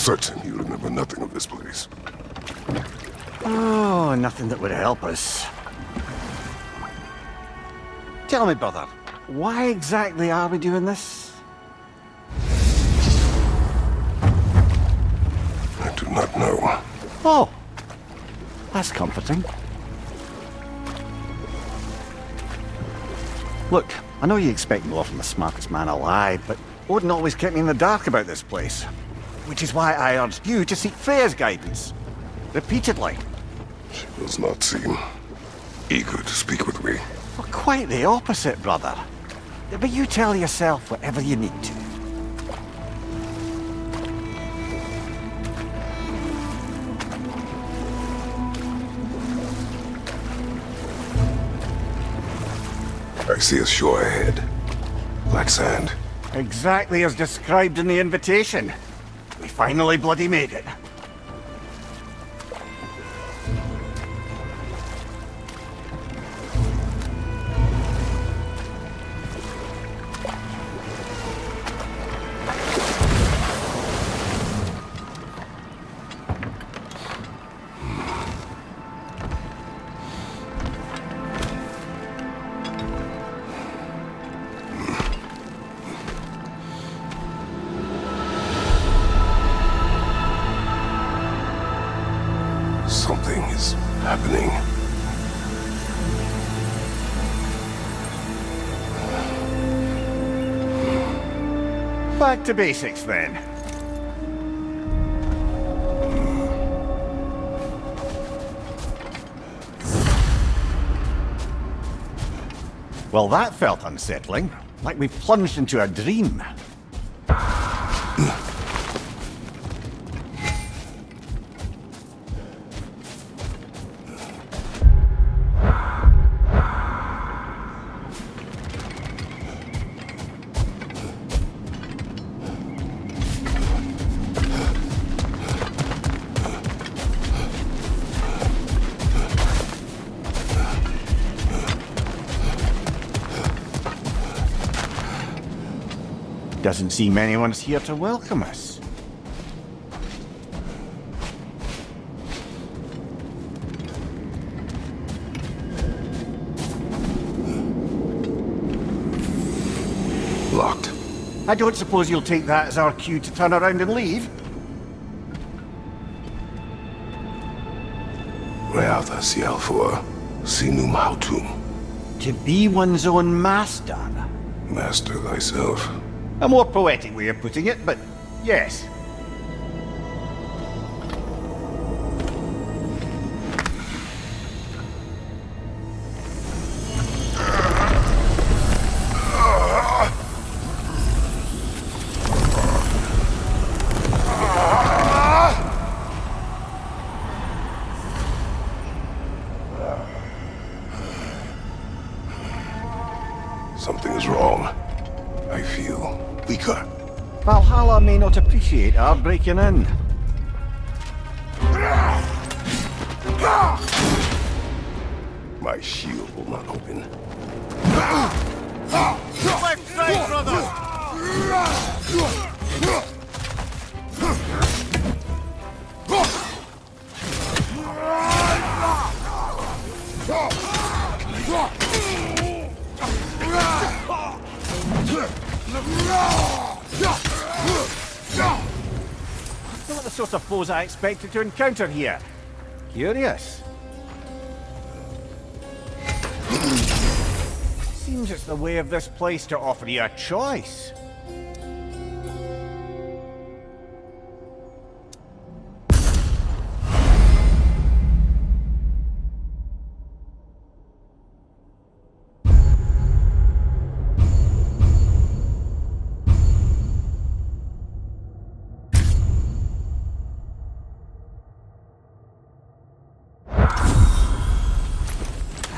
certain you remember nothing of this place. Oh, nothing that would help us. Tell me, brother, why exactly are we doing this? I do not know. Oh, that's comforting. Look, I know you expect more from the smartest man alive, but Odin always kept me in the dark about this place. Which is why I urged you to seek Freya's guidance. Repeatedly. She does not seem eager to speak with me. Well, quite the opposite, brother. But you tell yourself whatever you need to. I see a shore ahead. Black sand. Exactly as described in the invitation. We finally bloody made it. Something is happening. Back to basics, then. Well, that felt unsettling. Like we plunged into a dream. Doesn't seem anyone's here to welcome us. Locked. I don't suppose you'll take that as our cue to turn around and leave? Reatha Sialfor, Sinum Hautum. To be one's own master. Master thyself. A more poetic way of putting it, but yes. Something is wrong. I feel weaker. Valhalla may not appreciate our breaking in. My shield will not open. Left side, brother! Not the sort of foes I expected to encounter here. Curious. Seems it's the way of this place to offer you a choice.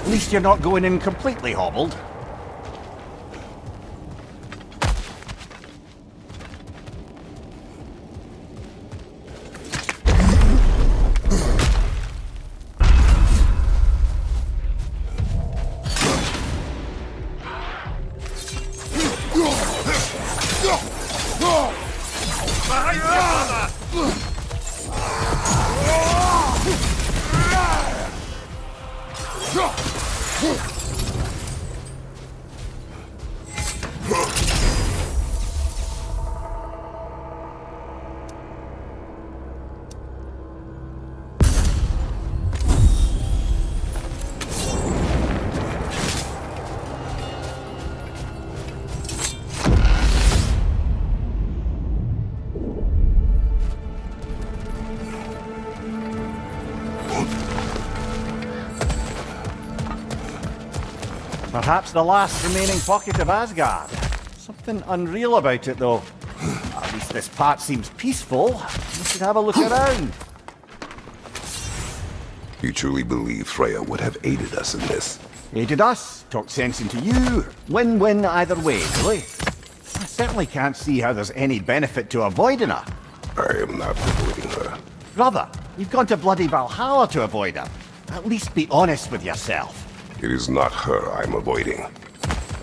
At least you're not going in completely hobbled. Behind you, brother! Perhaps the last remaining pocket of Asgard. Something unreal about it, though. At least this part seems peaceful. We should have a look around. You truly believe Freya would have aided us in this? Aided us, talked sense into you. Win-win either way, really. I certainly can't see how there's any benefit to avoiding her. I am not avoiding her. Brother, you've gone to bloody Valhalla to avoid her. At least be honest with yourself. It is not her I'm avoiding.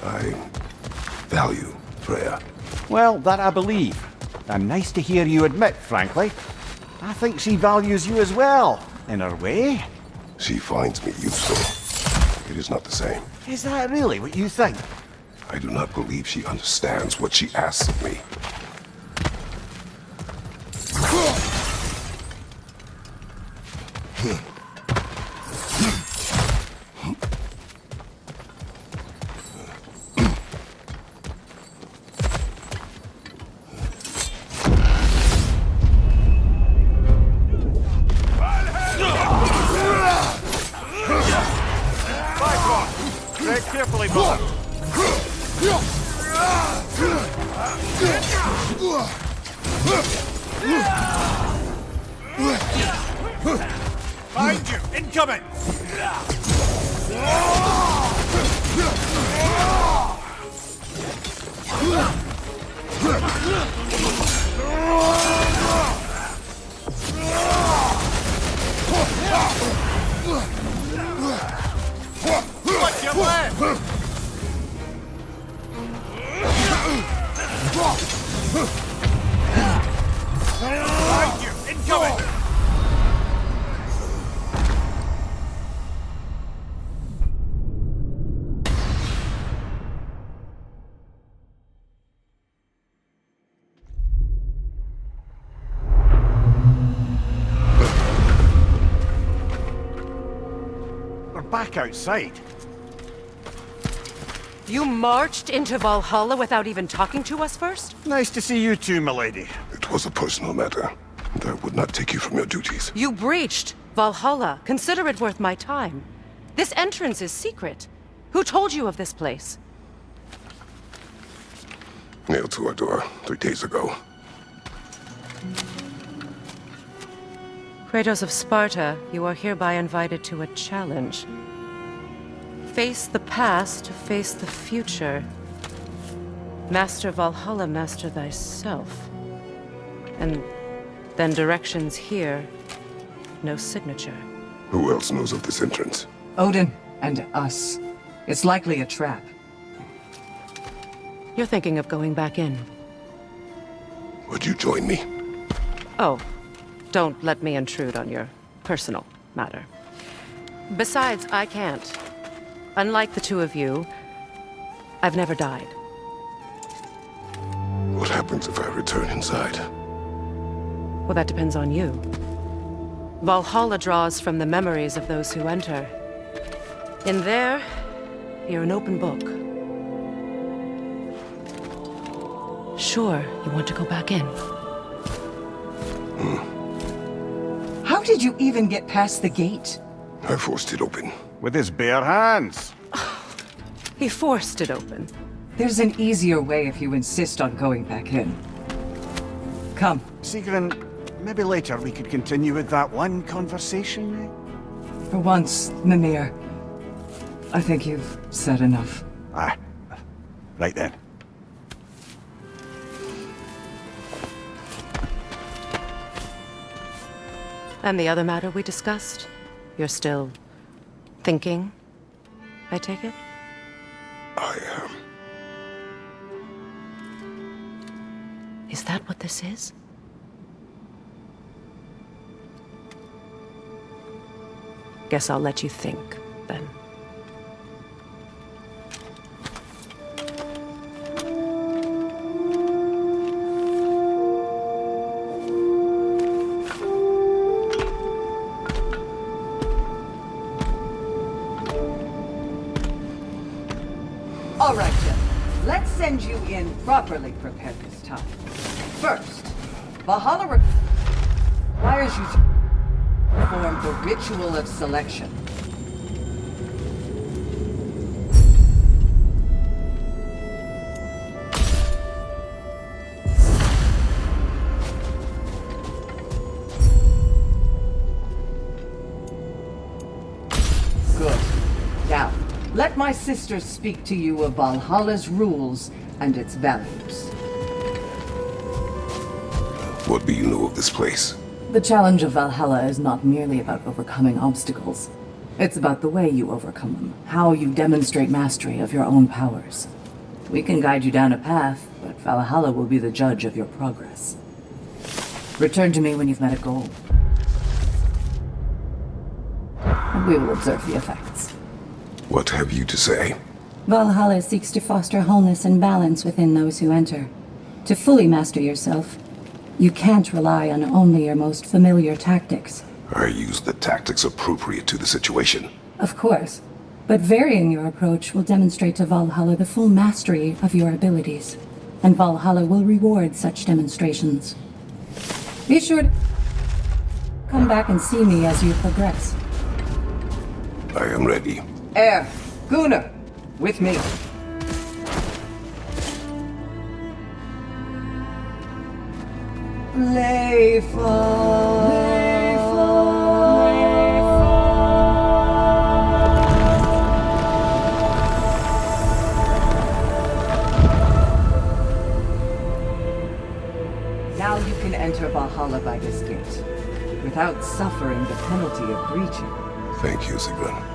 I value Freya. Well, that I believe. And nice to hear you admit, frankly. I think she values you as well, in her way. She finds me useful. It is not the same. Is that really what you think? I do not believe she understands what she asks of me. Tread carefully, brother. Behind you! Incoming! Watch your left! Behind you! Incoming! We're back outside. You marched into Valhalla without even talking to us first? Nice to see you too, milady. It was a personal matter, and I would not take you from your duties. You breached Valhalla. Consider it worth my time. This entrance is secret. Who told you of this place? Nailed to our door 3 days ago. Kratos of Sparta, you are hereby invited to a challenge. Face the past to face the future. Master Valhalla, master thyself. And then directions here, no signature. Who else knows of this entrance? Odin and us. It's likely a trap. You're thinking of going back in. Would you join me? Oh, don't let me intrude on your personal matter. Besides, I can't. Unlike the two of you, I've never died. What happens if I return inside? Well, that depends on you. Valhalla draws from the memories of those who enter. In there, you're an open book. Sure, you want to go back in. How did you even get past the gate? I forced it open. With his bare hands. He forced it open. There's an easier way if you insist on going back in. Come. Sigrun, maybe later we could continue with that one conversation, eh? For once, Mimir. I think you've said enough. Ah, right then. And the other matter we discussed? You're still thinking, I take it? I am. Is that what this is? Guess I'll let you think, then. All right, Jim. Let's send you in properly prepared this time. First, Valhalla requires you to perform the ritual of selection. let my sister speak to you of Valhalla's rules and its values. What do you know of this place? The challenge of Valhalla is not merely about overcoming obstacles. It's about the way you overcome them, how you demonstrate mastery of your own powers. We can guide you down a path, but Valhalla will be the judge of your progress. Return to me when you've met a goal. And we will observe the effects. What have you to say? Valhalla seeks to foster wholeness and balance within those who enter. To fully master yourself, you can't rely on only your most familiar tactics. I use the tactics appropriate to the situation. Of course, but varying your approach will demonstrate to Valhalla the full mastery of your abilities, and Valhalla will reward such demonstrations. Be sure to come back and see me as you progress. I am ready. Air, Gunnar, with me. Now you can enter Valhalla by this gate, without suffering the penalty of breaching. Thank you, Sigrun.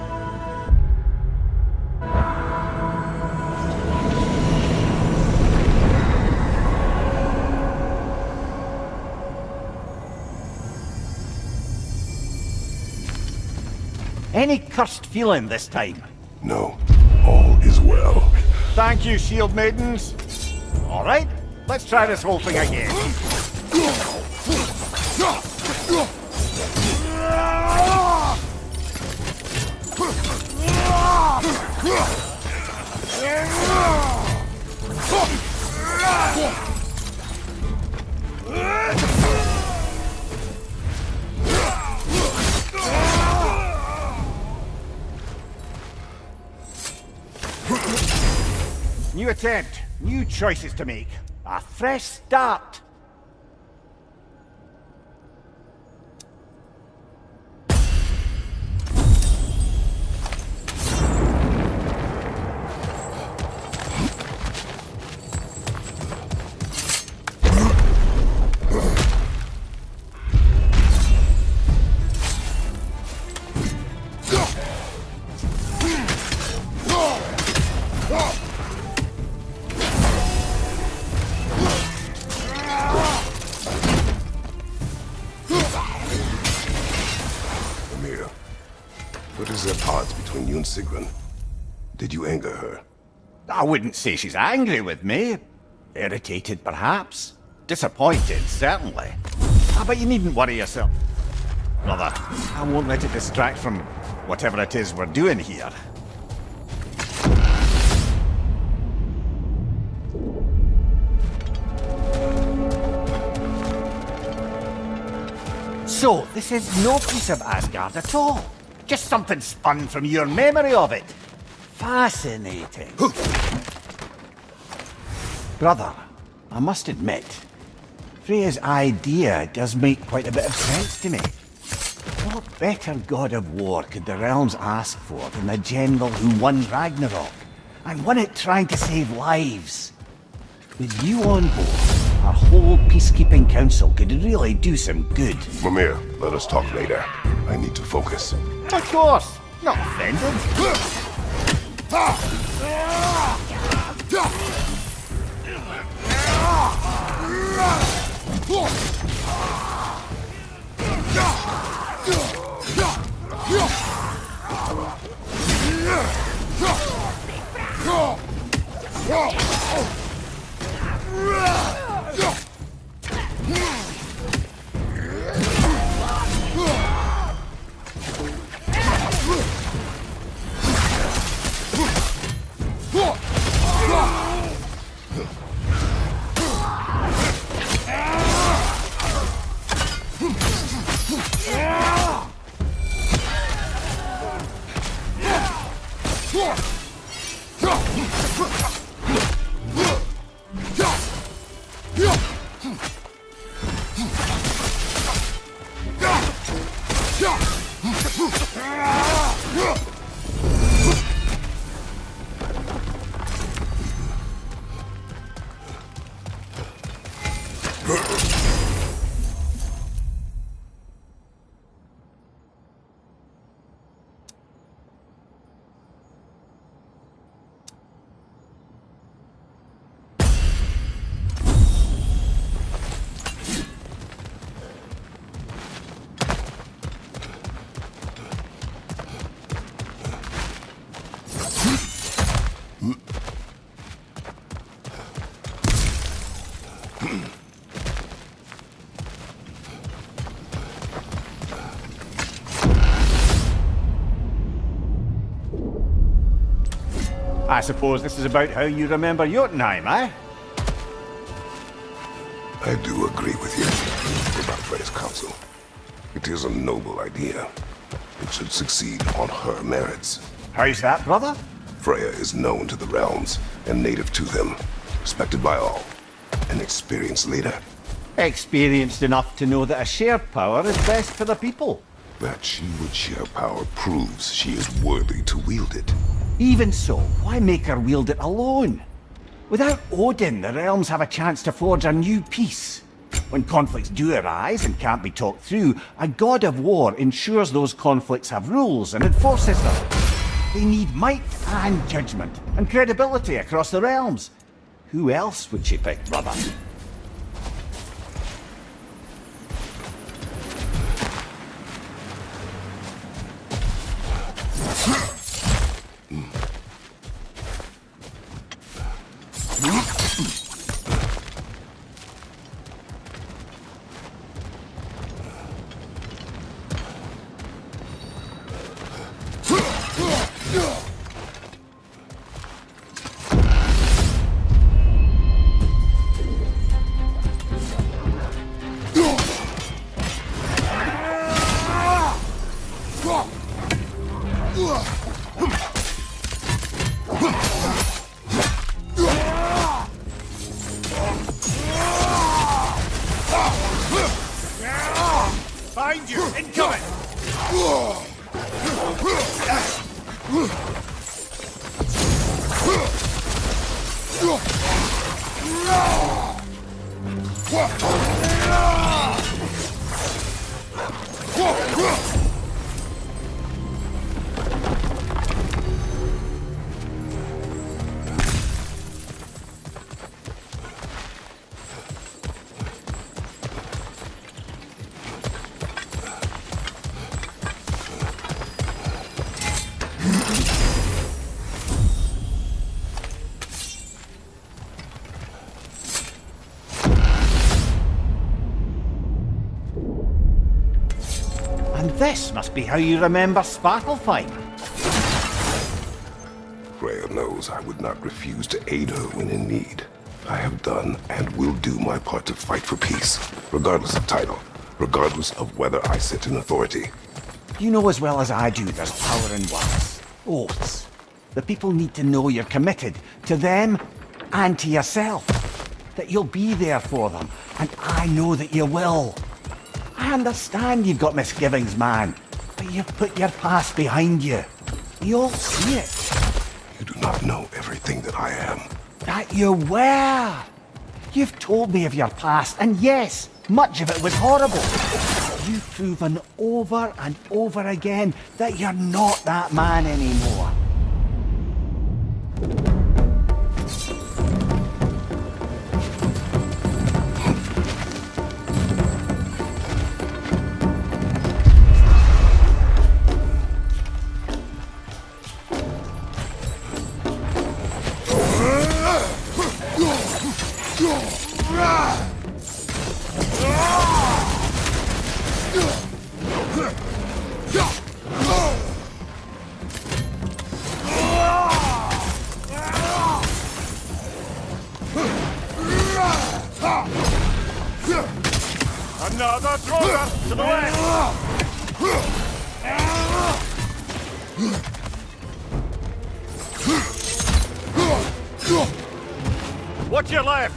Any cursed feeling this time? No, all is well. Thank you, shield maidens. All right, let's try this whole thing again. New attempt, new choices to make. A fresh start. Mimir, what is at odds between you and Sigrun? Did you anger her? I wouldn't say she's angry with me. Irritated, perhaps. Disappointed, certainly. But you needn't worry yourself. Brother, I won't let it distract from whatever it is we're doing here. So, this is no piece of Asgard at all. Just something spun from your memory of it. Fascinating. Brother, I must admit, Freya's idea does make quite a bit of sense to me. What better god of war could the realms ask for than the general who won Ragnarok, and won it trying to save lives? With you on board, our whole peacekeeping council could really do some good. Mimir, let us talk later. I need to focus. Of course, not offended. I suppose this is about how you remember Jotunheim, eh? I do agree with you about Freya's counsel. It is a noble idea. It should succeed on her merits. How's that, brother? Freya is known to the realms and native to them, respected by all. An experienced leader. Experienced enough to know that a shared power is best for the people. That she would share power proves she is worthy to wield it. Even so, why make her wield it alone? Without Odin, the realms have a chance to forge a new peace. When conflicts do arise and can't be talked through, a god of war ensures those conflicts have rules and enforces them. They need might and judgment, and credibility across the realms. Who else would she pick, brother? Find you! Incoming! And this must be how you remember Svartalfheim. Freya knows I would not refuse to aid her when in need. I have done and will do my part to fight for peace, regardless of title, regardless of whether I sit in authority. You know as well as I do there's power in words. Oaths. The people need to know you're committed to them and to yourself. That you'll be there for them, and I know that you will. I understand you've got misgivings, man, but you've put your past behind you. We all see it. You do not know everything that I am. That you were. You've told me of your past, and yes, much of it was horrible. You've proven over and over again that you're not that man anymore. Another thrower to the left! Watch your left!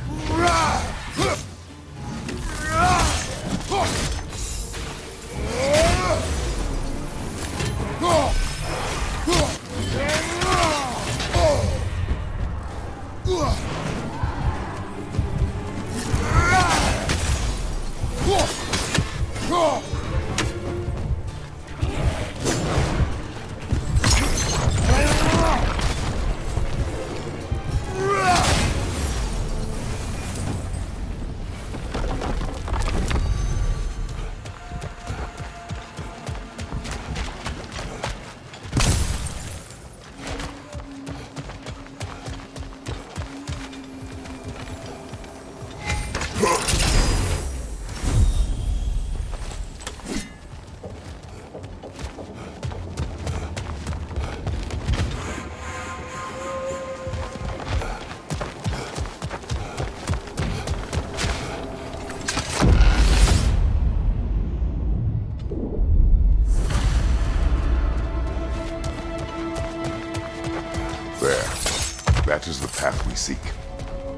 That is the path we seek.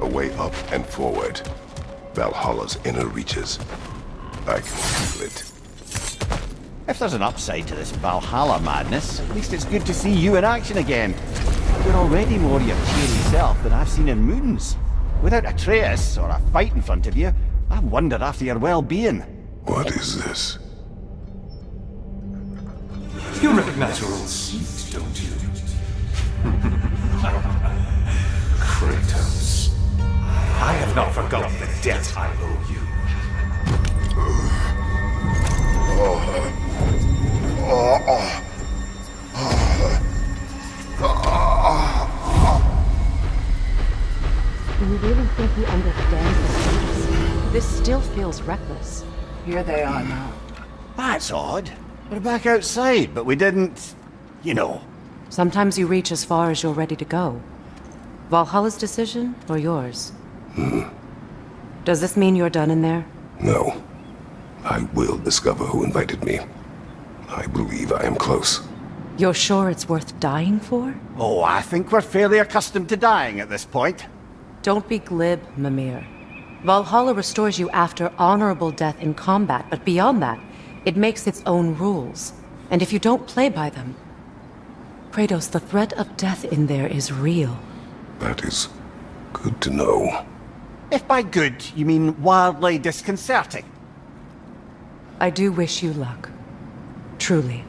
A way up and forward. Valhalla's inner reaches. I can feel it. If there's an upside to this Valhalla madness, at least it's good to see you in action again. You're already more your cheery self than I've seen in moons. Without Atreus or a fight in front of you, I wonder after your well-being. What is this? You recognize your old seat, don't you? Kratos. I have not forgotten the debt I owe you. Do you really think you understand the stakes? This still feels reckless. Here they are now. That's odd. We're back outside, but we didn't... you know. Sometimes you reach as far as you're ready to go. Valhalla's decision, or yours? Does this mean you're done in there? No. I will discover who invited me. I believe I am close. You're sure it's worth dying for? Oh, I think we're fairly accustomed to dying at this point. Don't be glib, Mimir. Valhalla restores you after honorable death in combat, but beyond that, it makes its own rules. And if you don't play by them... Kratos, the threat of death in there is real. That is good to know. If by good, you mean wildly disconcerting. I do wish you luck. Truly.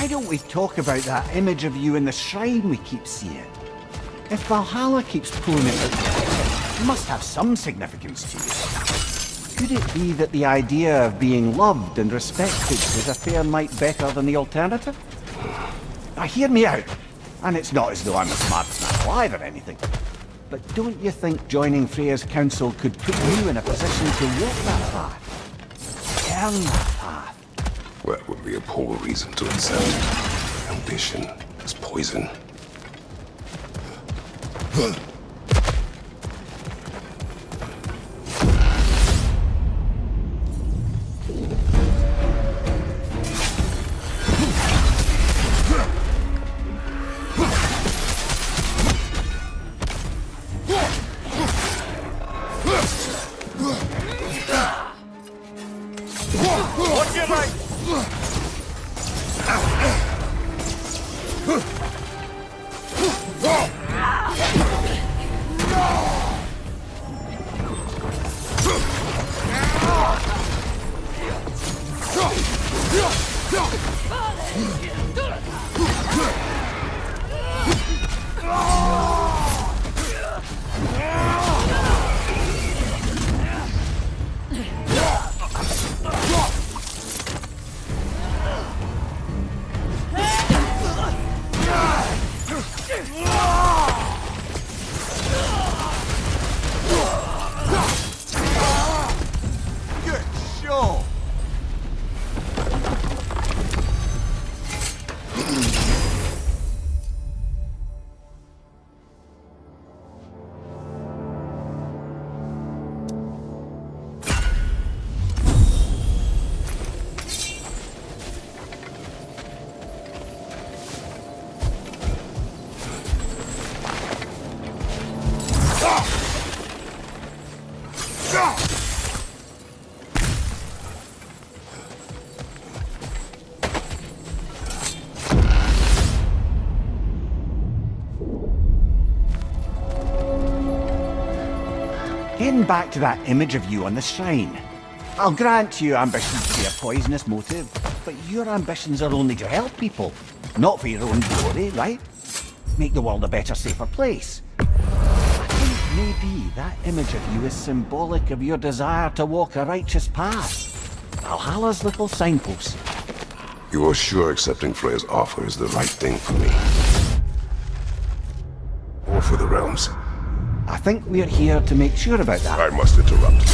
Why don't we talk about that image of you in the shrine we keep seeing? If Valhalla keeps pulling it out, it must have some significance to you. Could it be that the idea of being loved and respected is a fair mite better than the alternative? Now hear me out, and it's not as though I'm the smartest man alive or anything, but don't you think joining Freya's council could put you in a position to walk that path? Earn that path? That would be a poor reason to accept. Ambition is poison. Watch your right! Good show! Getting back to that image of you on the shrine. I'll grant you ambition to be a poisonous motive, but your ambitions are only to help people, not for your own glory, right? Make the world a better, safer place. I think maybe that image of you is symbolic of your desire to walk a righteous path. Valhalla's little signpost. You are sure accepting Freya's offer is the right thing for me? Or for the realms? I think we're here to make sure about that. I must interrupt.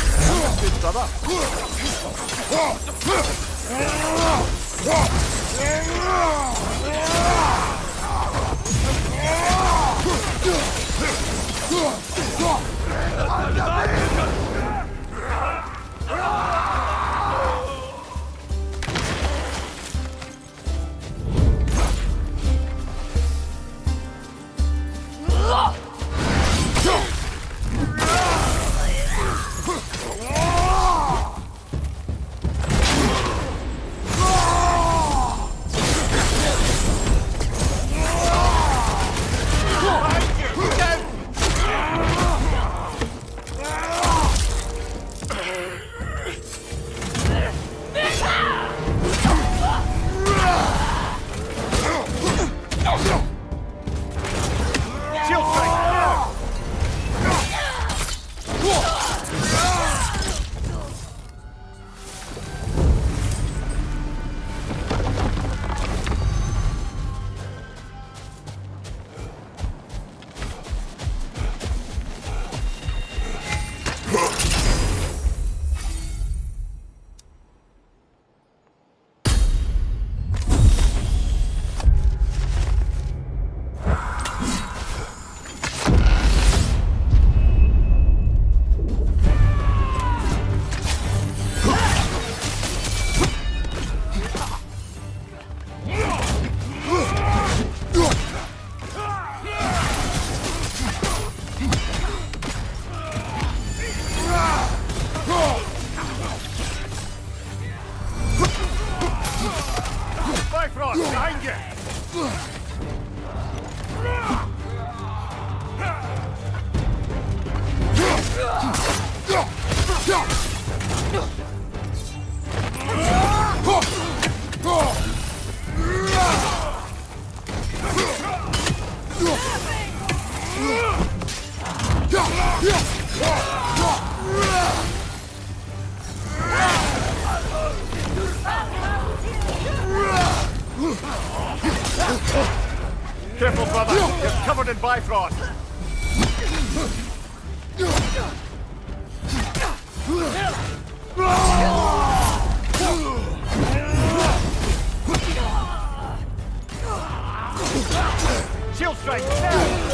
Careful, brother. You're covered in Bifrost. Shield strike now!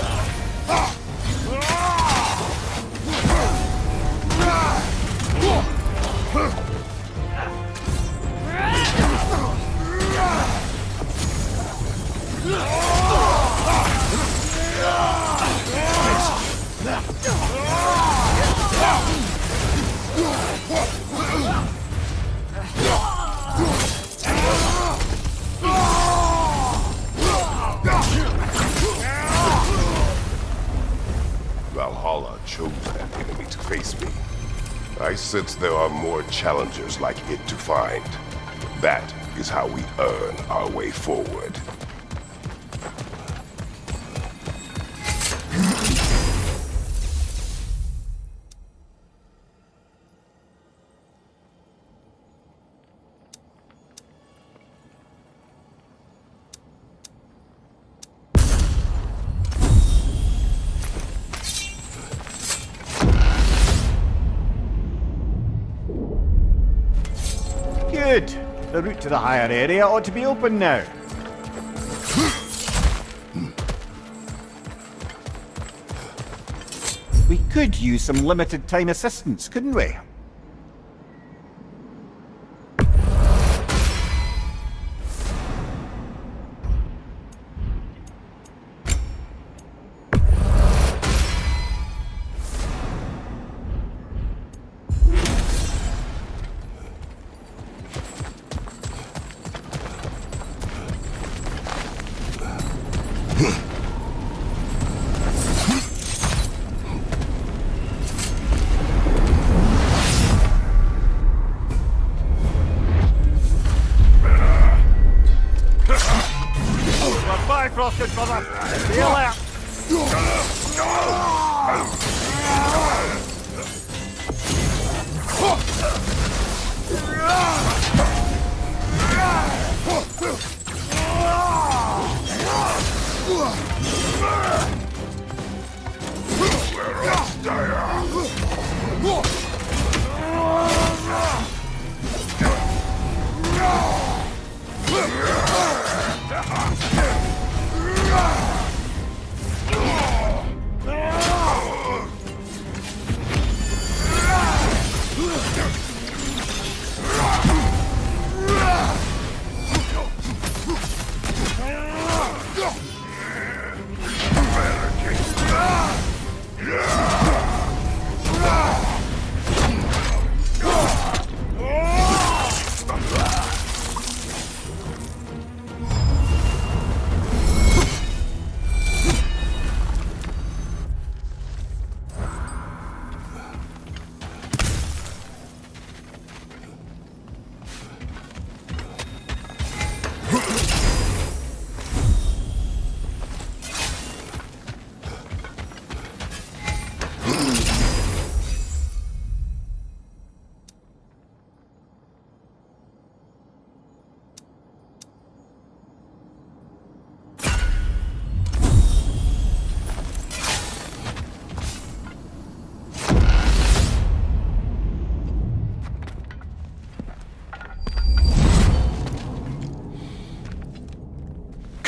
Valhalla chose that enemy to face me. I sense there are more challengers like it to find. That is how we earn our way forward. Good. The route to the higher area ought to be open now. We could use some limited time assistance, couldn't we? Bifrost, good brother. Be alert.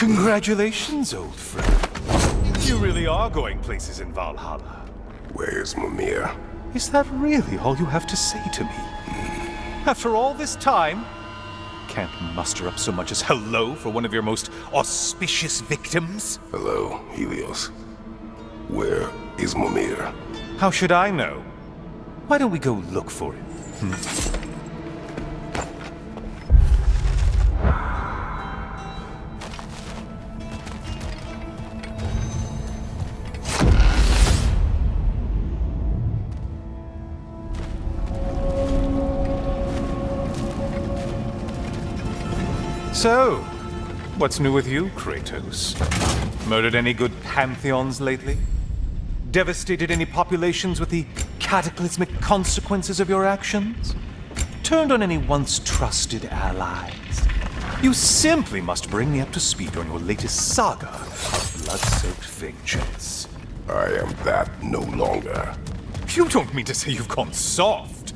Congratulations, old friend. You really are going places in Valhalla. Where's Mimir? Is that really all you have to say to me? After all this time, can't muster up so much as hello for one of your most auspicious victims? Hello, Helios. Where is Mimir? How should I know? Why don't we go look for him? So, what's new with you, Kratos? Murdered any good pantheons lately? Devastated any populations with the cataclysmic consequences of your actions? Turned on any once trusted allies? You simply must bring me up to speed on your latest saga of blood-soaked vengeance. I am that no longer. You don't mean to say you've gone soft?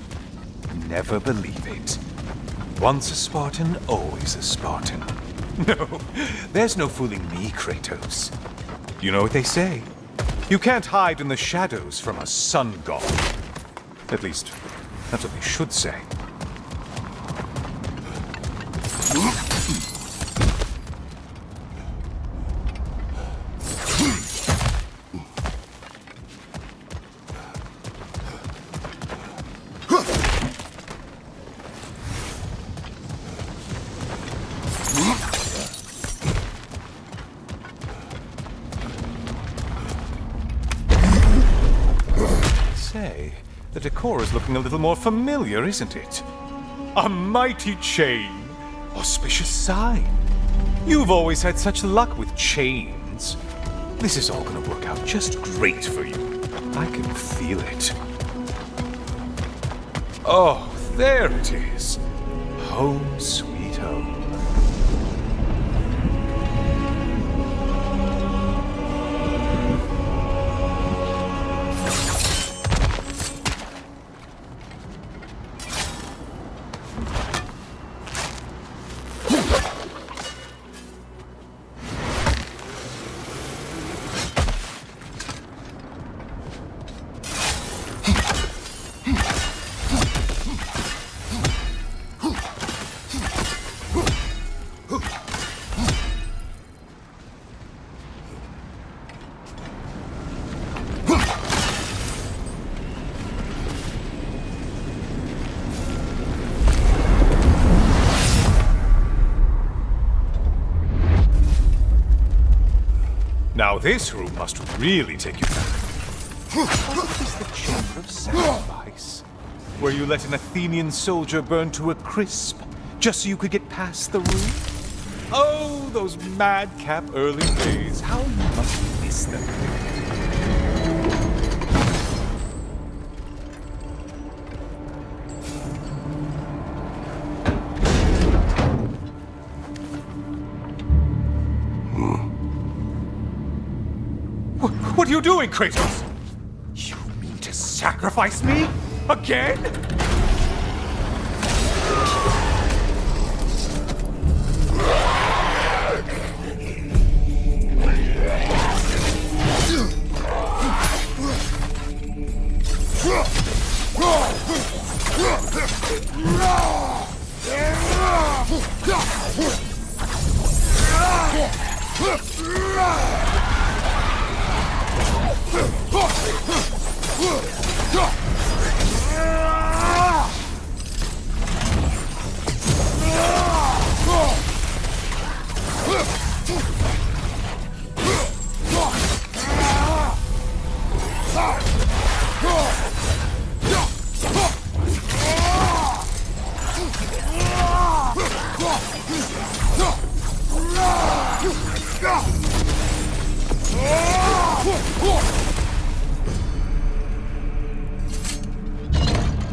Never believe it. Once a Spartan, always a Spartan. No, there's no fooling me, Kratos. You know what they say? You can't hide in the shadows from a sun god. At least, that's what they should say. The decor is looking a little more familiar, isn't it? A mighty chain. Auspicious sign. You've always had such luck with chains. This is all gonna work out just great for you. I can feel it. Oh, there it is. Home sweet home. Now this room must really take you back. What is the Chamber of Sacrifice? Where you let an Athenian soldier burn to a crisp, just so you could get past the roof? Oh, those madcap early days. How you must miss them. What are you doing, Kratos? You mean to sacrifice me? Again?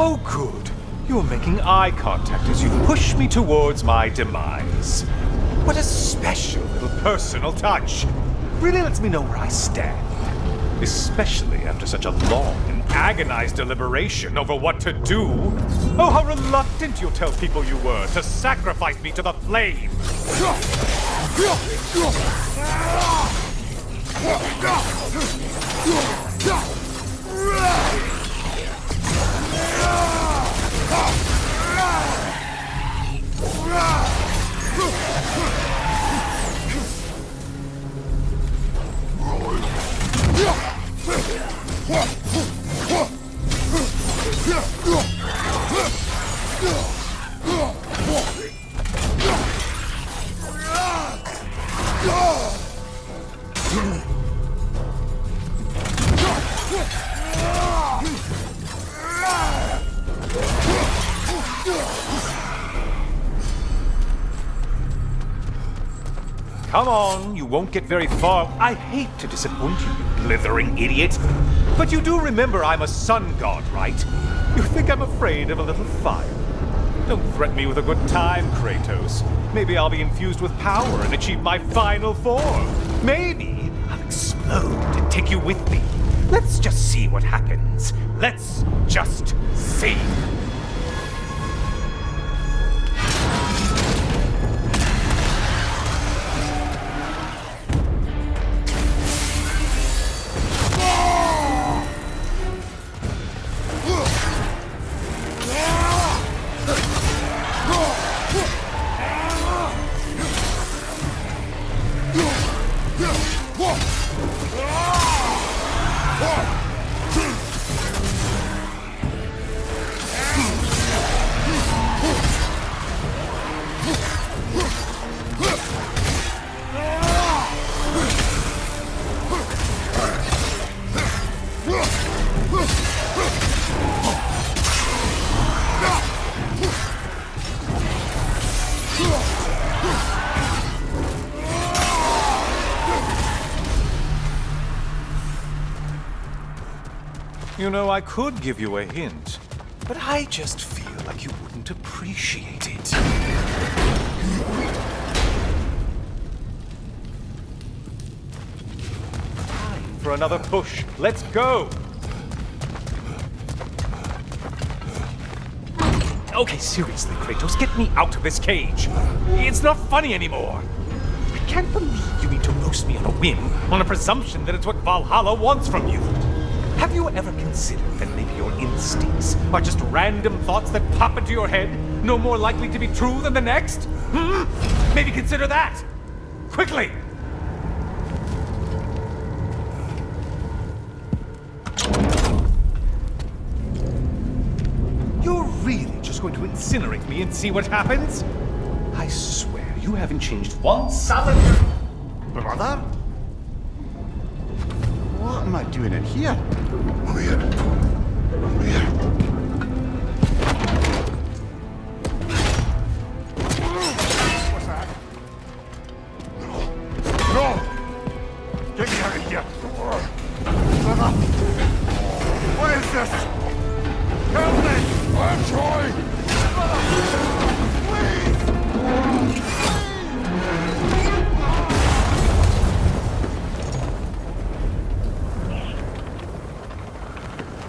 Oh, good. You're making eye contact as you push me towards my demise. What a special little personal touch. Really lets me know where I stand. Especially after such a long and agonized deliberation over what to do. Oh, how reluctant you'll tell people you were to sacrifice me to the flames. Come on, you won't get very far. I hate to disappoint you, you blithering idiot. But you do remember I'm a sun god, right? You think I'm afraid of a little fire? Don't threaten me with a good time, Kratos. Maybe I'll be infused with power and achieve my final form. Maybe I'll explode and take you with me. Let's just see what happens. Let's just see. You know, I could give you a hint, but I just feel like you wouldn't appreciate it. Time for another push. Let's go! Okay, seriously, Kratos, get me out of this cage. It's not funny anymore. I can't believe you need to roast me on a whim, on a presumption that it's what Valhalla wants from you. Have you ever considered that maybe your instincts are just random thoughts that pop into your head, no more likely to be true than the next? Maybe consider that! Quickly! You're really just going to incinerate me and see what happens? I swear, you haven't changed one solid... Brother? What am I doing in here? Mimir. Mimir. What's that? No! Get me out of here! Brother! What is this? Help me! I'm trying!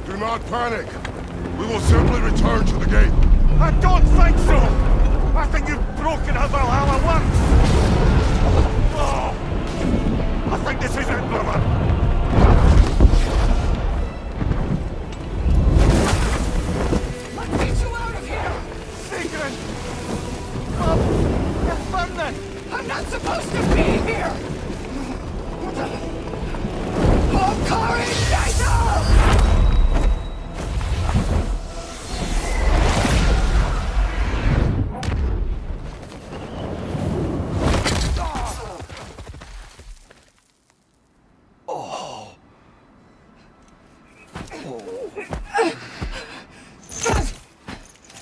Do not panic. We will simply return to the gate. I don't think so! I think you've broken how Valhalla works! Oh! I think this is it, brother! Let's get you out of here! Secret! Mom! You're burning! I'm not supposed to be here! Oh, courage, I know!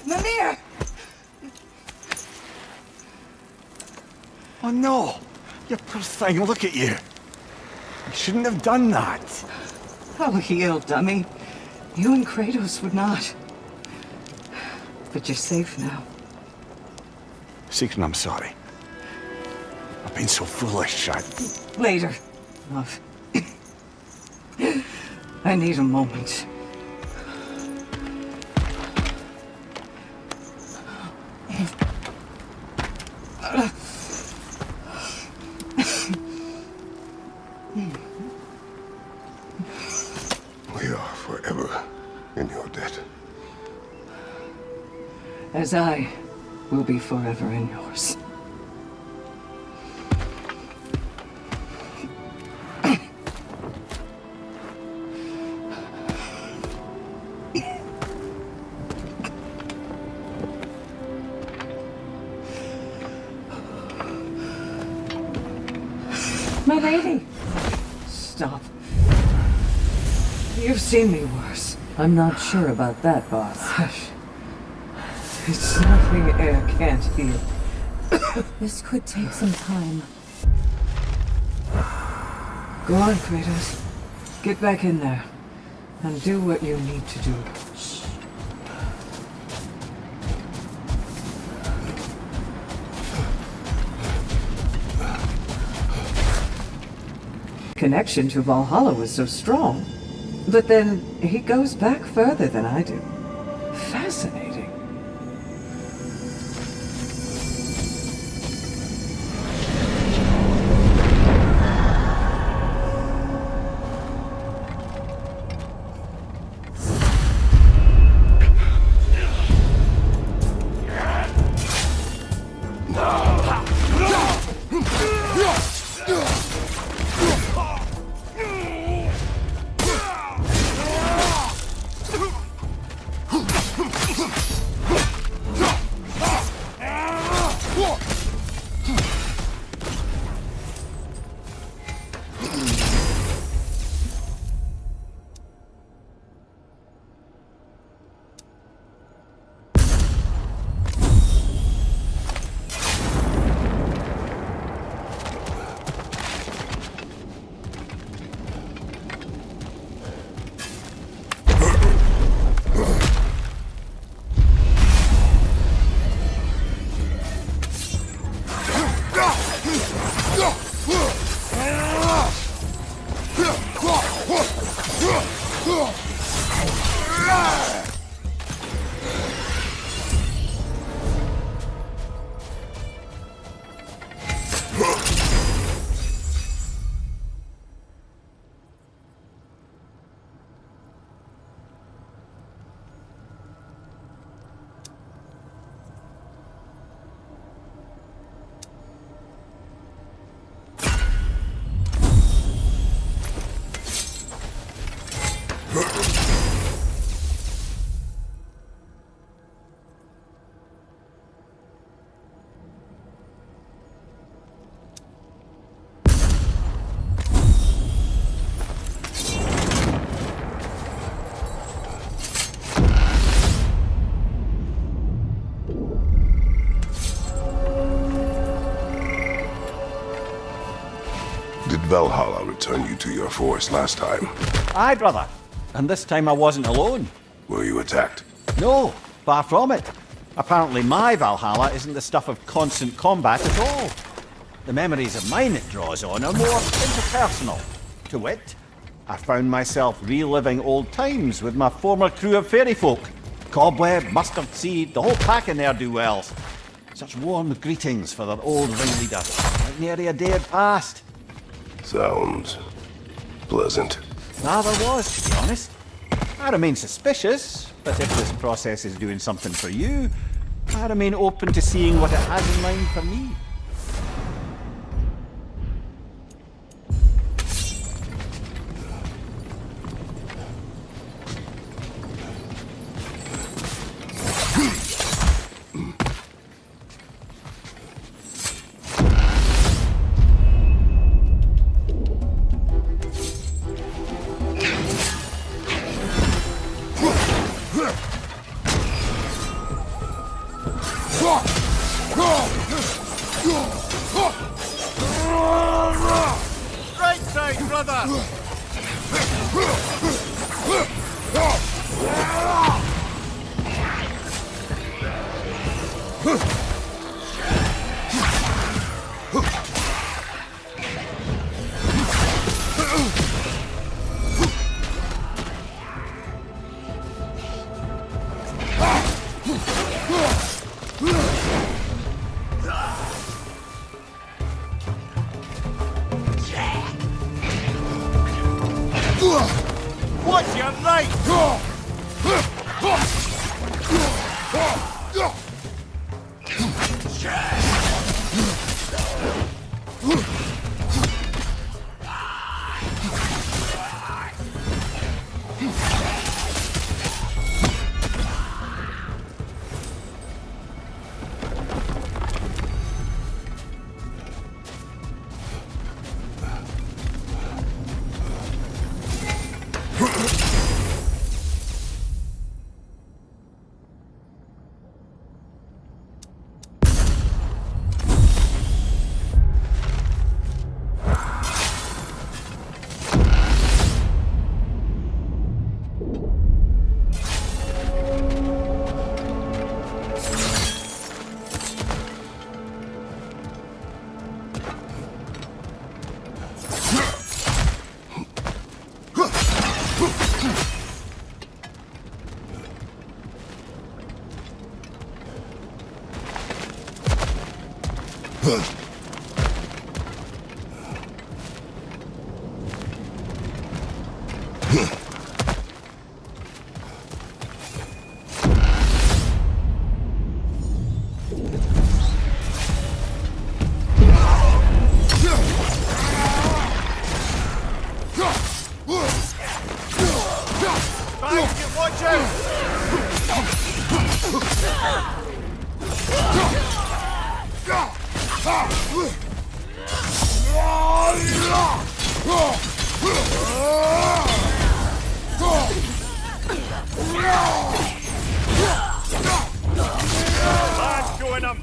Mimir! Oh no! You poor thing, look at you. You shouldn't have done that. Oh, heal, dummy. You and Kratos would not. But you're safe now. Secret, I'm sorry. I've been so foolish, Later, love. I need a moment. We are forever in your debt. As I will be forever in yours. My lady! Stop. You've seen me worse. I'm not sure about that, boss. Hush. It's nothing air can't heal. This could take some time. Go on, Kratos. Get back in there. And do what you need to do. Connection to Valhalla was so strong. But then he goes back further than I do. Fascinating. Did Valhalla return you to your force last time? Aye, brother. And this time I wasn't alone. Were you attacked? No, far from it. Apparently my Valhalla isn't the stuff of constant combat at all. The memories of mine it draws on are more interpersonal. To wit, I found myself reliving old times with my former crew of fairy folk. Cobweb, mustard seed, the whole pack of ne'er-do-wells. Such warm greetings for their old ringleader, like nary a day had passed. Sounds pleasant. Rather was, to be honest. I remain suspicious, but if this process is doing something for you, I remain open to seeing what it has in mind for me. Right side, brother! What's your right? Watch out! Bad doing them!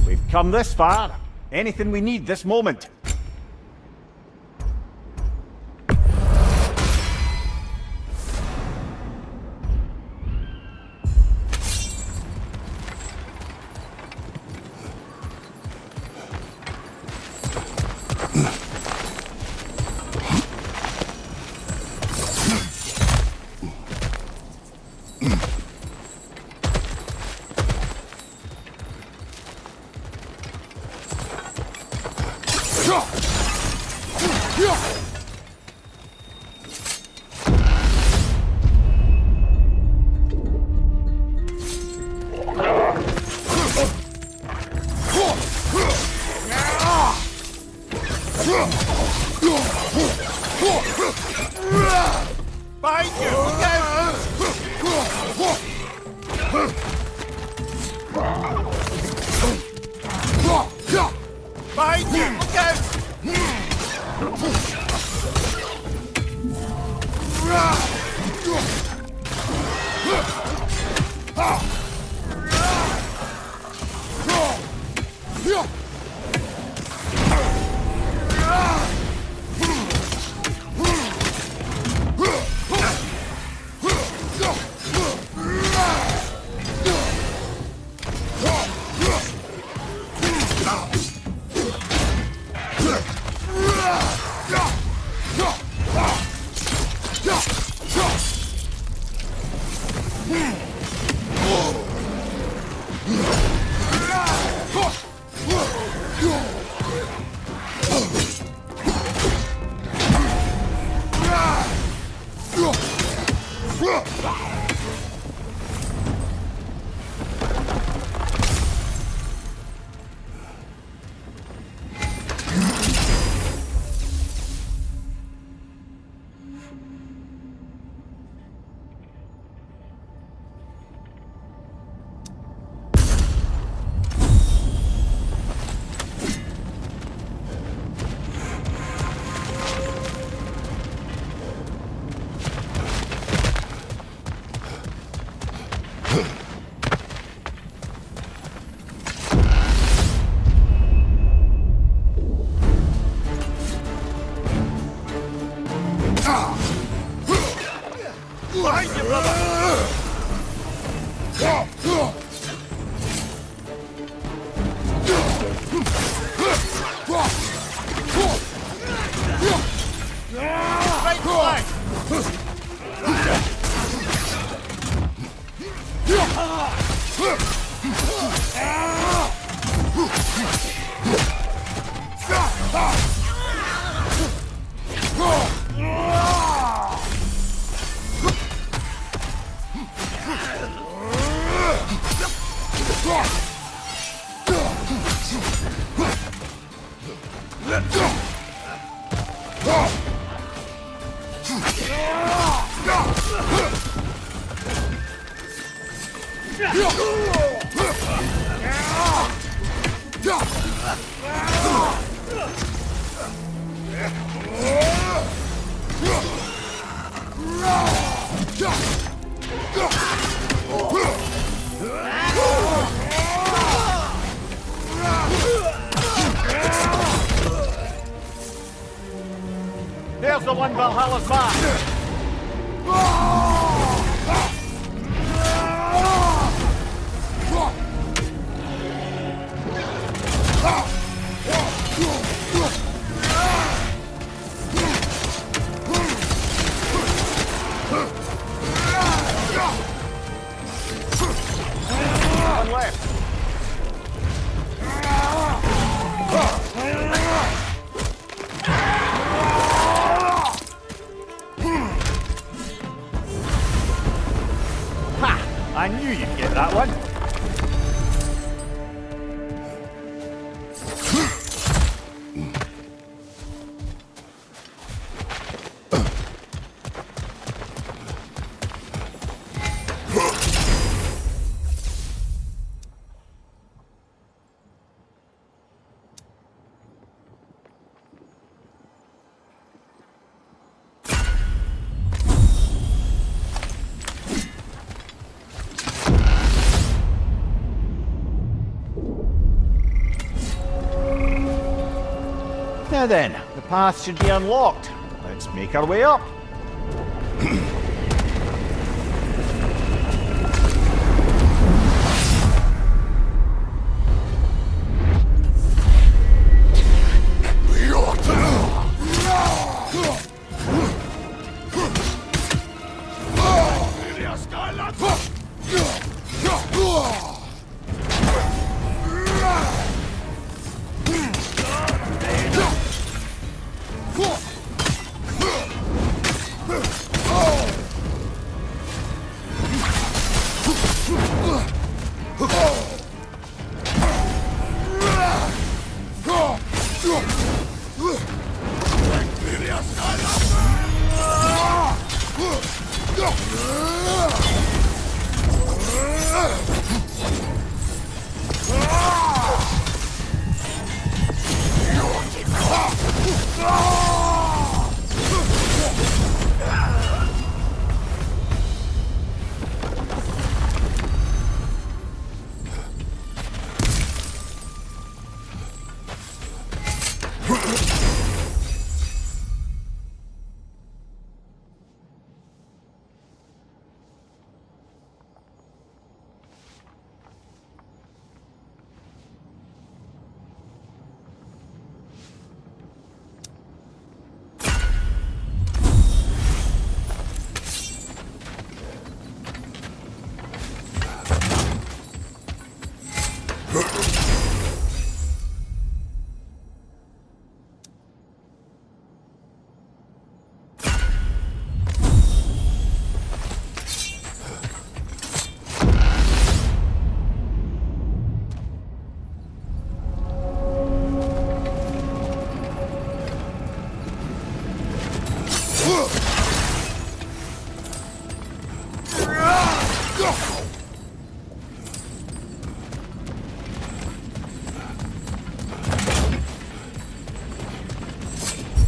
We've come this far. Anything we need this moment. Behind you! Look out! Behind you! Look out! Behind you, brother! Right flank! Let go! There's the one Valhalla's mark! One left. Ha! I knew you'd get that one. Now then, the path should be unlocked. Let's make our way up.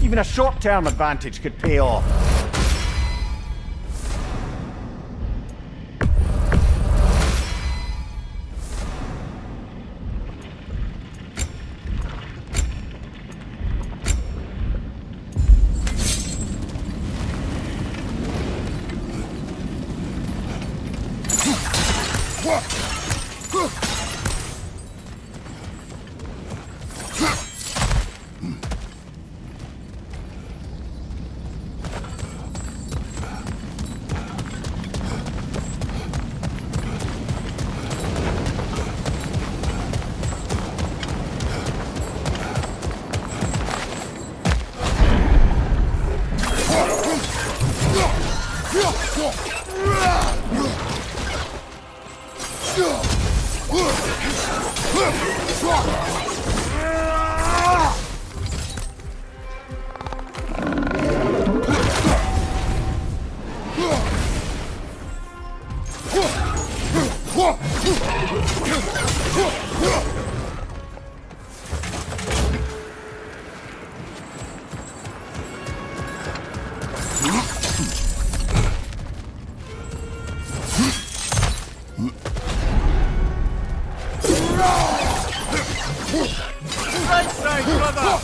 Even a short-term advantage could pay off. Right side, brother!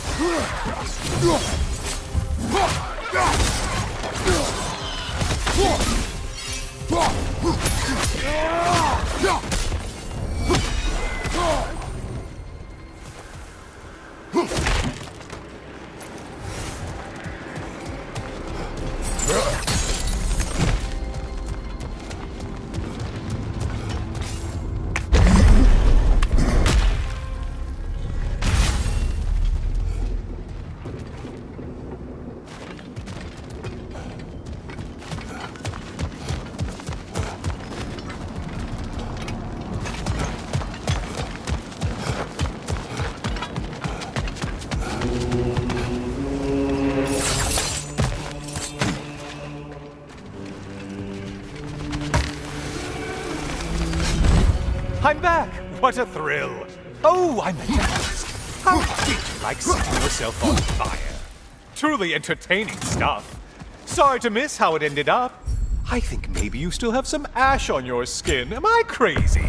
I'm back! What a thrill! Oh, I meant to ask, how did you like setting yourself on fire? Truly entertaining stuff. Sorry to miss how it ended up. I think maybe you still have some ash on your skin. Am I crazy?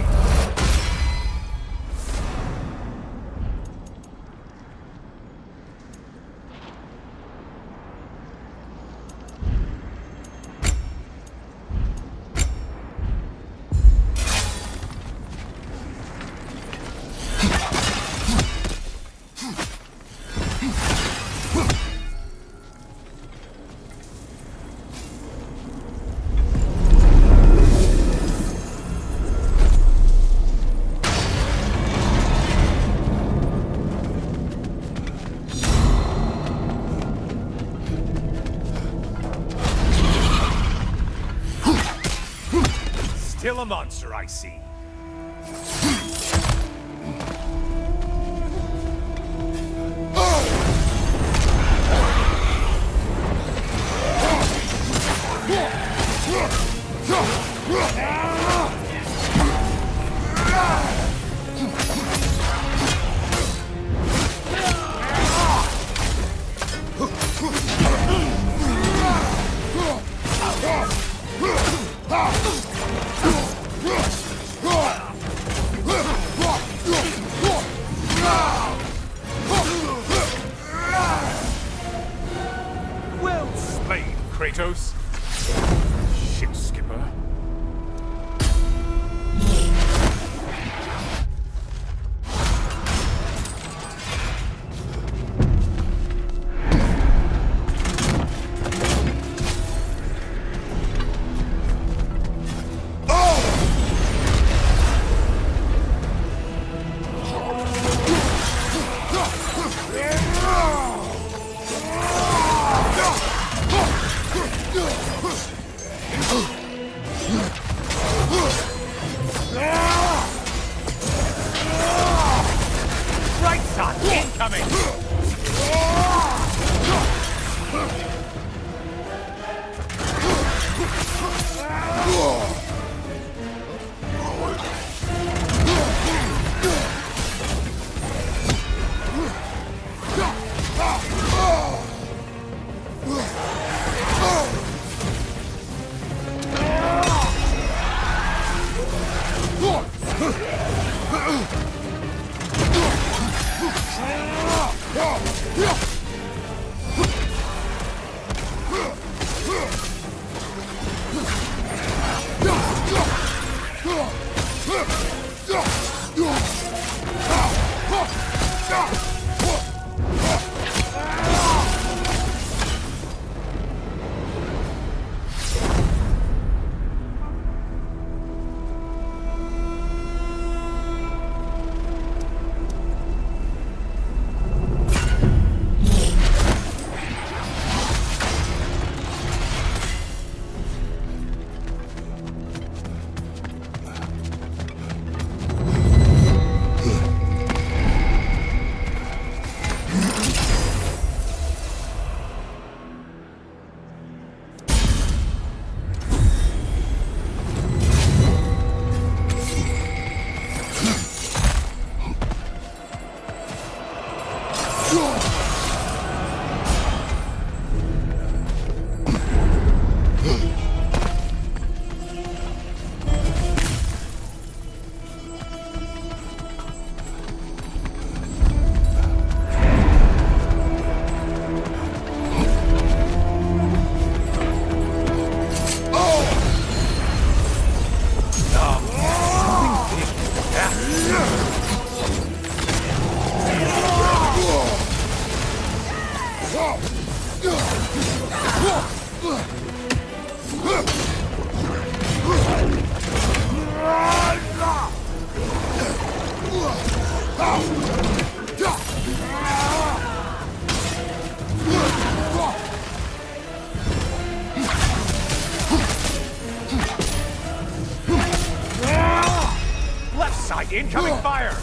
Still a monster, I see. Well slain, Kratos. Ship skipper. Right side, incoming! Left side, incoming fire!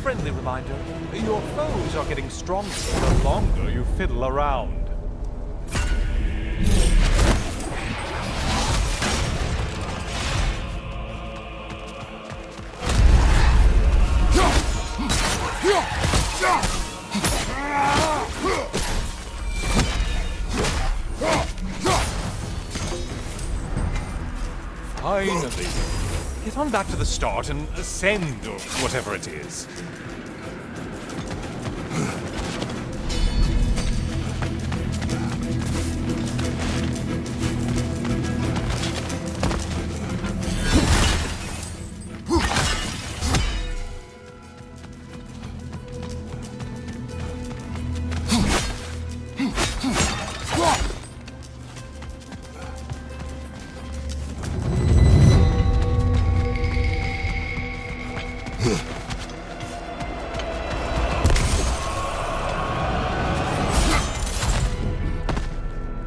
Friendly reminder, your foes are getting stronger the longer you fiddle around. Finally. Get on back to the start and ascend, or whatever it is.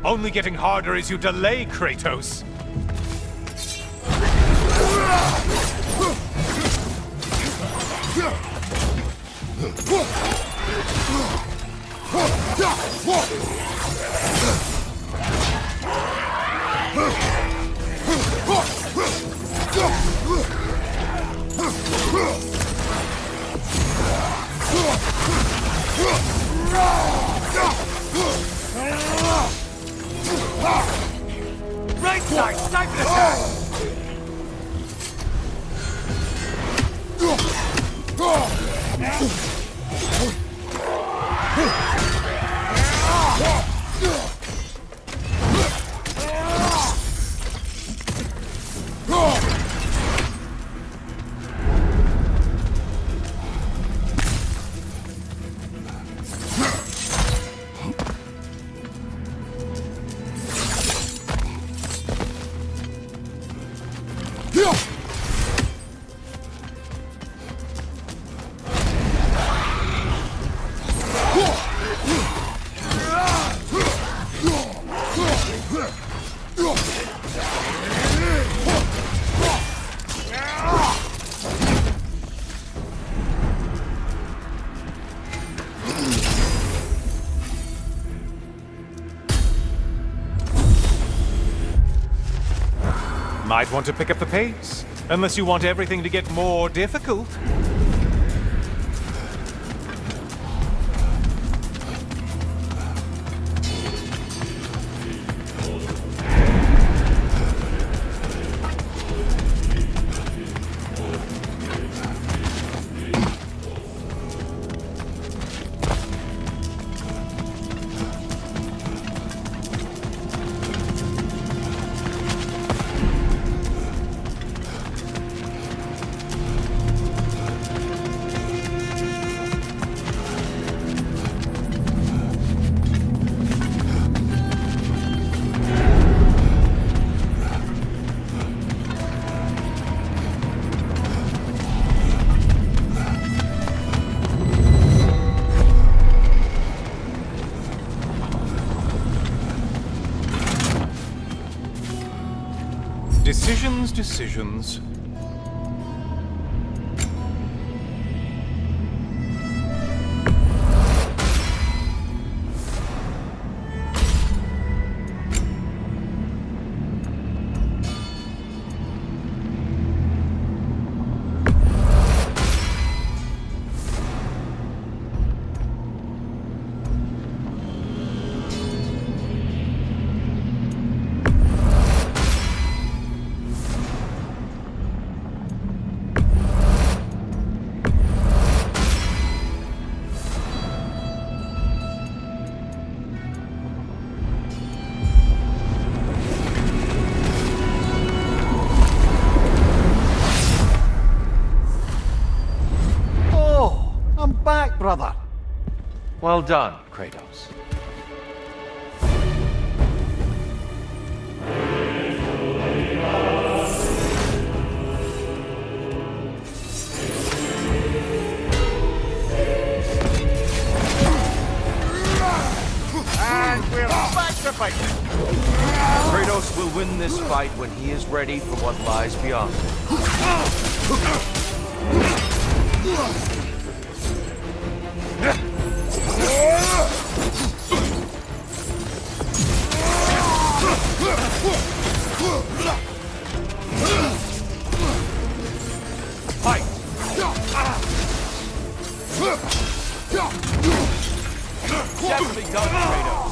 Only getting harder as you delay, Kratos. Right side, sniper attack! Might want to pick up the pace, unless you want everything to get more difficult. Decisions. Well done, Kratos. And we're back to fighting. Kratos will win this fight when he is ready for what lies beyond. Fight! Definitely done, Kratos.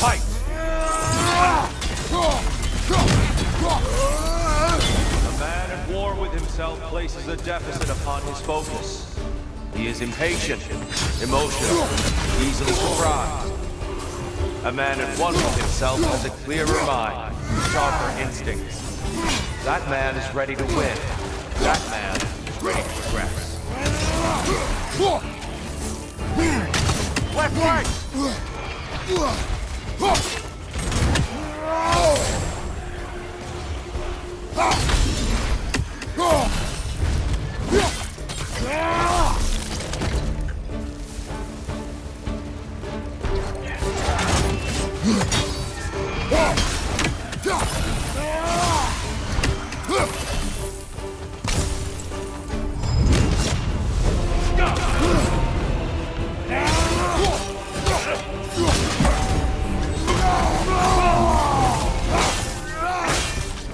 Fight! A man at war with himself places a deficit upon his focus. He is impatient, emotional, easily surprised. A man at one with himself has a clearer mind, sharper instincts. That man is ready to win. That man is ready to progress. Left, right!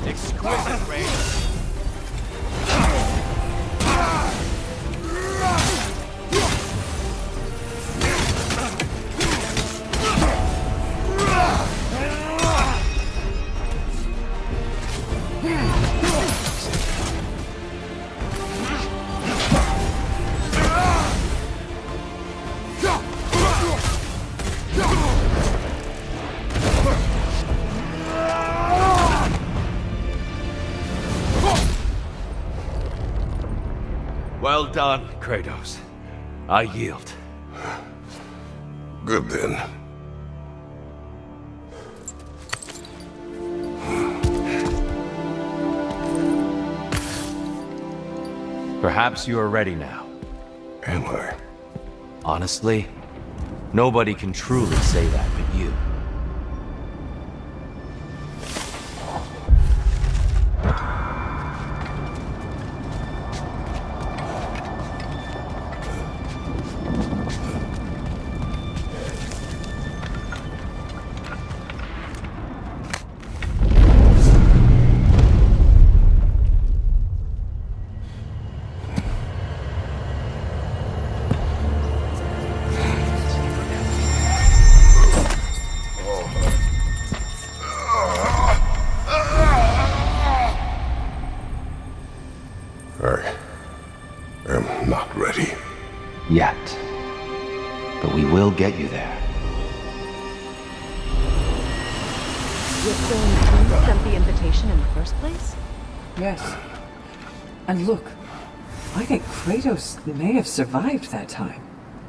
Exquisite range. Well done, Kratos. I yield. Good then. Perhaps you are ready now. Am I? Honestly, nobody can truly say that but you. I am not ready. Yet. But we will get you there. You're still in who sent the invitation in the first place? Yes. And look, I think Kratos may have survived that time.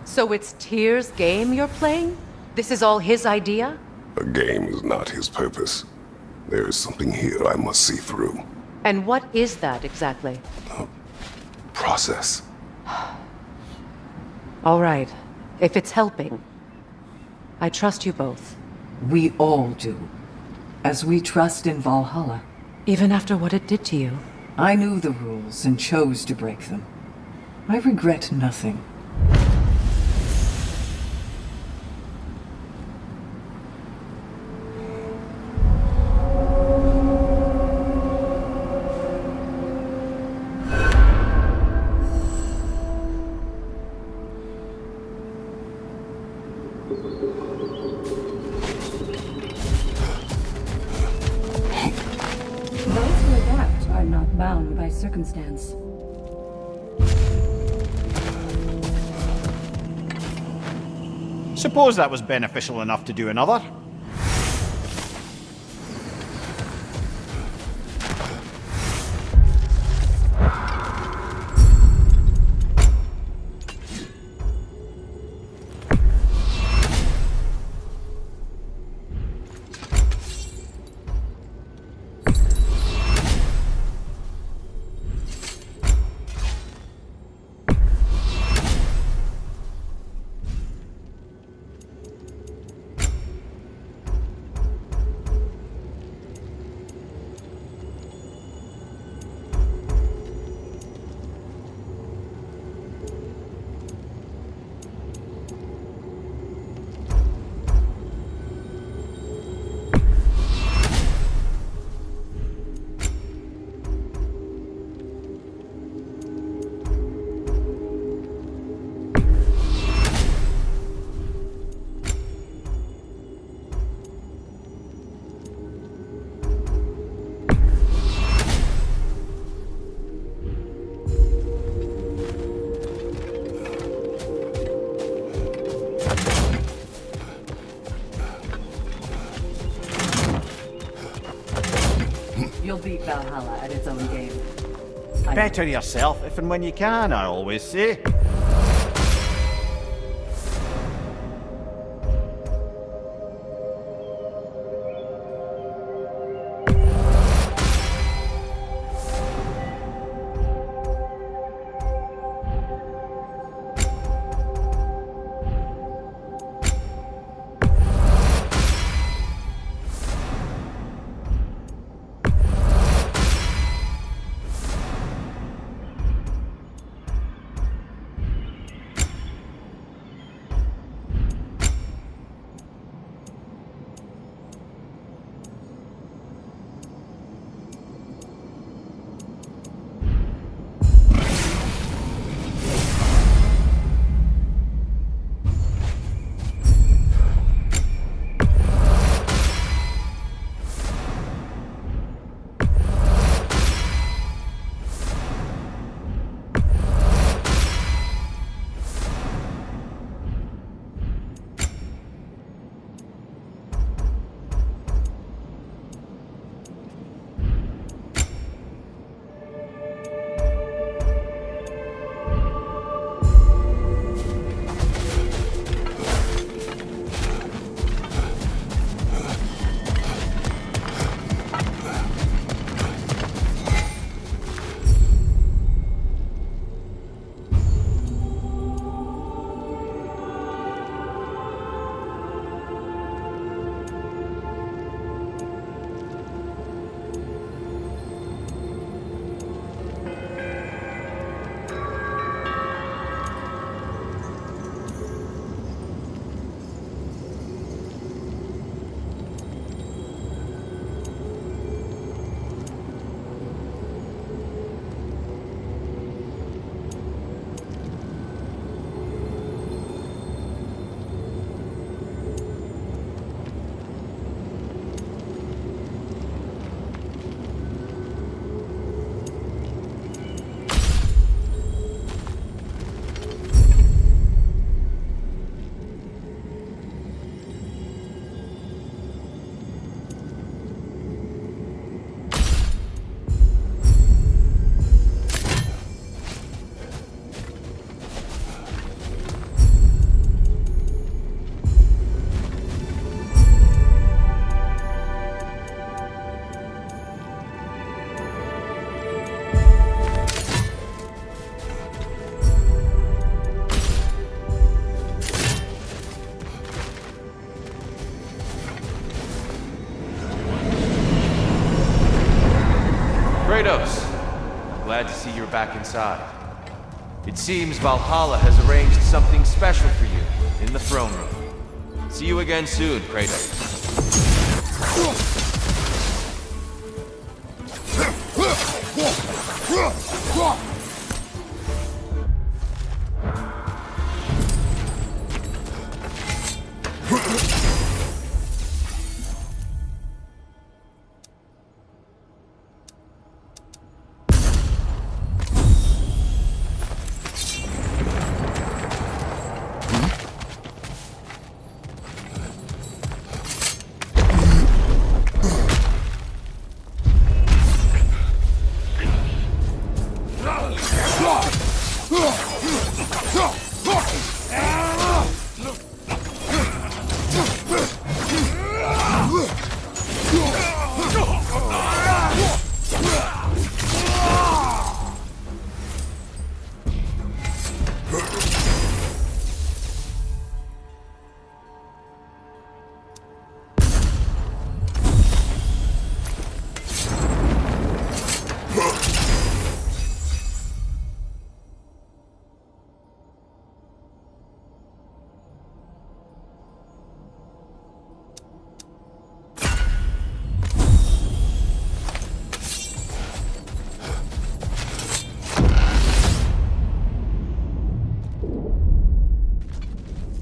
So it's Tyr's game you're playing? This is all his idea? A game is not his purpose. There is something here I must see through. And what is that exactly? Process. All right. If it's helping. I trust you both. We all do. As we trust in Valhalla. Even after what it did to you. I knew the rules and chose to break them. I regret nothing. Those who adapt are not bound by circumstance. Suppose that was beneficial enough to do another. You'll beat Valhalla at its own game. Better yourself if and when you can, I always say. Kratos, glad to see you're back inside. It seems Valhalla has arranged something special for you in the throne room. See you again soon, Kratos.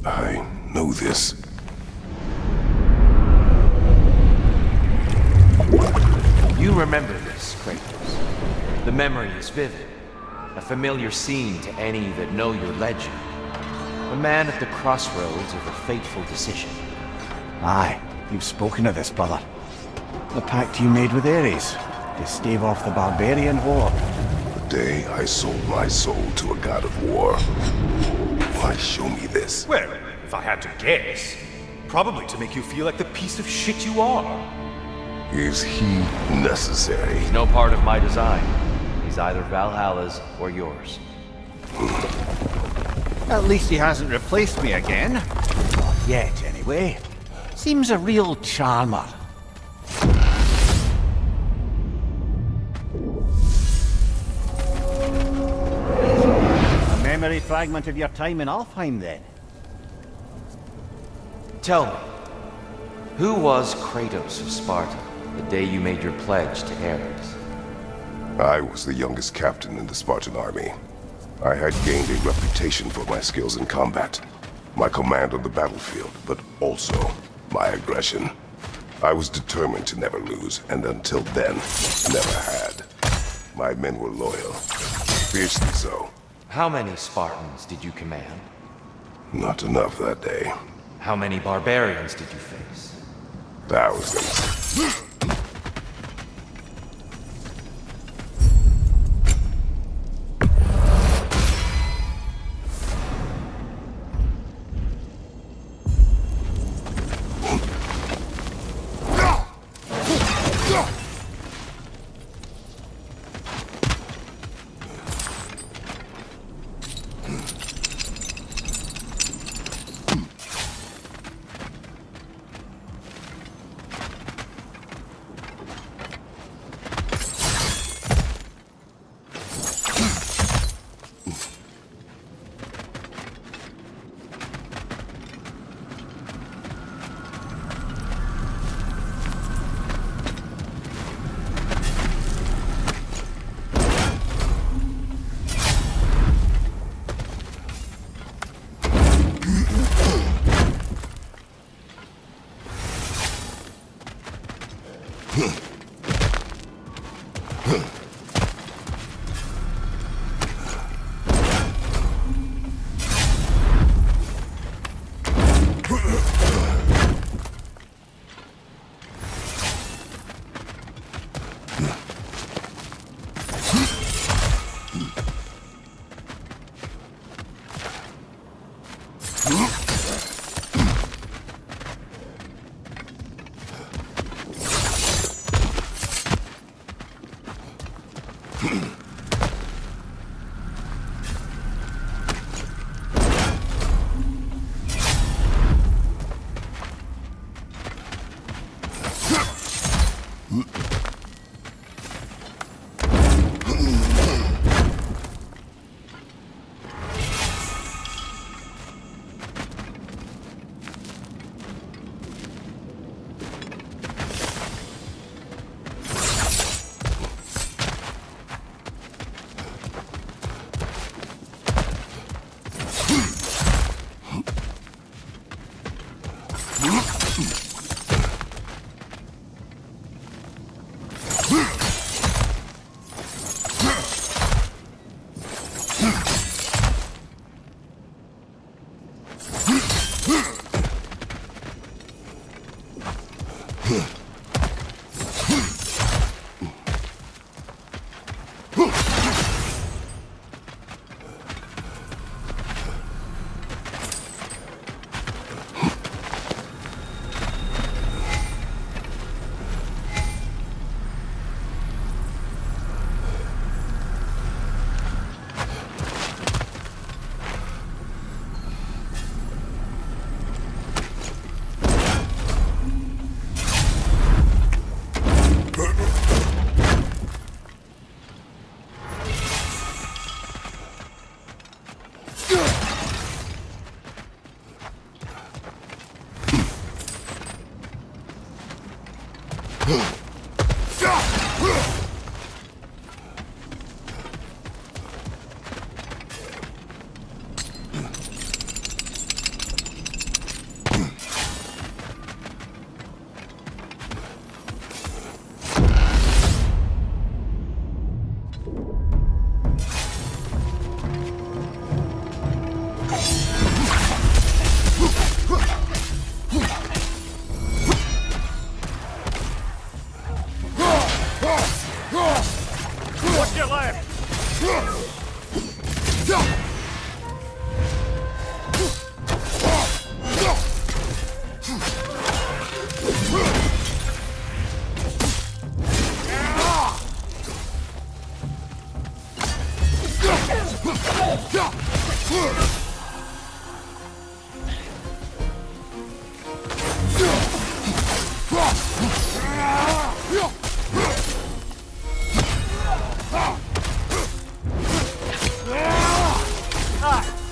I know this. You remember this, Kratos. The memory is vivid. A familiar scene to any that know your legend. A man at the crossroads of a fateful decision. Aye, you've spoken of this, brother. The pact you made with Ares to stave off the barbarian horde. The day I sold my soul to a god of war. Why show me this? Well, if I had to guess, probably to make you feel like the piece of shit you are. Is he necessary? He's no part of my design. He's either Valhalla's or yours. At least he hasn't replaced me again. Not yet, anyway. Seems a real charmer. A memory fragment of your time in Alfheim, then? Tell me, who was Kratos of Sparta the day you made your pledge to Ares? I was the youngest captain in the Spartan army. I had gained a reputation for my skills in combat, my command on the battlefield, but also my aggression. I was determined to never lose, and until then, never had. My men were loyal, fiercely so. How many Spartans did you command? Not enough that day. How many barbarians did you face? Thousands.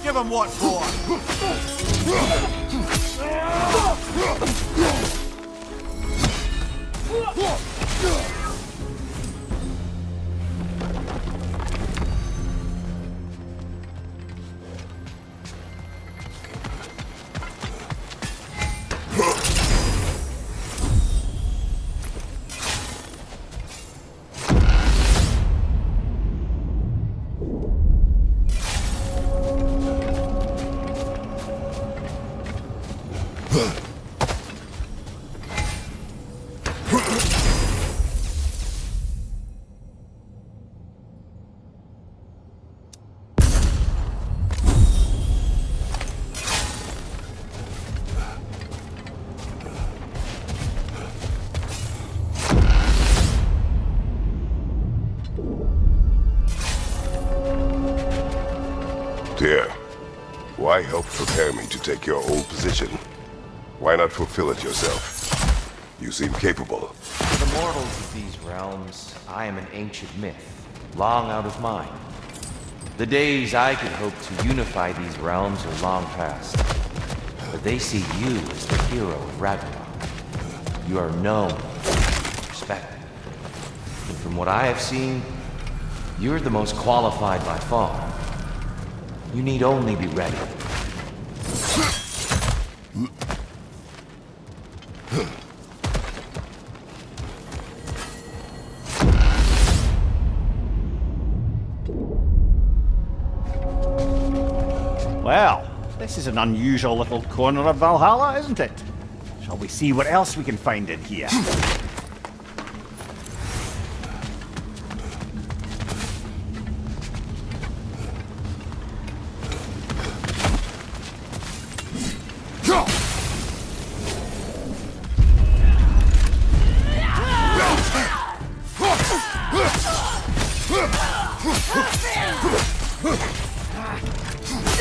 Give him what for! Dear, why help prepare me to take your old position? Why not fulfill it yourself? You seem capable. For the mortals of these realms, I am an ancient myth, long out of mind. The days I could hope to unify these realms are long past. But they see you as the hero of Ragnarok. You are known, respected. And from what I have seen, you're the most qualified by far. You need only be ready. Well, this is an unusual little corner of Valhalla, isn't it? Shall we see what else we can find in here?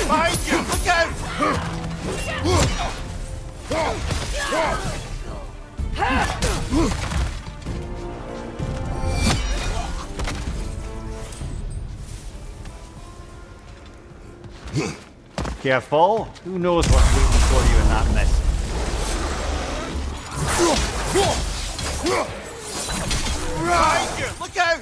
Behind you! Look out! Careful. Who knows what's waiting for you in that mist? Behind you! Look out!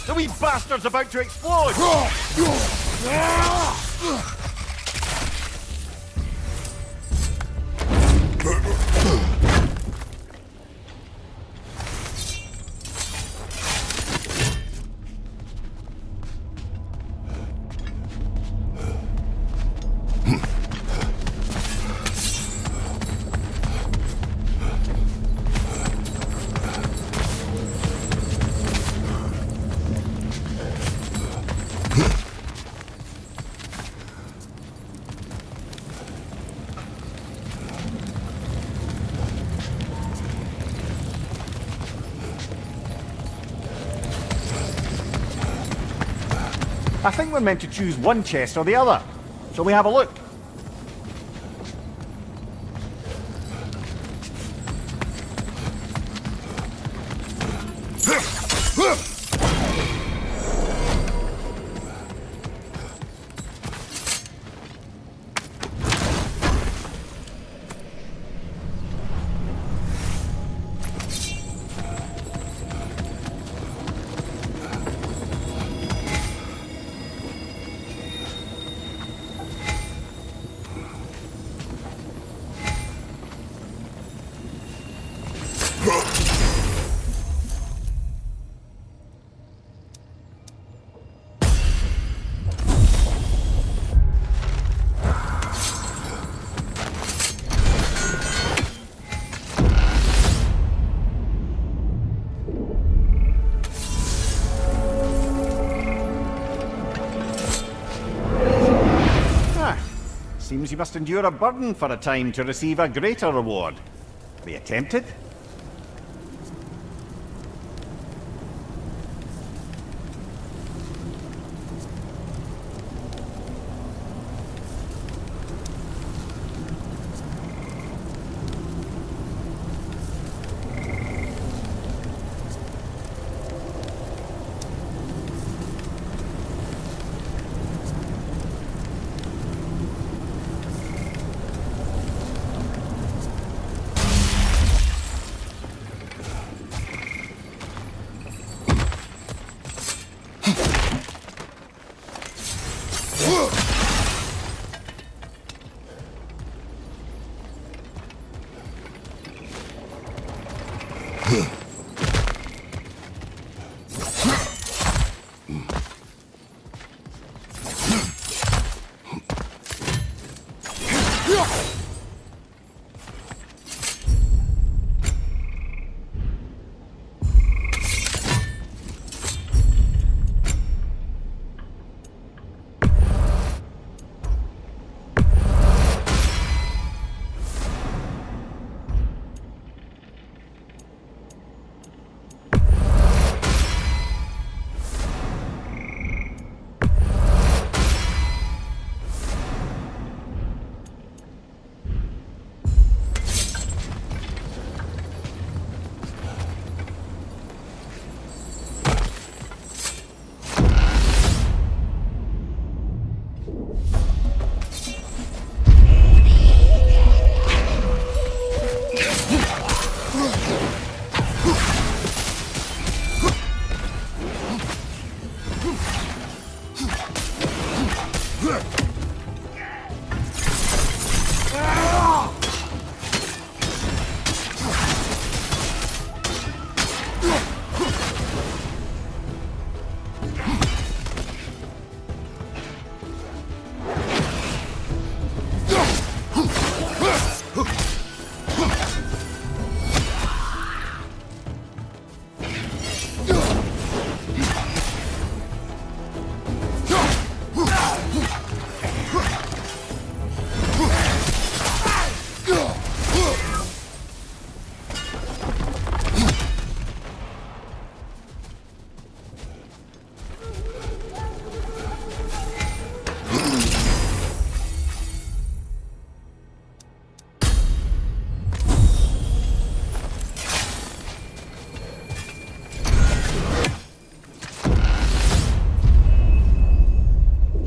The wee bastard's about to explode! I think we're meant to choose one chest or the other. Shall we have a look? Seems you must endure a burden for a time to receive a greater reward. Are you tempted?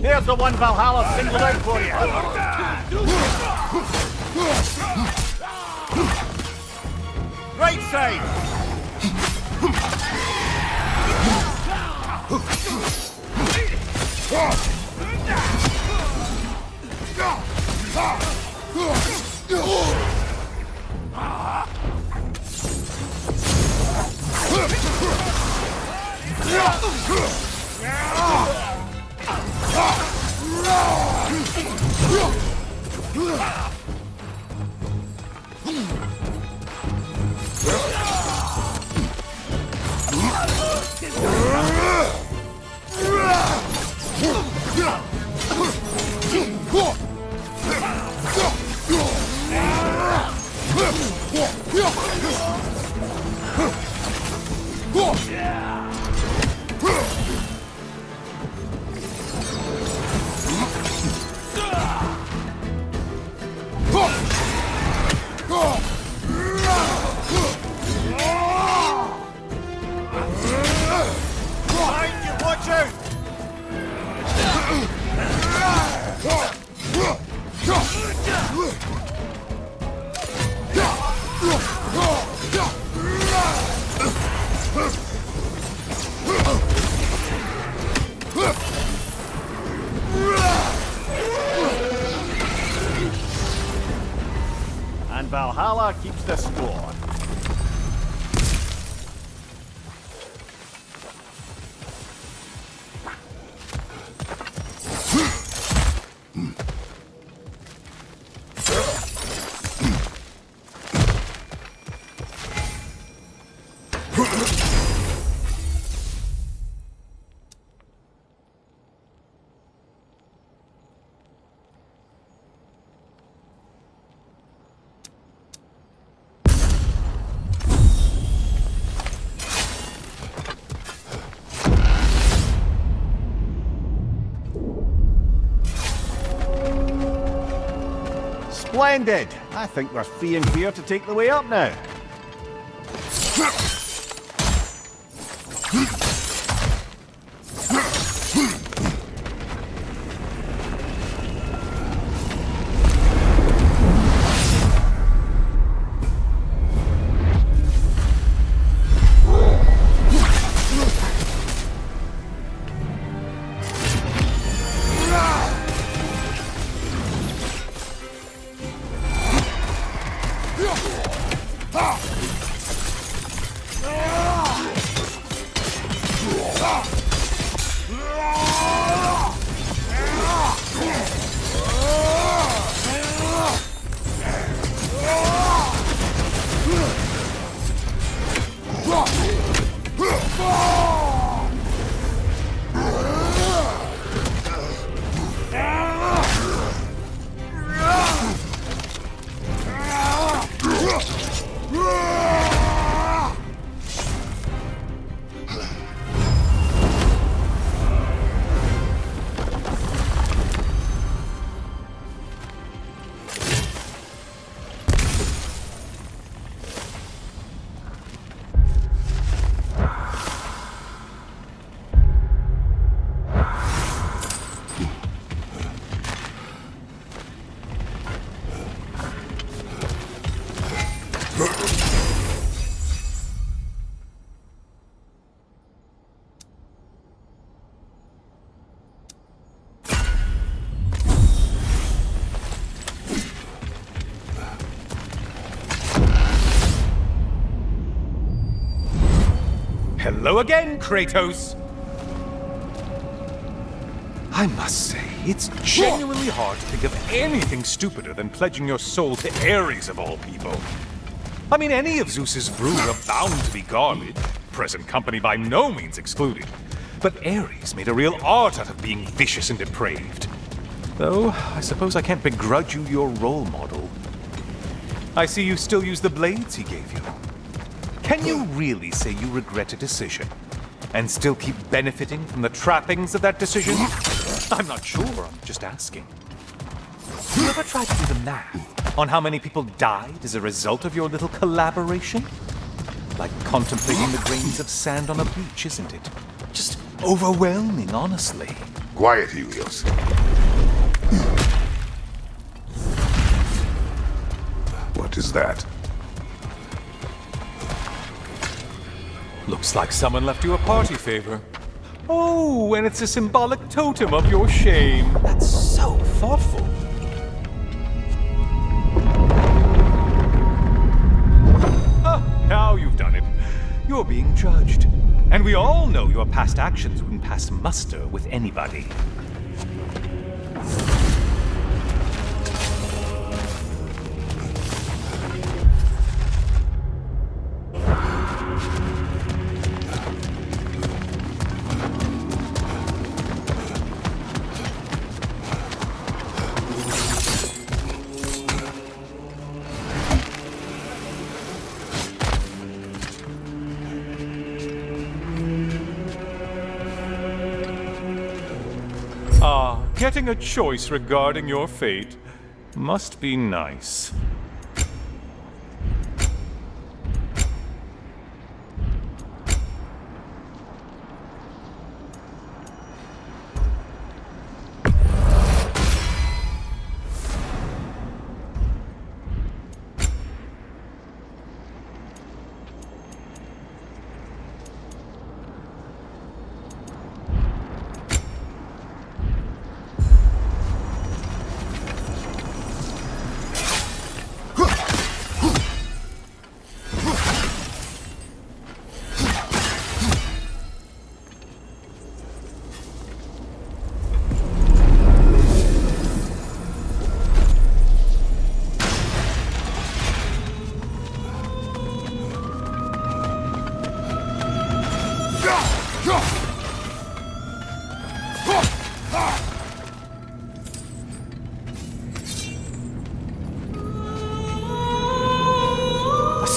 Here's the one Valhalla singled out for you. Right side. and Valhalla keeps the score. Splendid! I think we're free and clear to take the way up now. Hello again, Kratos! I must say, it's genuinely hard to think of anything stupider than pledging your soul to Ares of all people. I mean, any of Zeus's brood are bound to be garbage, present company by no means excluded. But Ares made a real art out of being vicious and depraved. Though, I suppose I can't begrudge you your role model. I see you still use the blades he gave you. Can you really say you regret a decision, and still keep benefiting from the trappings of that decision? I'm not sure, I'm just asking. You ever tried to do the math on how many people died as a result of your little collaboration? Like contemplating the grains of sand on a beach, isn't it? Just overwhelming, honestly. Quiet, Helios. What is that? Looks like someone left you a party favor. Oh, and it's a symbolic totem of your shame. That's so thoughtful. Ah, now you've done it. You're being judged. And we all know your past actions wouldn't pass muster with anybody. Getting a choice regarding your fate must be nice.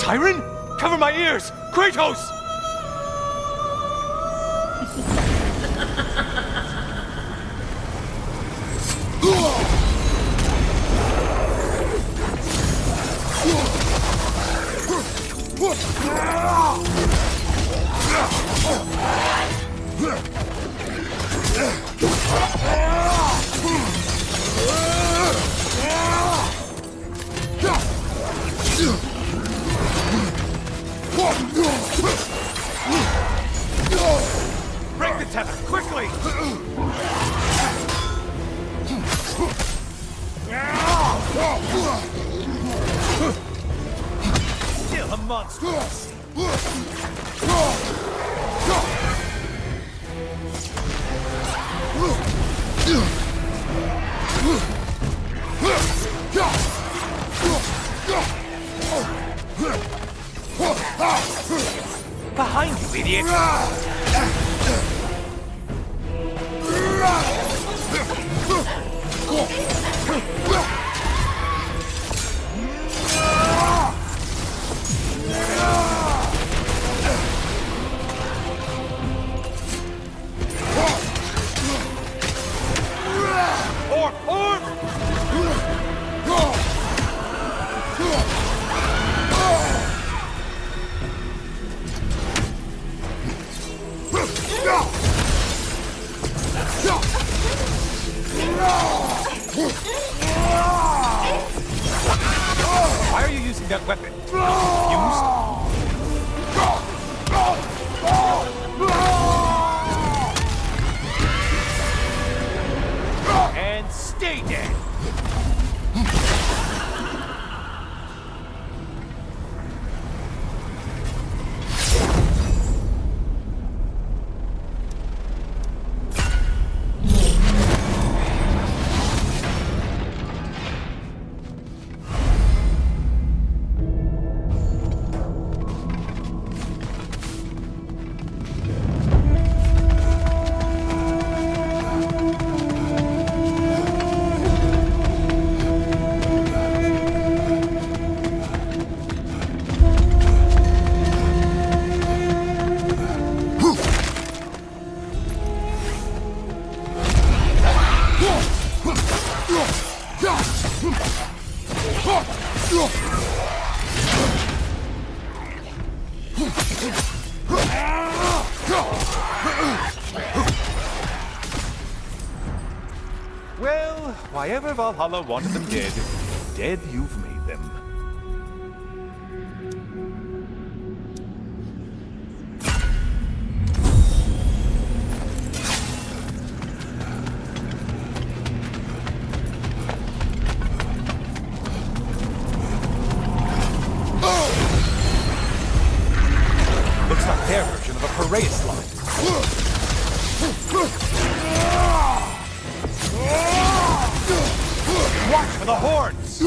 Siren? Cover my ears! Kratos! Break the tether, quickly! Still a monster! Behind you, idiot! Orb! Why are you using that weapon? Used? And stay dead! Well, why ever Valhalla wanted them dead, dead you've made them. Looks like their version of a parade slide. Watch for the horns!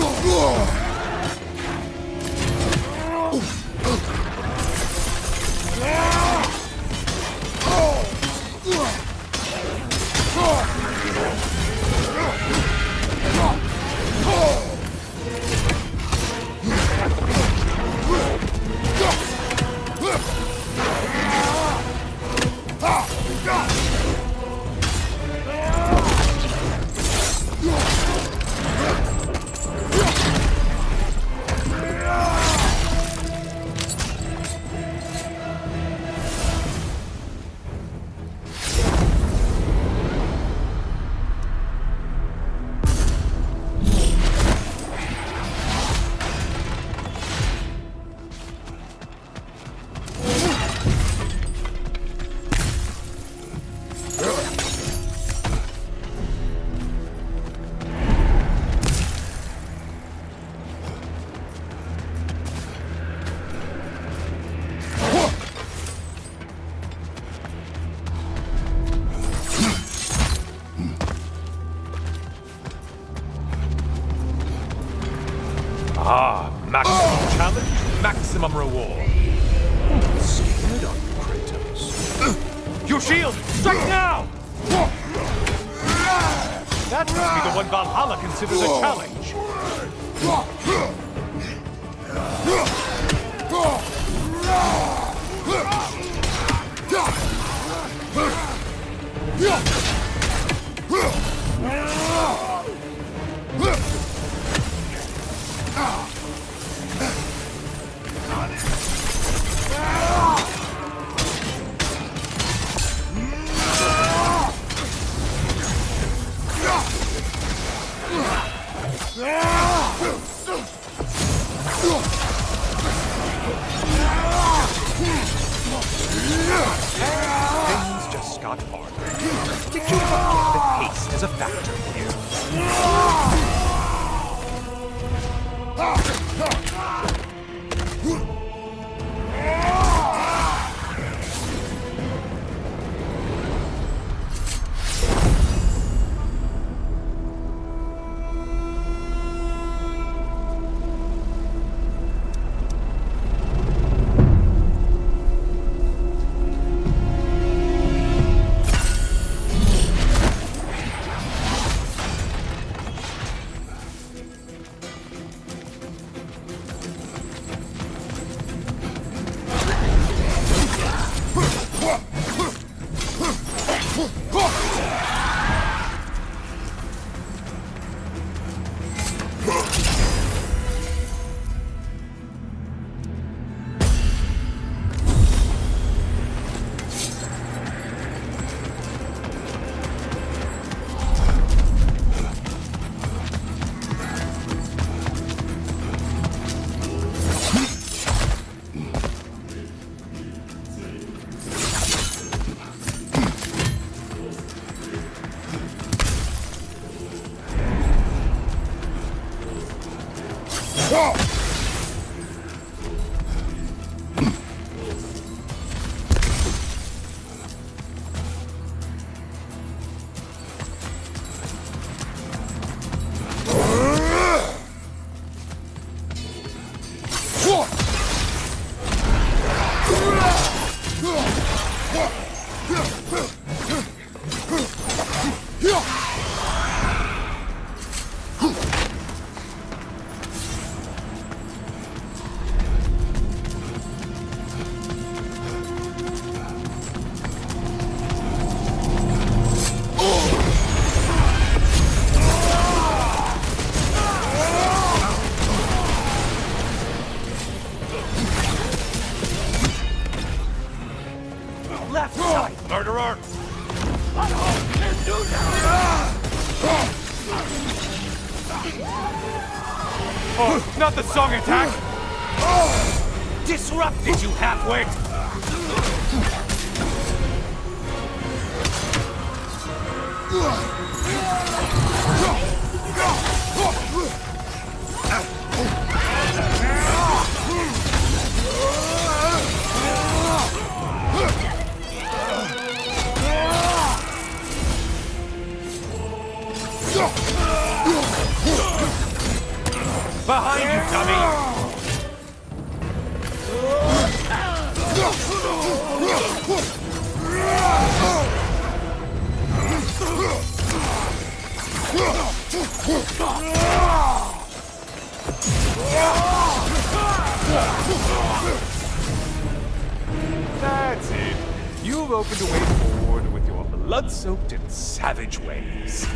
Maximum challenge, maximum reward. Scared of you, Kratos. Your shield! Strike now! That must be the one Valhalla considers a challenge. Stick to your bucket. The haste is a factor here. Left side, murderer! Oh, not the song attack! Disrupted, you half-wit! Behind you, dummy! That's it. You've opened a way forward with your blood-soaked and savage ways.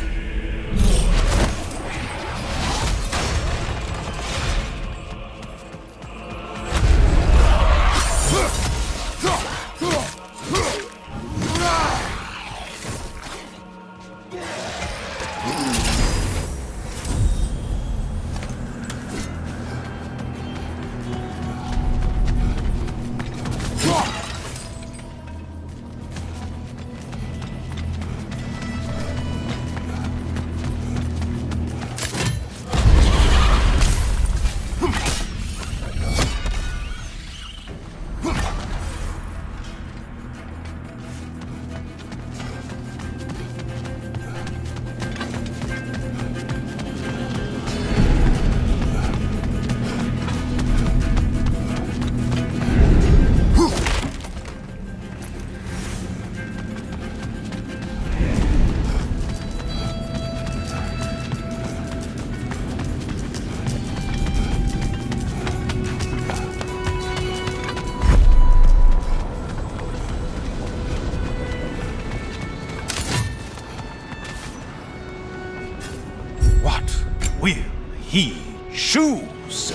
Will he choose?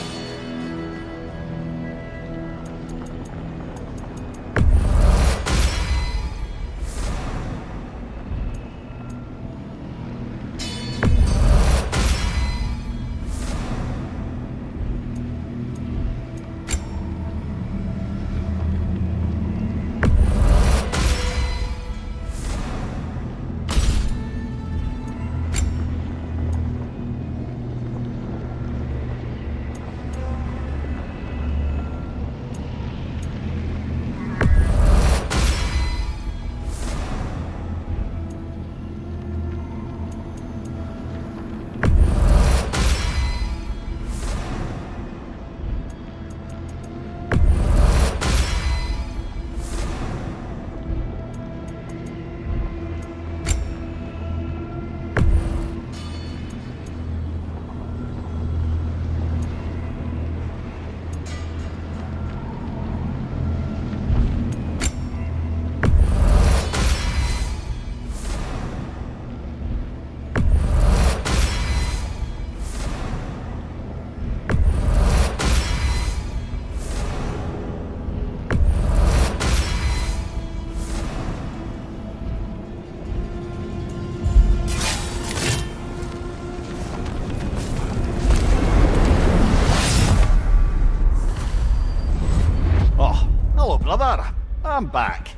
brother, I'm back.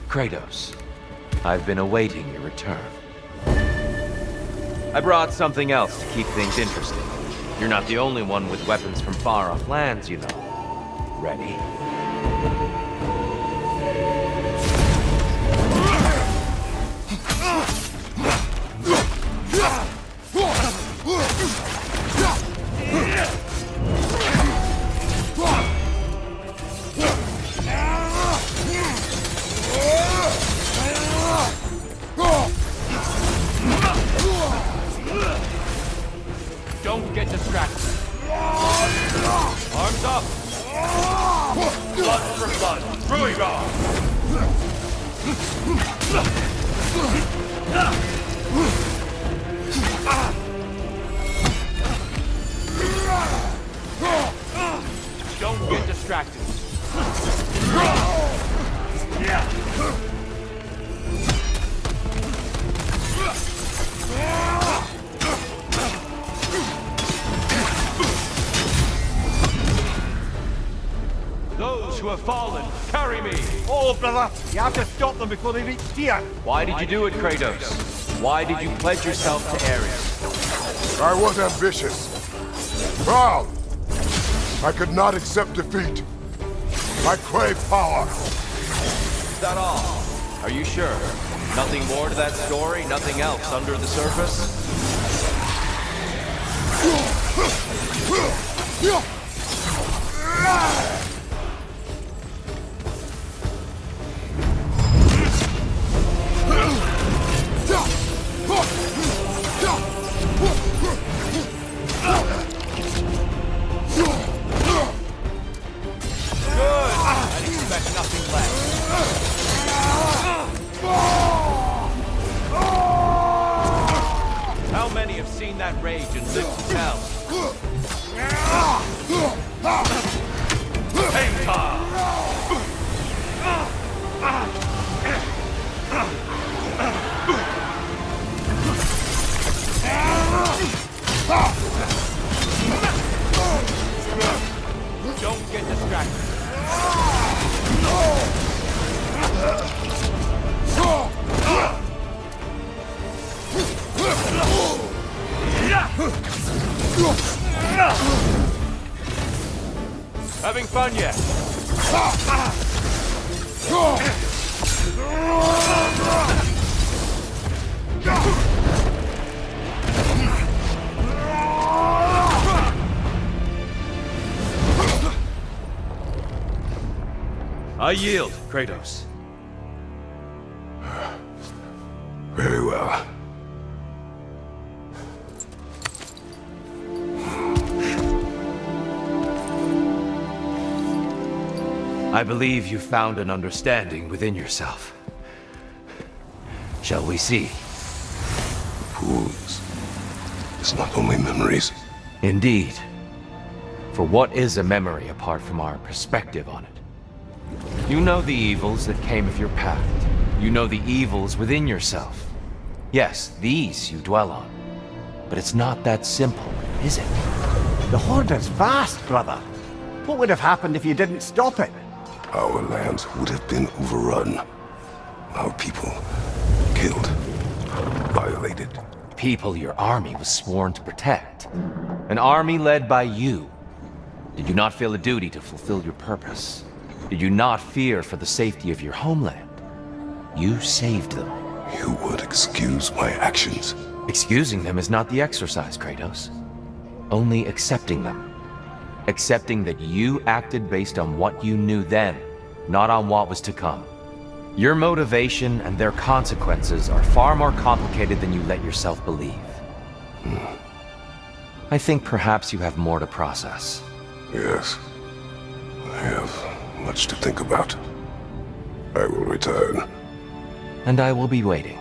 Kratos, I've been awaiting your return. I brought something else to keep things interesting. You're not the only one with weapons from far-off lands, you know. Ready? Don't get distracted. Arms up. Blood for blood. Through you all. Don't get distracted. Those who have fallen, carry me! Oh, brother, you have to stop them before they reach here. Why did you do it, Kratos? Why did you pledge yourself to Ares? I was ambitious. Proud. I could not accept defeat. I crave power. Is that all? Are you sure? Nothing more to that story? Nothing else under the surface? How many have seen that rage and lived to tell? Don't get distracted. Having fun yet? I yield, Kratos. Very well. I believe you found an understanding within yourself. Shall we see? Fools. It's not only memories. Indeed. For what is a memory apart from our perspective on it? You know the evils that came of your path. You know the evils within yourself. Yes, these you dwell on. But it's not that simple, is it? The Horde is vast, brother. What would have happened if you didn't stop it? Our lands would have been overrun. Our people killed, violated. People your army was sworn to protect. An army led by you. Did you not feel a duty to fulfill your purpose? Did you not fear for the safety of your homeland? You saved them. You would excuse my actions. Excusing them is not the exercise, Kratos. Only accepting them. Accepting that you acted based on what you knew then, not on what was to come. Your motivation and their consequences are far more complicated than you let yourself believe. I think perhaps you have more to process. Yes. I have much to think about. I will return. And I will be waiting.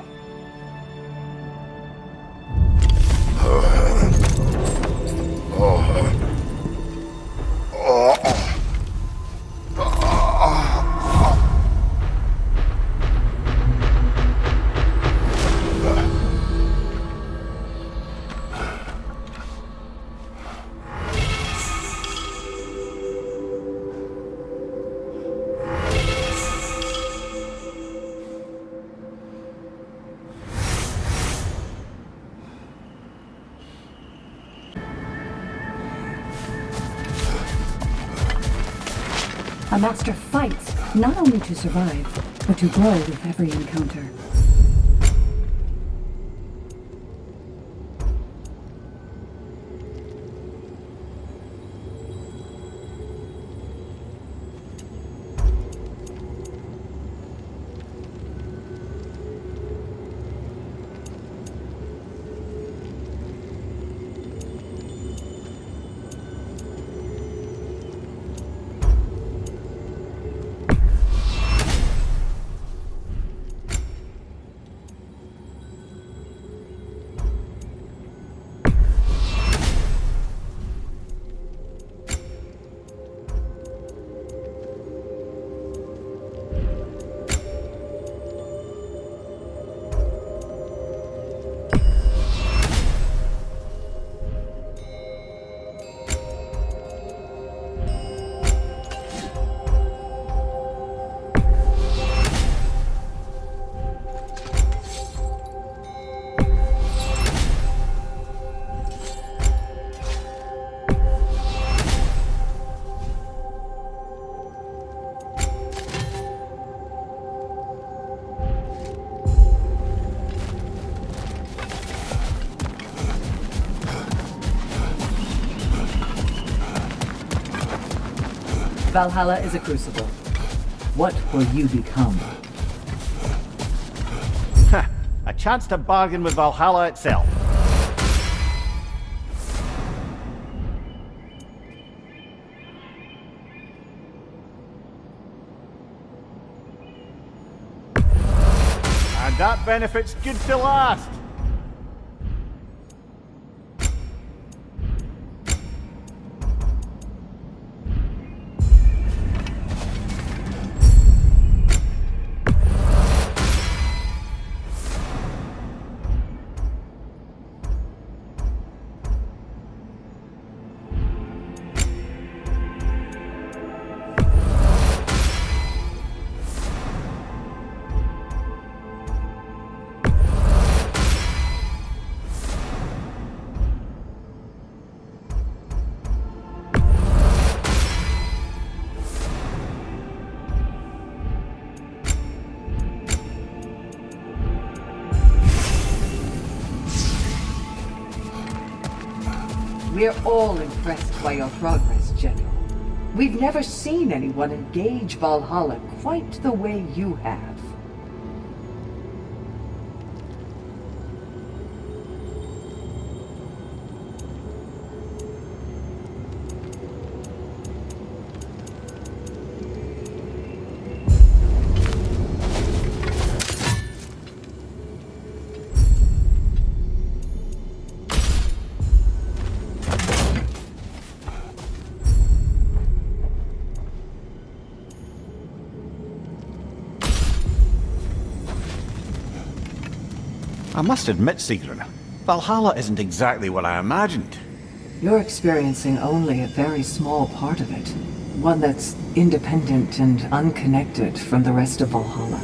A master fights not only to survive, but to grow with every encounter. Valhalla is a crucible. What will you become? A chance to bargain with Valhalla itself. And that benefit's good to last. We're all impressed by your progress, General. We've never seen anyone engage Valhalla quite the way you have. I must admit, Sigrun, Valhalla isn't exactly what I imagined. You're experiencing only a very small part of it. One that's independent and unconnected from the rest of Valhalla.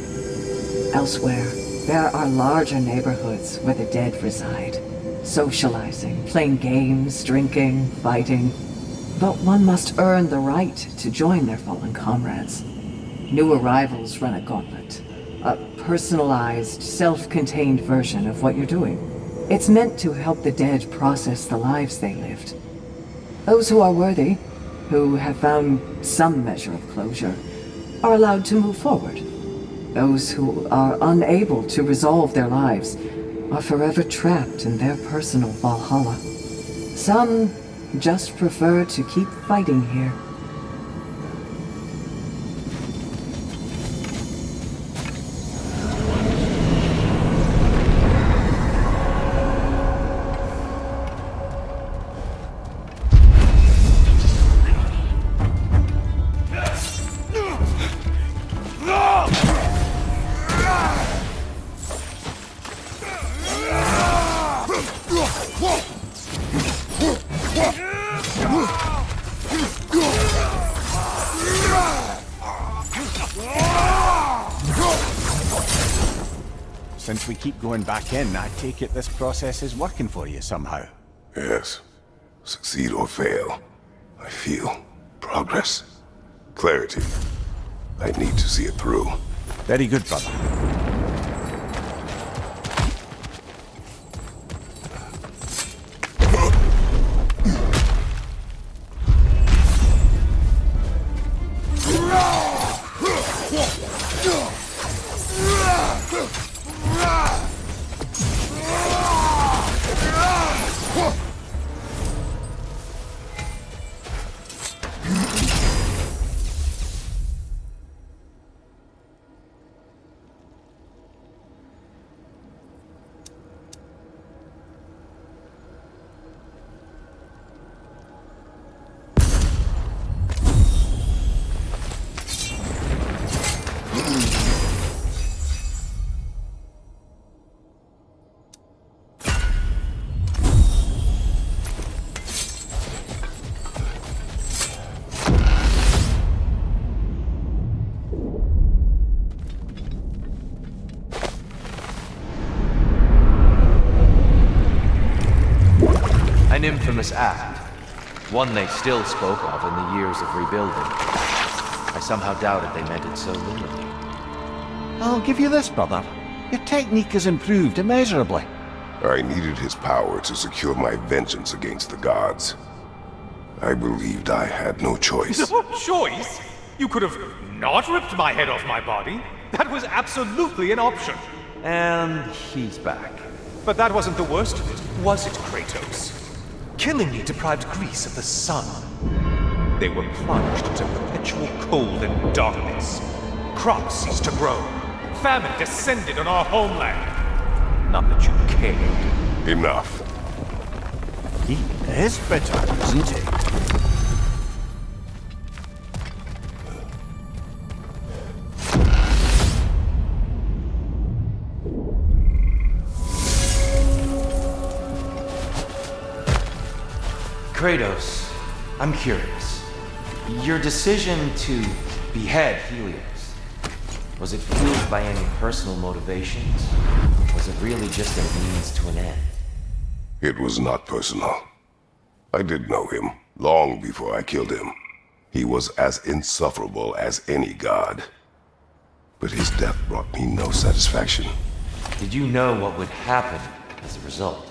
Elsewhere, there are larger neighborhoods where the dead reside. Socializing, playing games, drinking, fighting. But one must earn the right to join their fallen comrades. New arrivals run a gauntlet. A personalized, self-contained version of what you're doing. It's meant to help the dead process the lives they lived. Those who are worthy, who have found some measure of closure, are allowed to move forward. Those who are unable to resolve their lives are forever trapped in their personal Valhalla. Some just prefer to keep fighting here. Since we keep going back in, I take it this process is working for you somehow. Yes. Succeed or fail, I feel progress. clarity. I need to see it through. Very good, brother. An infamous act. One they still spoke of in the years of rebuilding. I somehow doubted they meant it so literally. I'll give you this, brother. Your technique has improved immeasurably. I needed his power to secure my vengeance against the gods. I believed I had no choice. No choice? You could have not ripped my head off my body. That was absolutely an option. And he's back. But that wasn't the worst of it, was it, Kratos? Killing me deprived Greece of the sun. They were plunged into perpetual cold and darkness. Crops ceased to grow. Famine descended on our homeland. Not that you cared. Enough. He is bitter, isn't he? Kratos, I'm curious. Your decision to behead Helios, was it fueled by any personal motivations? Was it really just a means to an end? It was not personal. I did know him, long before I killed him. He was as insufferable as any god. But his death brought me no satisfaction. Did you know what would happen as a result?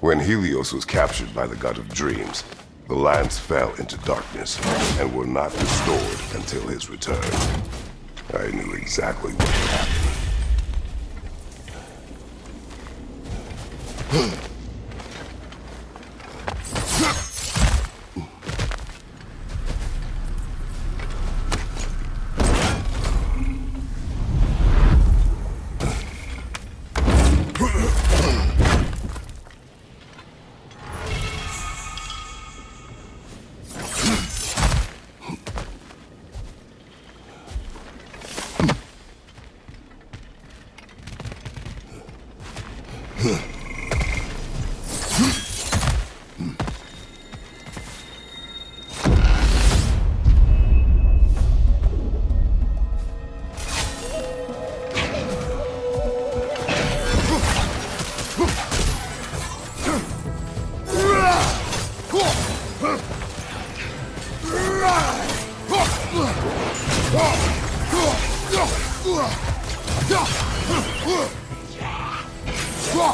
When Helios was captured by the god of dreams, the lands fell into darkness and were not restored until his return. I knew exactly what would happen.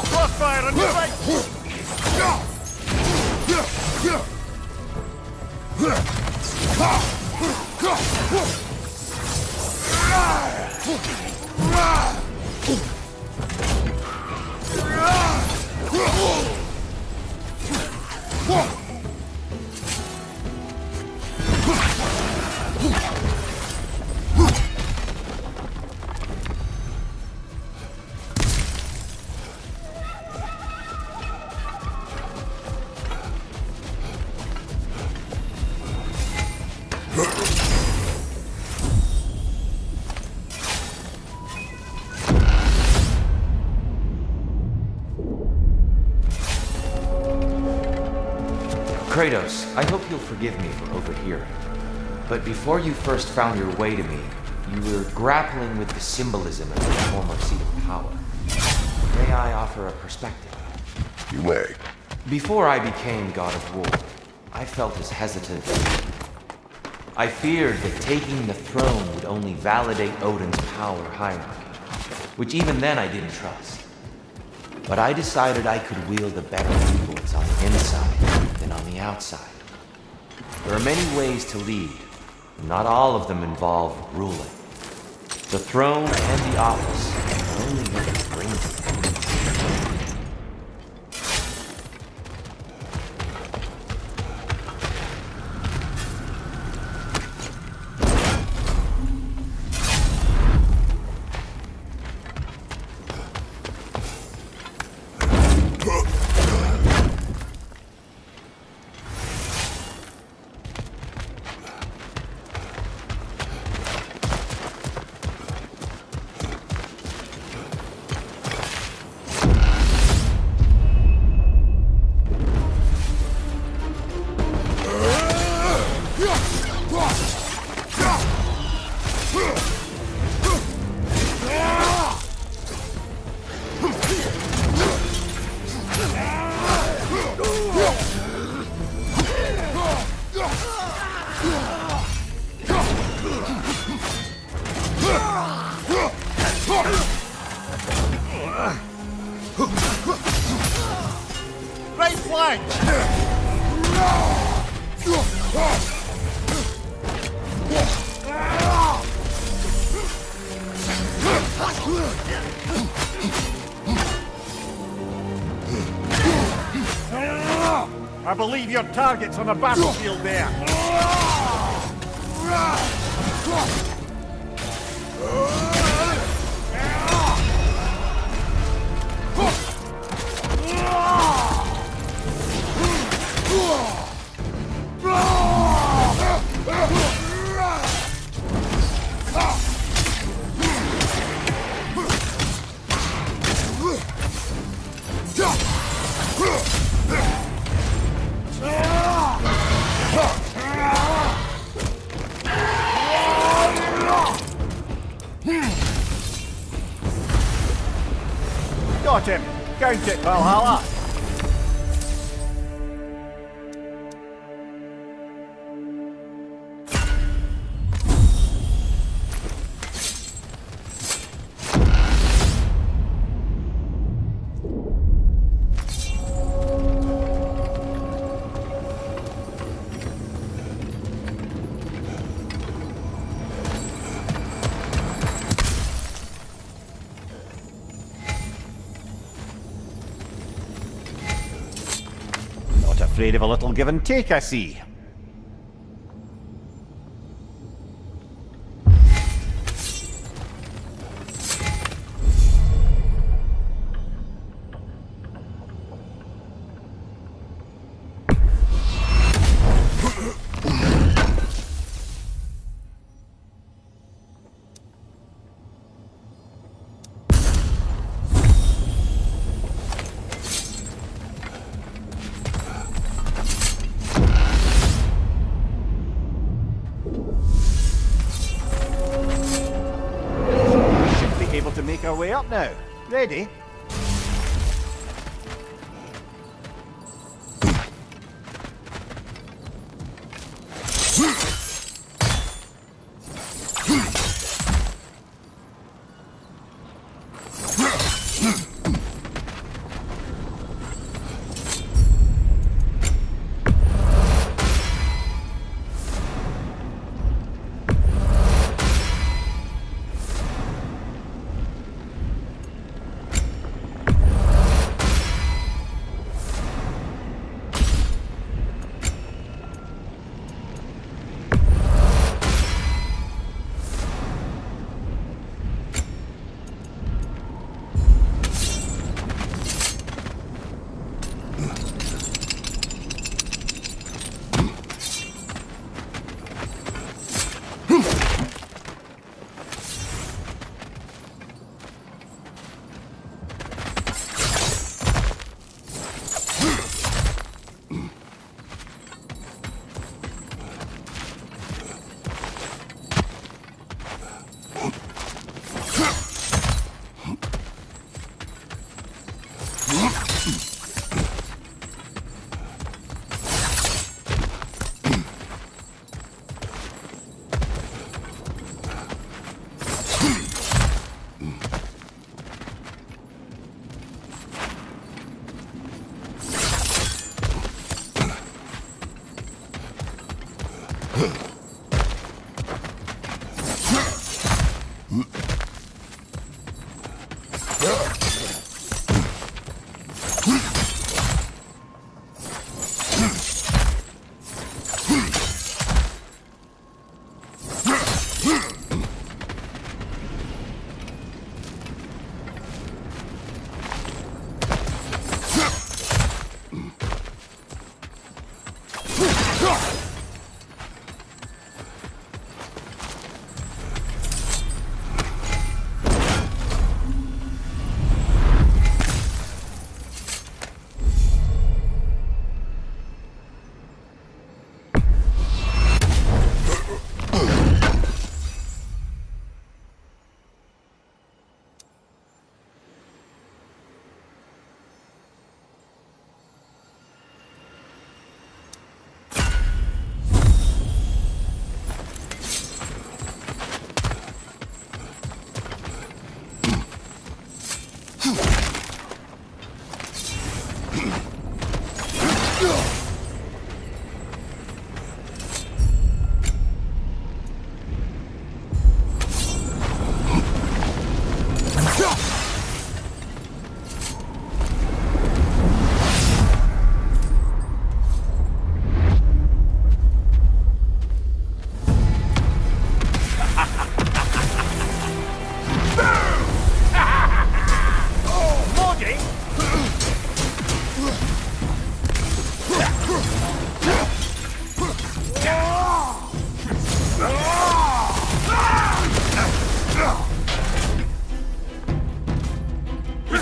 Crossfire on your right! Kratos, I hope you'll forgive me for overhearing. But before you first found your way to me, you were grappling with the symbolism of your former seat of power. May I offer a perspective? You may. Before I became God of War, I felt as hesitant I feared that taking the throne would only validate Odin's power hierarchy, which even then I didn't trust. But I decided I could wield a better influence on the inside than on the outside. There are many ways to lead, and not all of them involve ruling. The throne and the office are only what it brings to them. Right flank! I believe your target's on the battlefield there. Got him! Count it, Valhalla! Afraid of a little give and take, I see. To make our way up now. Ready?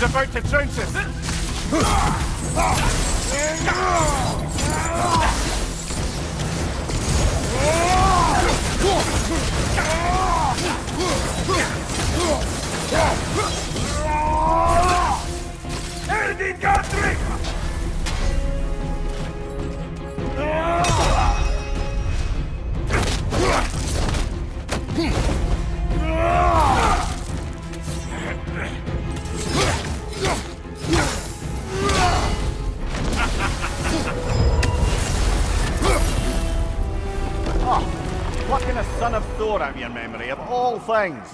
He's about to trounce us! Erdin Gatrik! Plucking a son of Thor out of your memory, of all things.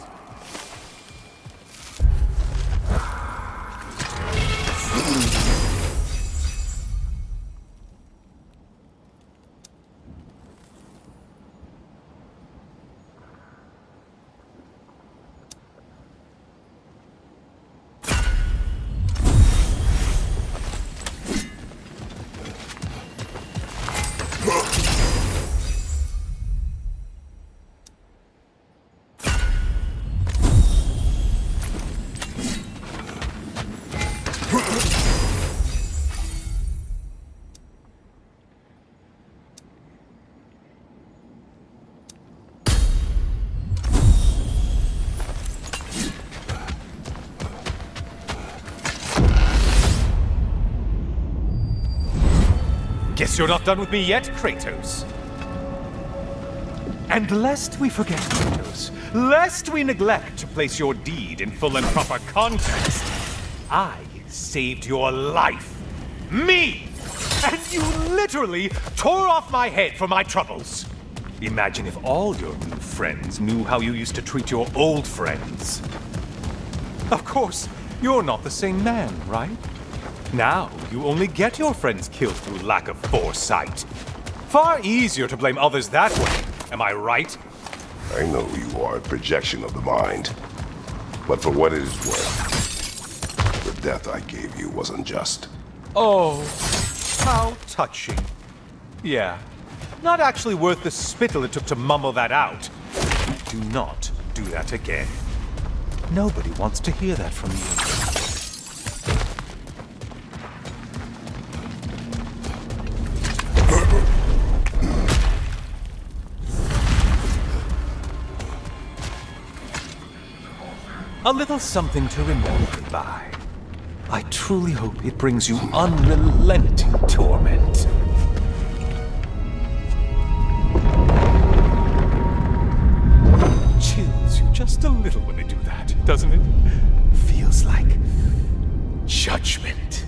Guess you're not done with me yet, Kratos. And lest we forget, Kratos, lest we neglect to place your deed in full and proper context, I saved your life. Me! And you literally tore off my head for my troubles. Imagine if all your new friends knew how you used to treat your old friends. Of course, you're not the same man, right? Now, you only get your friends killed through lack of foresight. Far easier to blame others that way, am I right? I know you are a projection of the mind. But for what it is worth, the death I gave you was unjust. Oh, how touching. Yeah, not actually worth the spittle it took to mumble that out. Do not do that again. Nobody wants to hear that from you. A little something to remember me by. I truly hope it brings you unrelenting torment. Chills you just a little when they do that, doesn't it? Feels like judgment.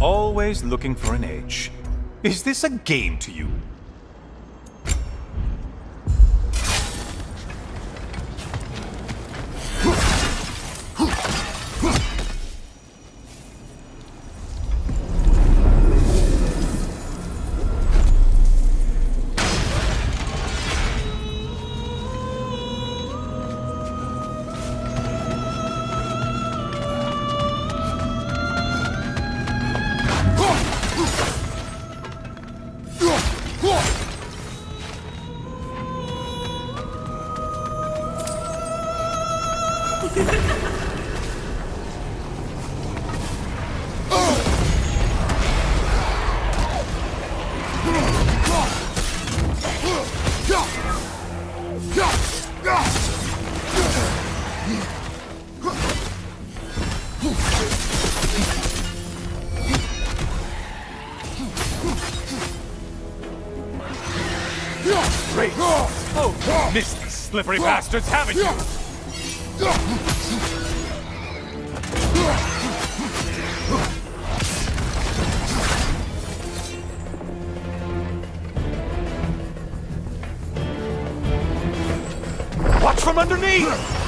Always looking for an edge. Is this a game to you? Oh, missed these slippery bastards, haven't you? Watch from underneath!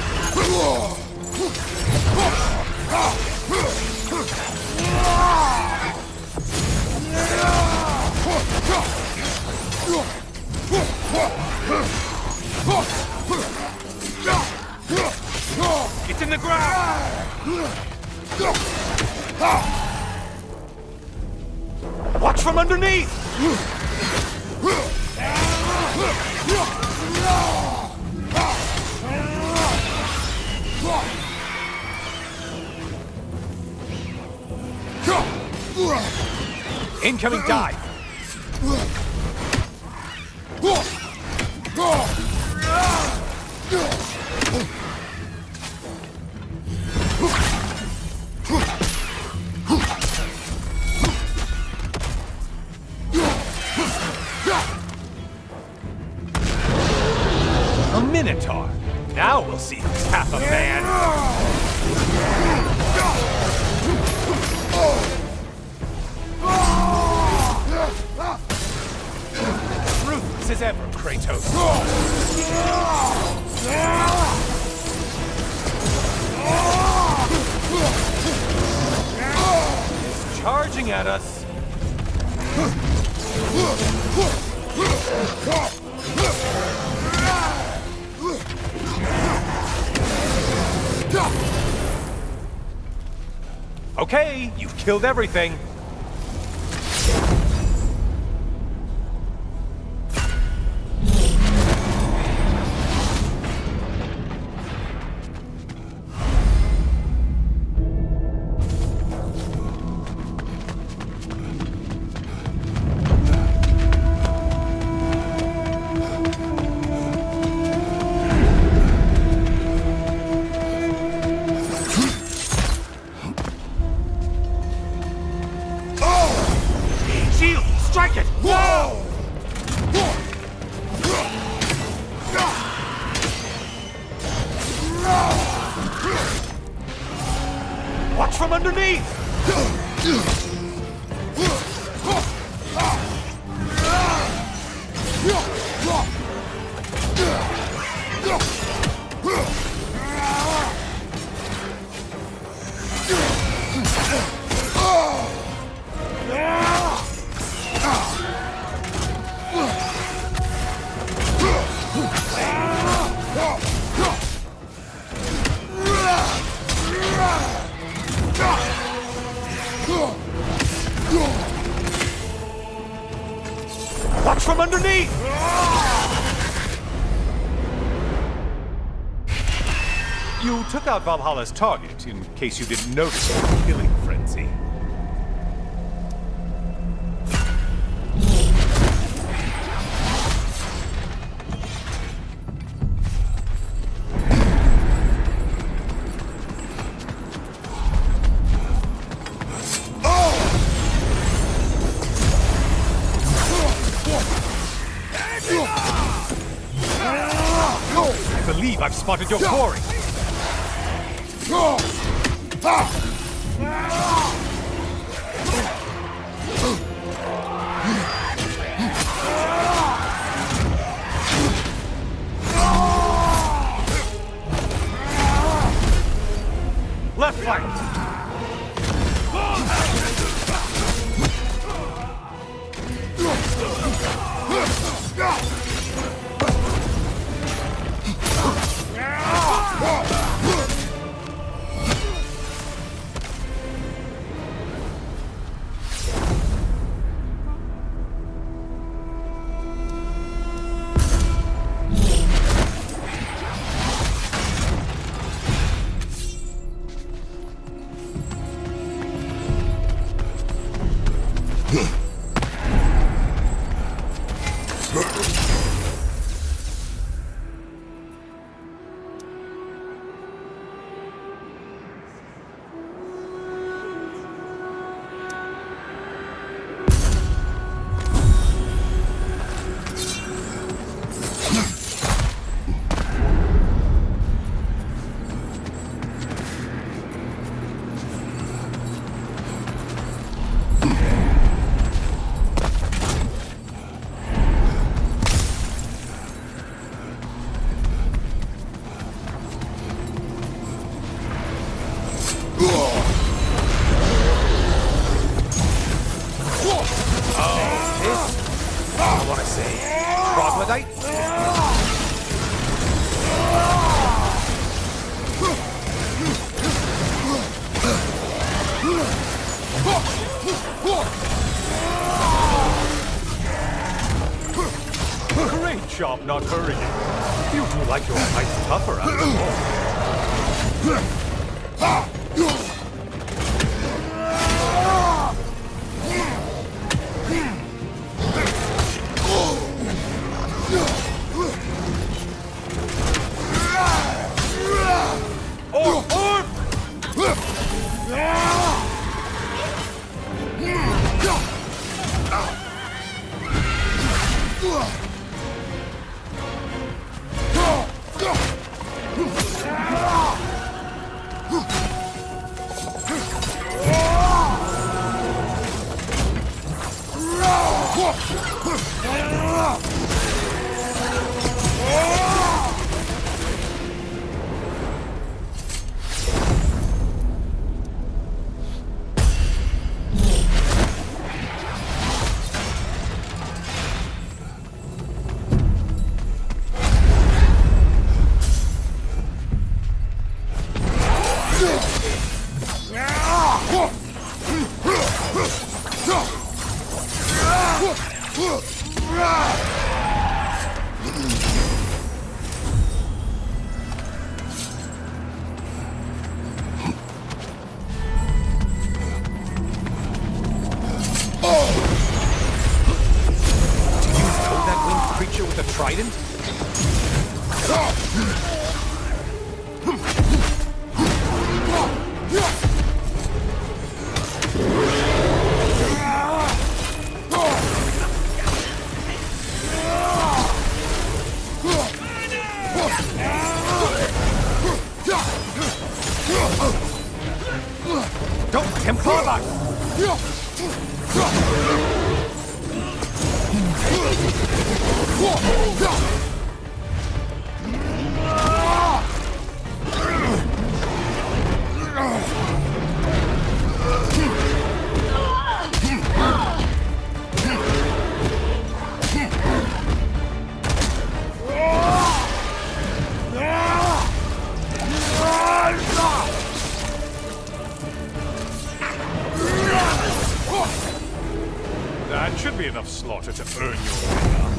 It's in the ground! Watch from underneath! Incoming dive! A Minotaur! Now we'll see who's half a man! Ruthless as ever, Kratos! It's charging at us! Okay, you've killed everything. Strike it! Whoa! Watch from underneath! Watch from underneath! You took out Valhalla's target, in case you didn't notice the killing frenzy. I believe I've spotted your quarry. left flank! Great job not hurrying. You do like your fights tougher after all. Trident? Don't let him fall back! That should be enough slaughter to earn your dinner.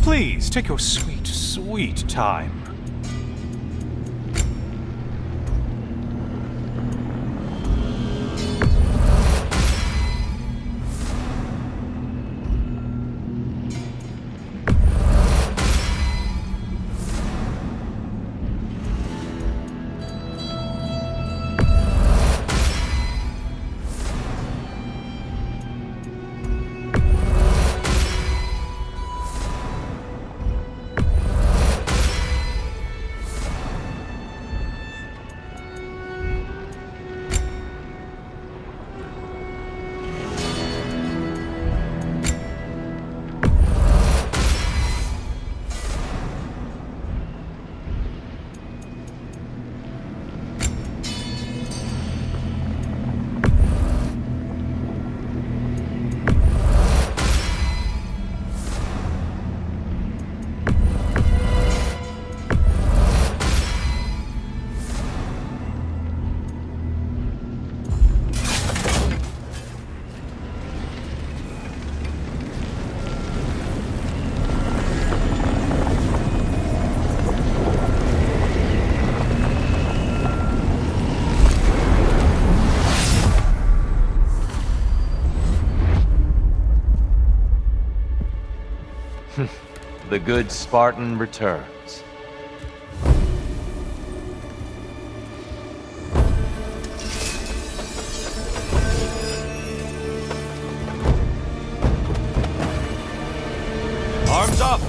Please, take your sweet, sweet time. the good Spartan returns. Arms up!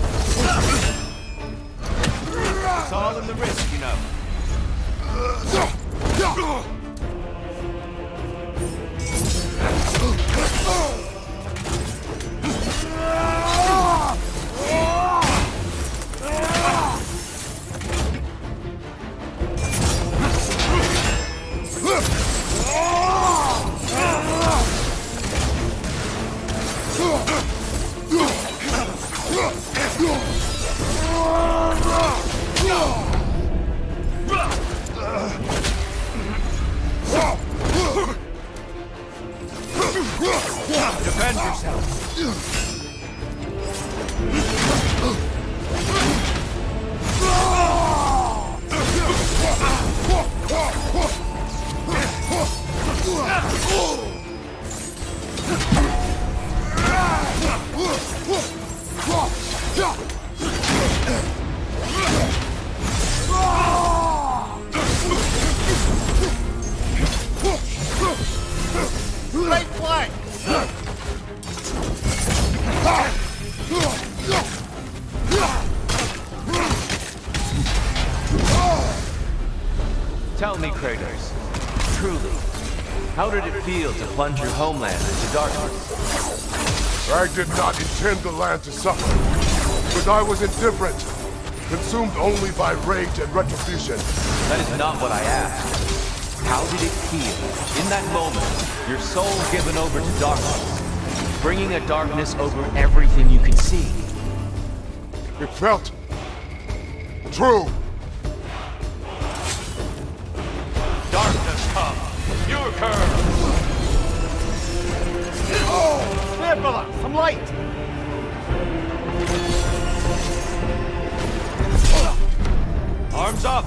It's all in the wrist, you know. Defend yourself. Right flank! Tell me, Kratos, truly, how did it feel to plunge your homeland into darkness? I did not intend the land to suffer, but I was indifferent, consumed only by rage and retribution. That is not what I asked. How did it feel, in that moment, your soul given over to darkness, bringing a darkness over everything you could see? It felt true. Darkness come, your curse! Here, brother, some light! Arms up!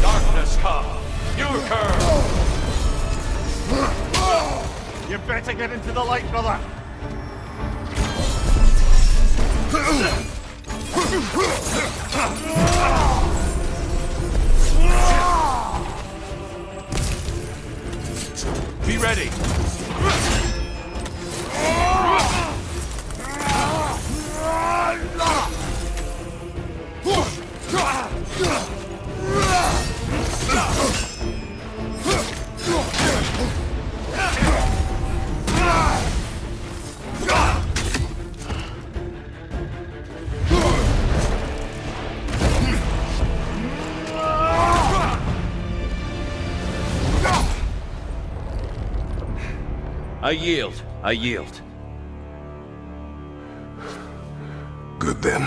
Darkness come, your curse! You better get into the light, brother! Be ready! I yield. Good then.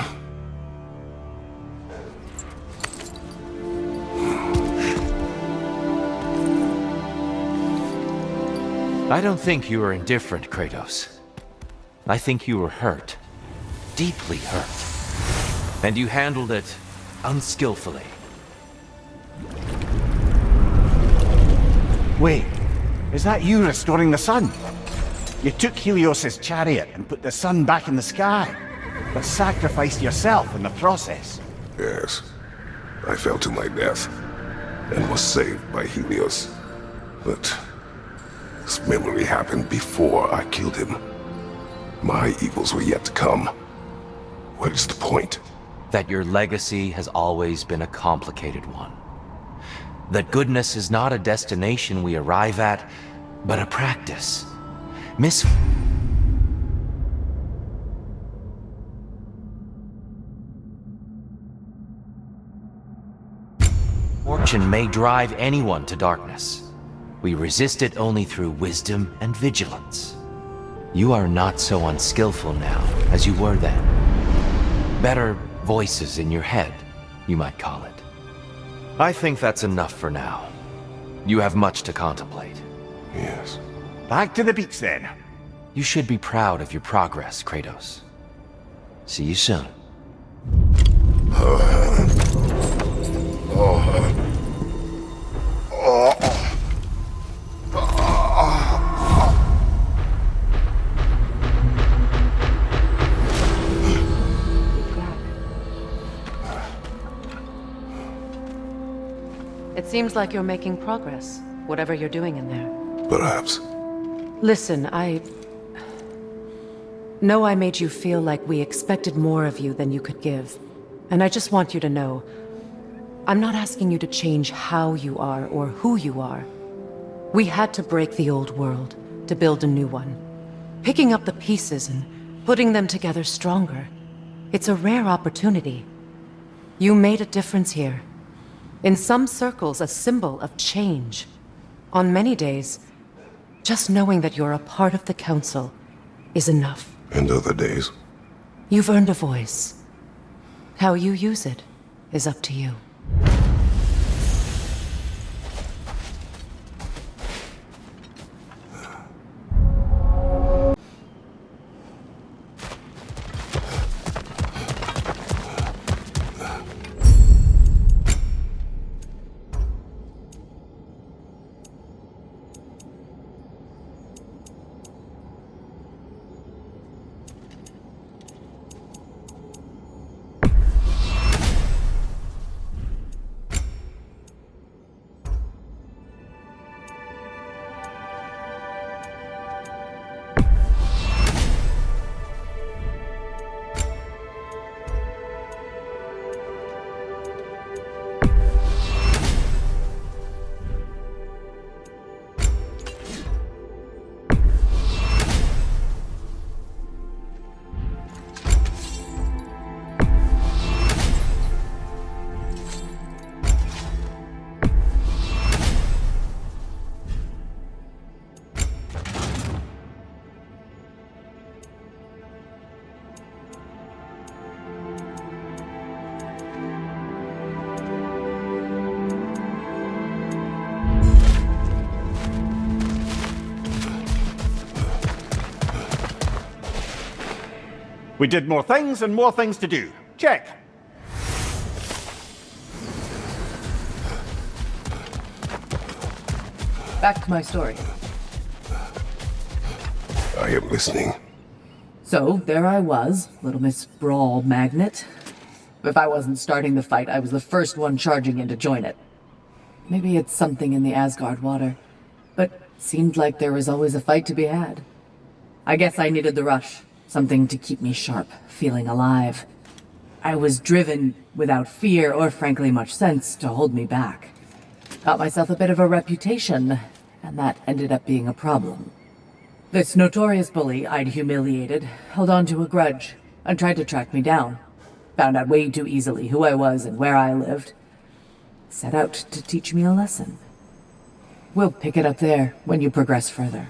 I don't think you were indifferent, Kratos. I think you were hurt. Deeply hurt. And you handled it unskillfully. Wait, is that you restoring the sun? You took Helios's chariot and put the sun back in the sky, but sacrificed yourself in the process. Yes. I fell to my death, and was saved by Helios. But this memory happened before I killed him. My evils were yet to come. What is the point? That your legacy has always been a complicated one. That goodness is not a destination we arrive at, but a practice. Misfortune may drive anyone to darkness. We resist it only through wisdom and vigilance. You are not so unskillful now as you were then. Better voices in your head, you might call it. I think that's enough for now. You have much to contemplate. Yes. Back to the beach then. You should be proud of your progress, Kratos. See you soon. It seems like you're making progress, whatever you're doing in there. Perhaps. Listen, I know I made you feel like we expected more of you than you could give. And I just want you to know, I'm not asking you to change how you are or who you are. We had to break the old world to build a new one. Picking up the pieces and putting them together stronger. It's a rare opportunity. You made a difference here. In some circles, a symbol of change. On many days, just knowing that you're a part of the Council is enough. And other days? You've earned a voice. How you use it is up to you. We did more things and more things to do. Check. Back to my story. I am listening. So, there I was, Little Miss Brawl Magnet. If I wasn't starting the fight, I was the first one charging in to join it. Maybe it's something in the Asgard water, but seemed like there was always a fight to be had. I guess I needed the rush. Something to keep me sharp, feeling alive. I was driven without fear or frankly much sense to hold me back. Got myself a bit of a reputation, and that ended up being a problem. This notorious bully I'd humiliated held on to a grudge and tried to track me down. Found out way too easily who I was and where I lived. Set out to teach me a lesson. We'll pick it up there when you progress further.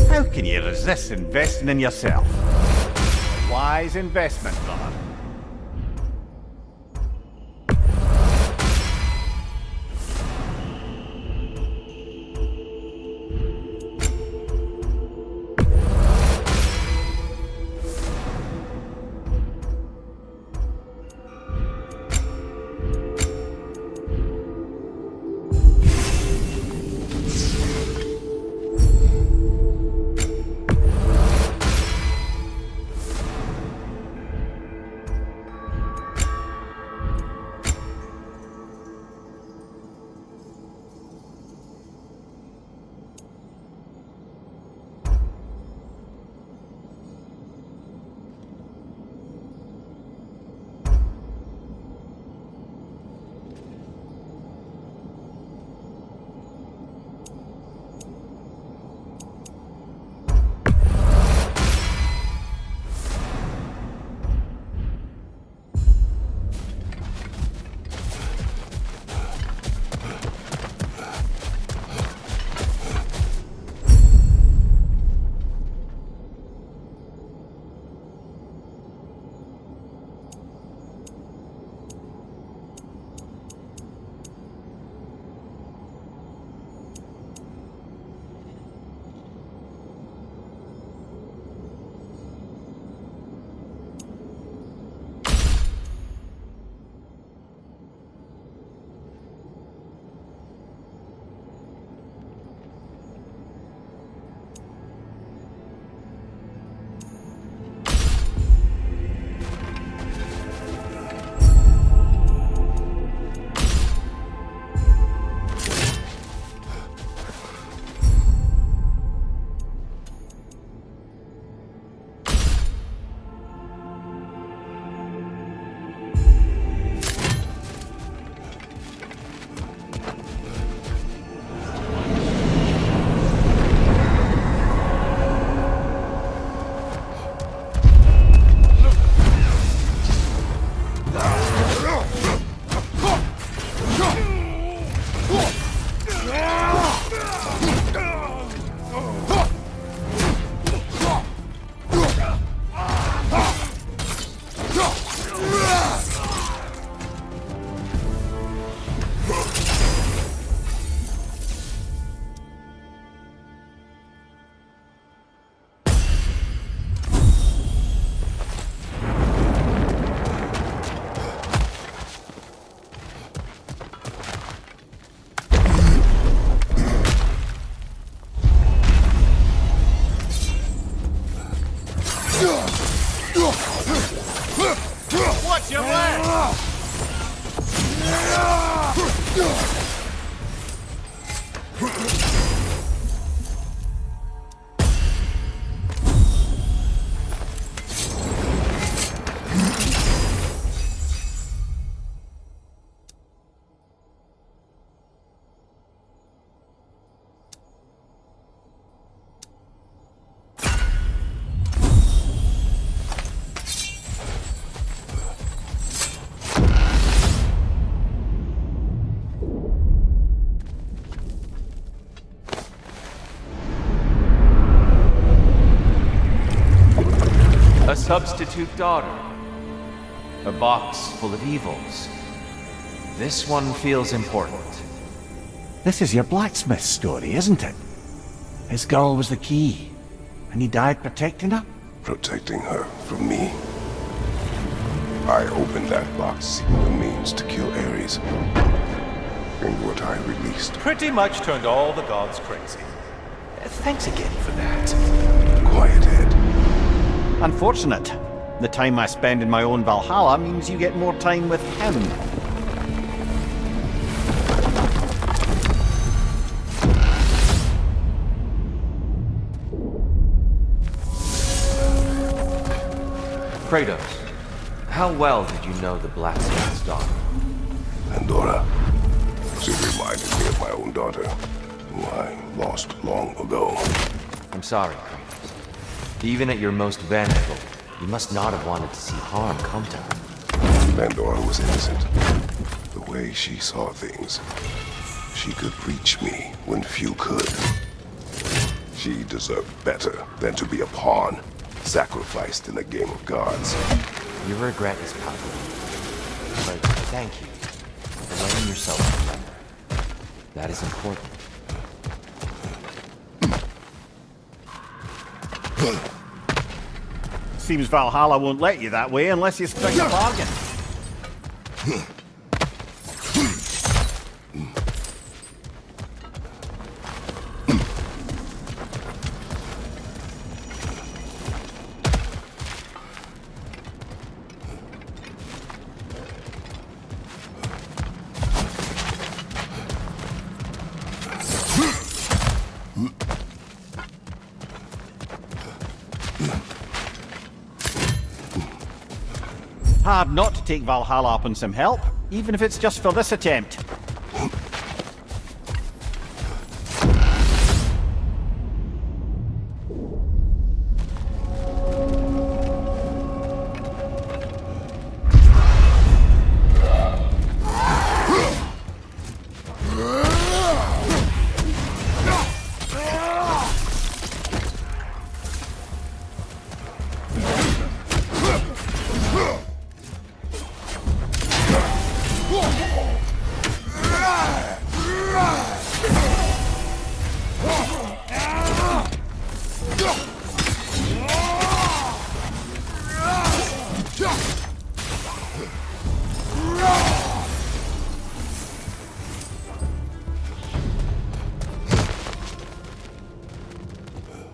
How can you resist investing in yourself? A wise investment, brother. saber-toothed daughter. A box full of evils. This one feels important. This is your blacksmith story, isn't it? His girl was the key, and he died protecting her? Protecting her from me. I opened that box seeking the means to kill Ares. And what I released. Pretty much turned all the gods crazy. Thanks again for that. Quiet head. Unfortunate. The time I spend in my own Valhalla means you get more time with him. Kratos, how well did you know the blacksmith's daughter? Pandora. She reminded me of my own daughter, who I lost long ago. I'm sorry, Kratos. Even at your most vengeful, you must not have wanted to see harm come to her. Pandora was innocent. The way she saw things, she could reach me when few could. She deserved better than to be a pawn, sacrificed in a game of gods. Your regret is palpable. But thank you for letting yourself remember. That is important. Seems Valhalla won't let you that way unless you strike a bargain. Hard not to take Valhalla up on some help, even if it's just for this attempt.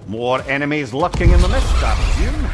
More enemies lurking in the mist, I presume.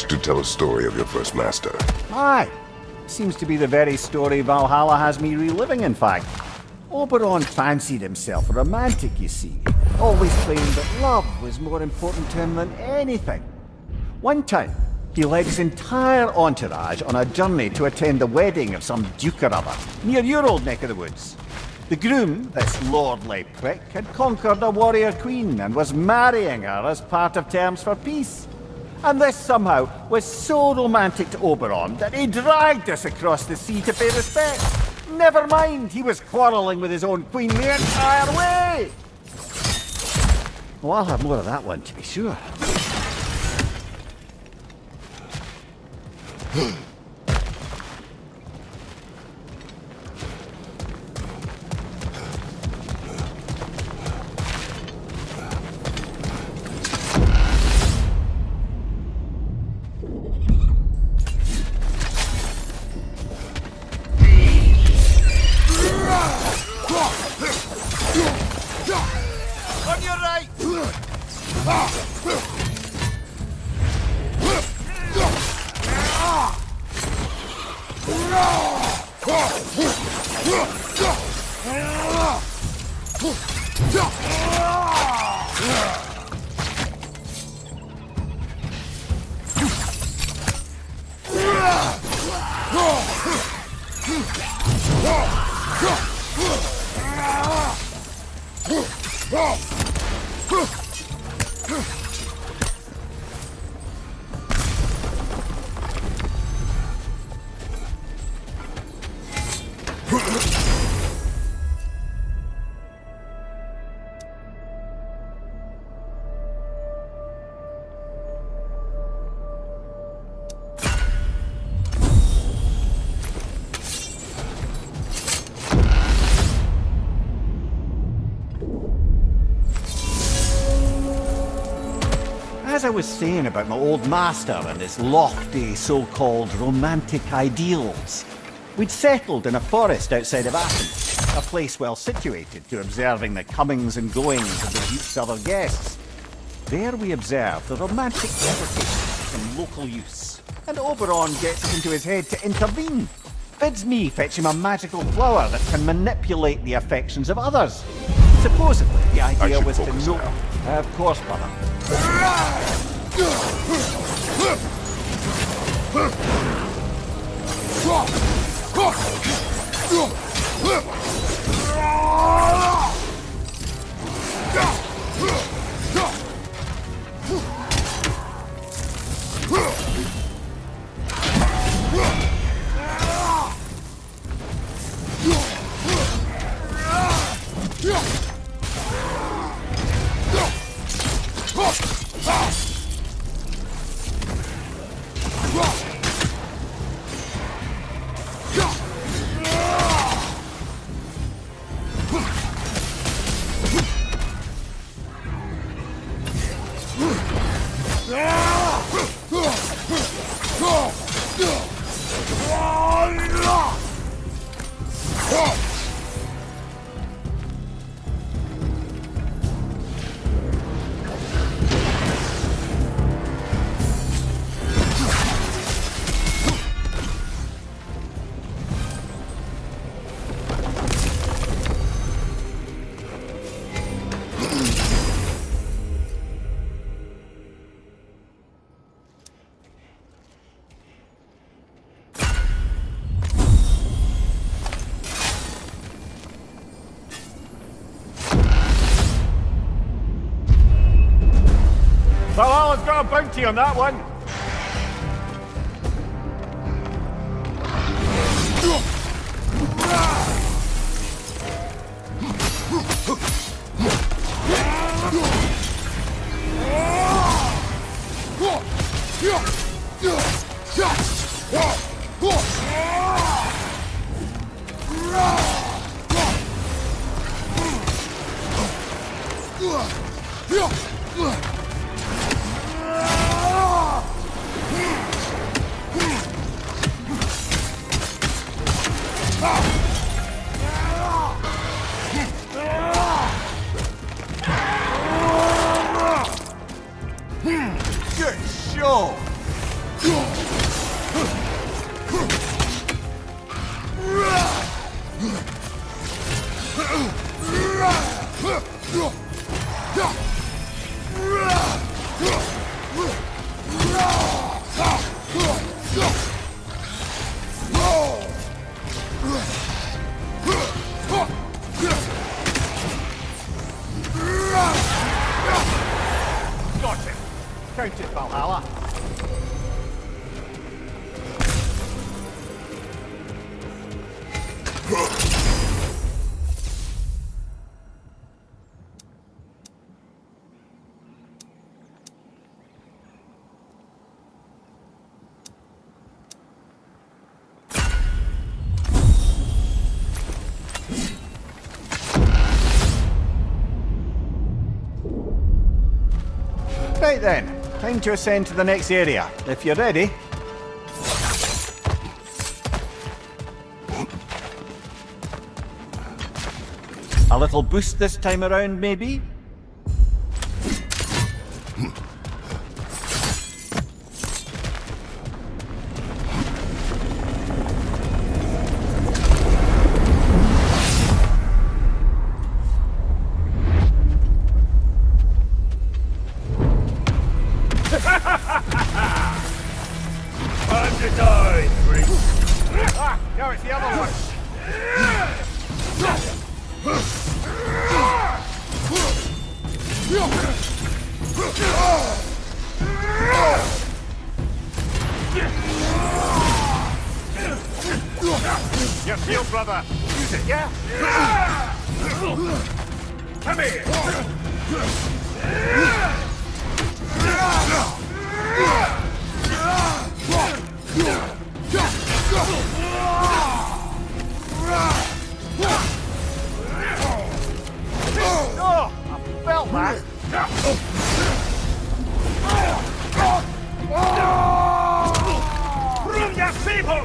wish to tell a story of your first master. Aye. Seems to be the very story Valhalla has me reliving, in fact. Oberon fancied himself a romantic, you see. Always claimed that love was more important to him than anything. One time, he led his entire entourage on a journey to attend the wedding of some duke or other, near your old neck of the woods. The groom, this lordly prick, had conquered a warrior queen and was marrying her as part of terms for peace. And this somehow was so romantic to Oberon that he dragged us across the sea to pay respect. Never mind, he was quarrelling with his own queen the entire way! Well, I'll have more of that one, to be sure. On your right! As I was saying about my old master and his lofty so-called romantic ideals, we'd settled in a forest outside of Athens, a place well situated to observing the comings and goings of the Duke's other guests. There we observed the romantic fabrication in local use, and Oberon gets it into his head to intervene. Bids me fetch him a magical flower that can manipulate the affections of others. Supposedly, the idea was to know... Of course, brother. Valhalla's got a bounty on that one. Good show! Got it. Count it, Valhalla. Right then, time to ascend to the next area. If you're ready. A little boost this time around, maybe? Time to die, freak! Ah, no, it's the other one. Your shield, brother. Use it, yeah? Come here! Oh, I felt that. Bring your people!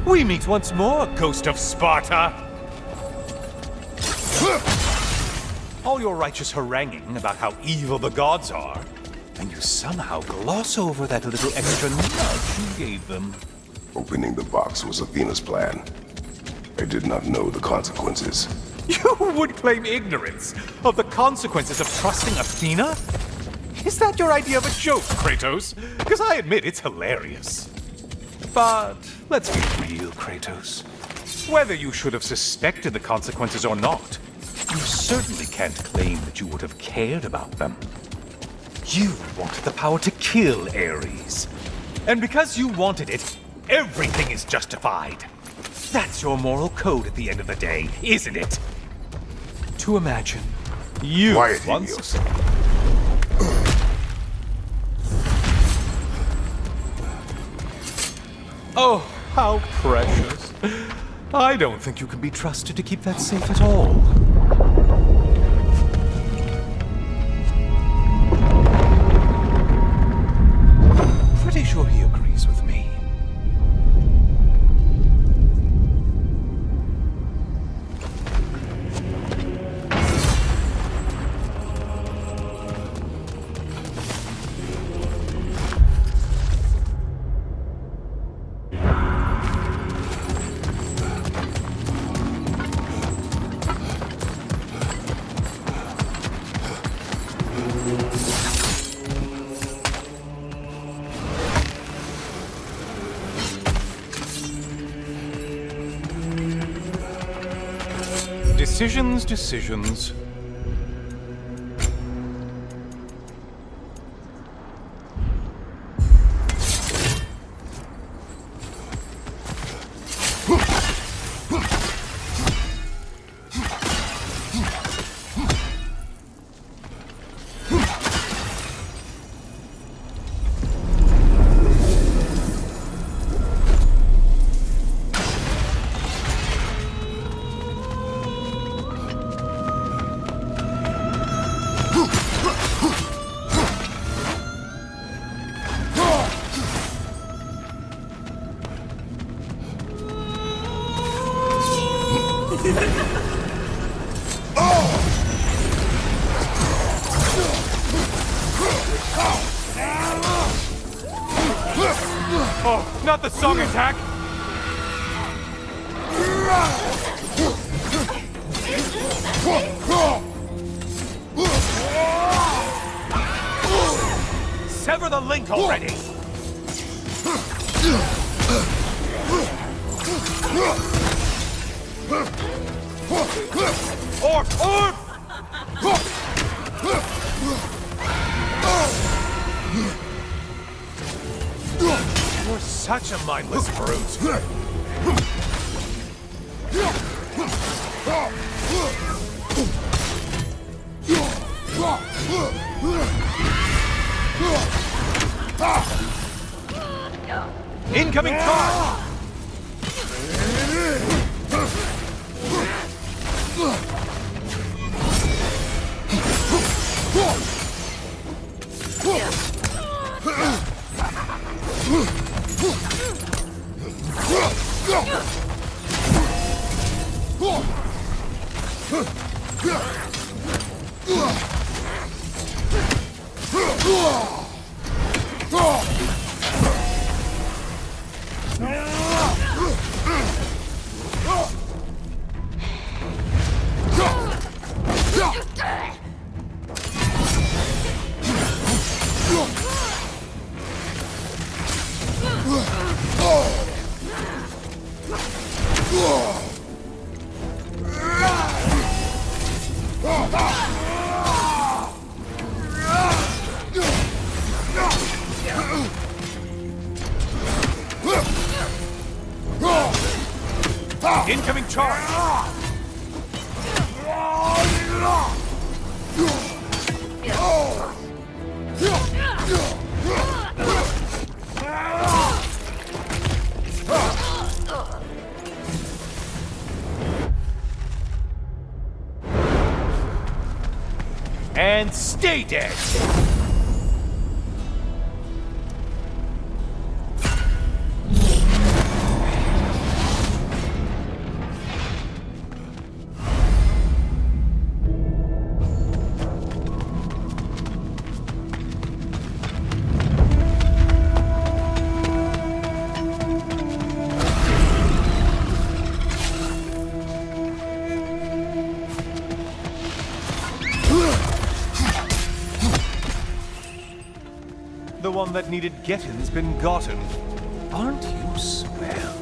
We meet once more, Ghost of Sparta! All your righteous haranguing about how evil the gods are, and you somehow gloss over that little extra nudge you gave them. Opening the box was Athena's plan. I did not know the consequences. You would claim ignorance of the consequences of trusting Athena? Is that your idea of a joke, Kratos? Because I admit it's hilarious. But let's be real, Kratos. Whether you should have suspected the consequences or not, you certainly can't claim that you would have cared about them. You wanted the power to kill Ares. And because you wanted it, everything is justified. That's your moral code at the end of the day, isn't it? To imagine you Quiet, once... Helios. Oh, how precious. I don't think you can be trusted to keep that safe at all. Pretty sure he agrees with me. Decisions. Oh, not the song attack! Sever the link already! Orb! Orb! You're such a mindless brute. Incoming charge! Incoming charge! And stay dead! The one that needed getting's been gotten. Aren't you swell?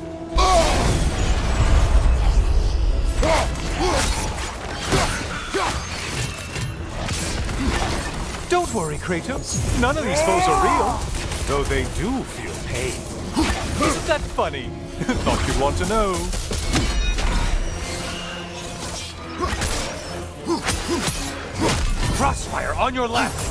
Don't worry, Kratos. None of these foes are real, though they do feel pain. Isn't that funny? Thought you'd want to know. Crossfire on your left!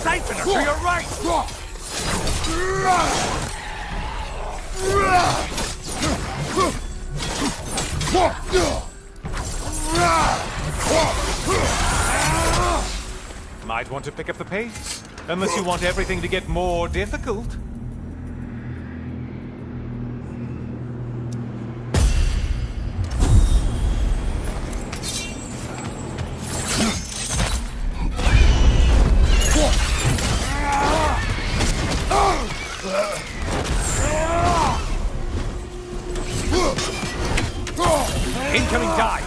Siphoner to your right! Might want to pick up the pace, unless you want everything to get more difficult. Incoming dive!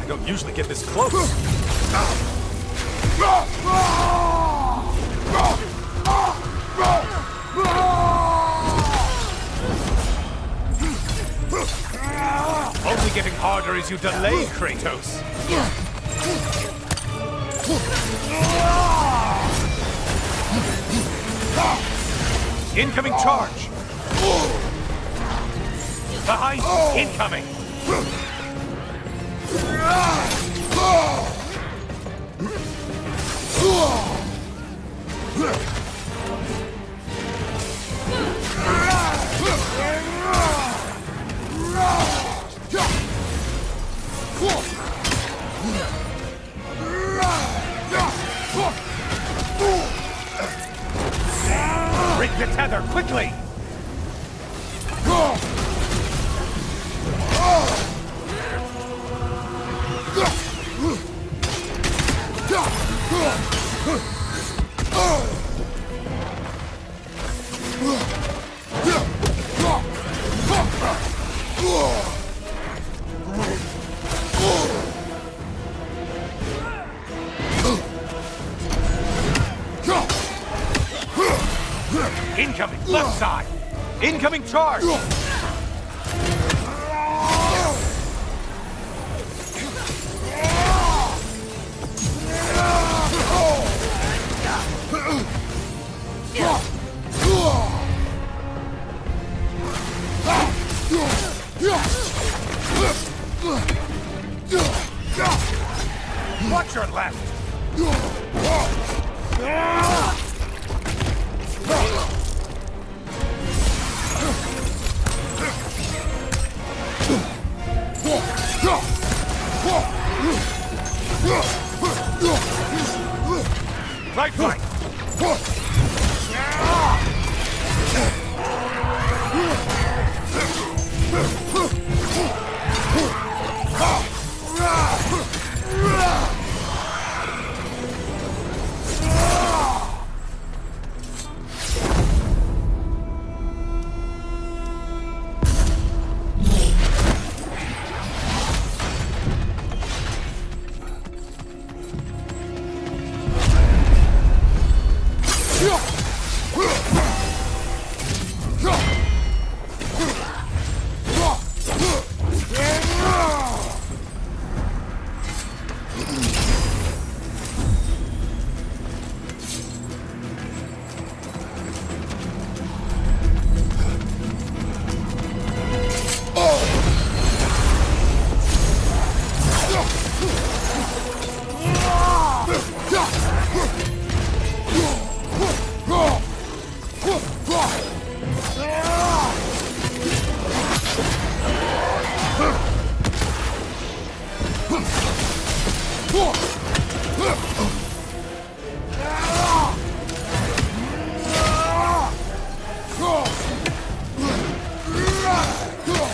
I don't usually get this close. Only getting harder as you delay, Kratos. Incoming charge! Behind you! Incoming! Break the tether, quickly! Incoming, left side! Incoming charge! Watch your left! Right flank!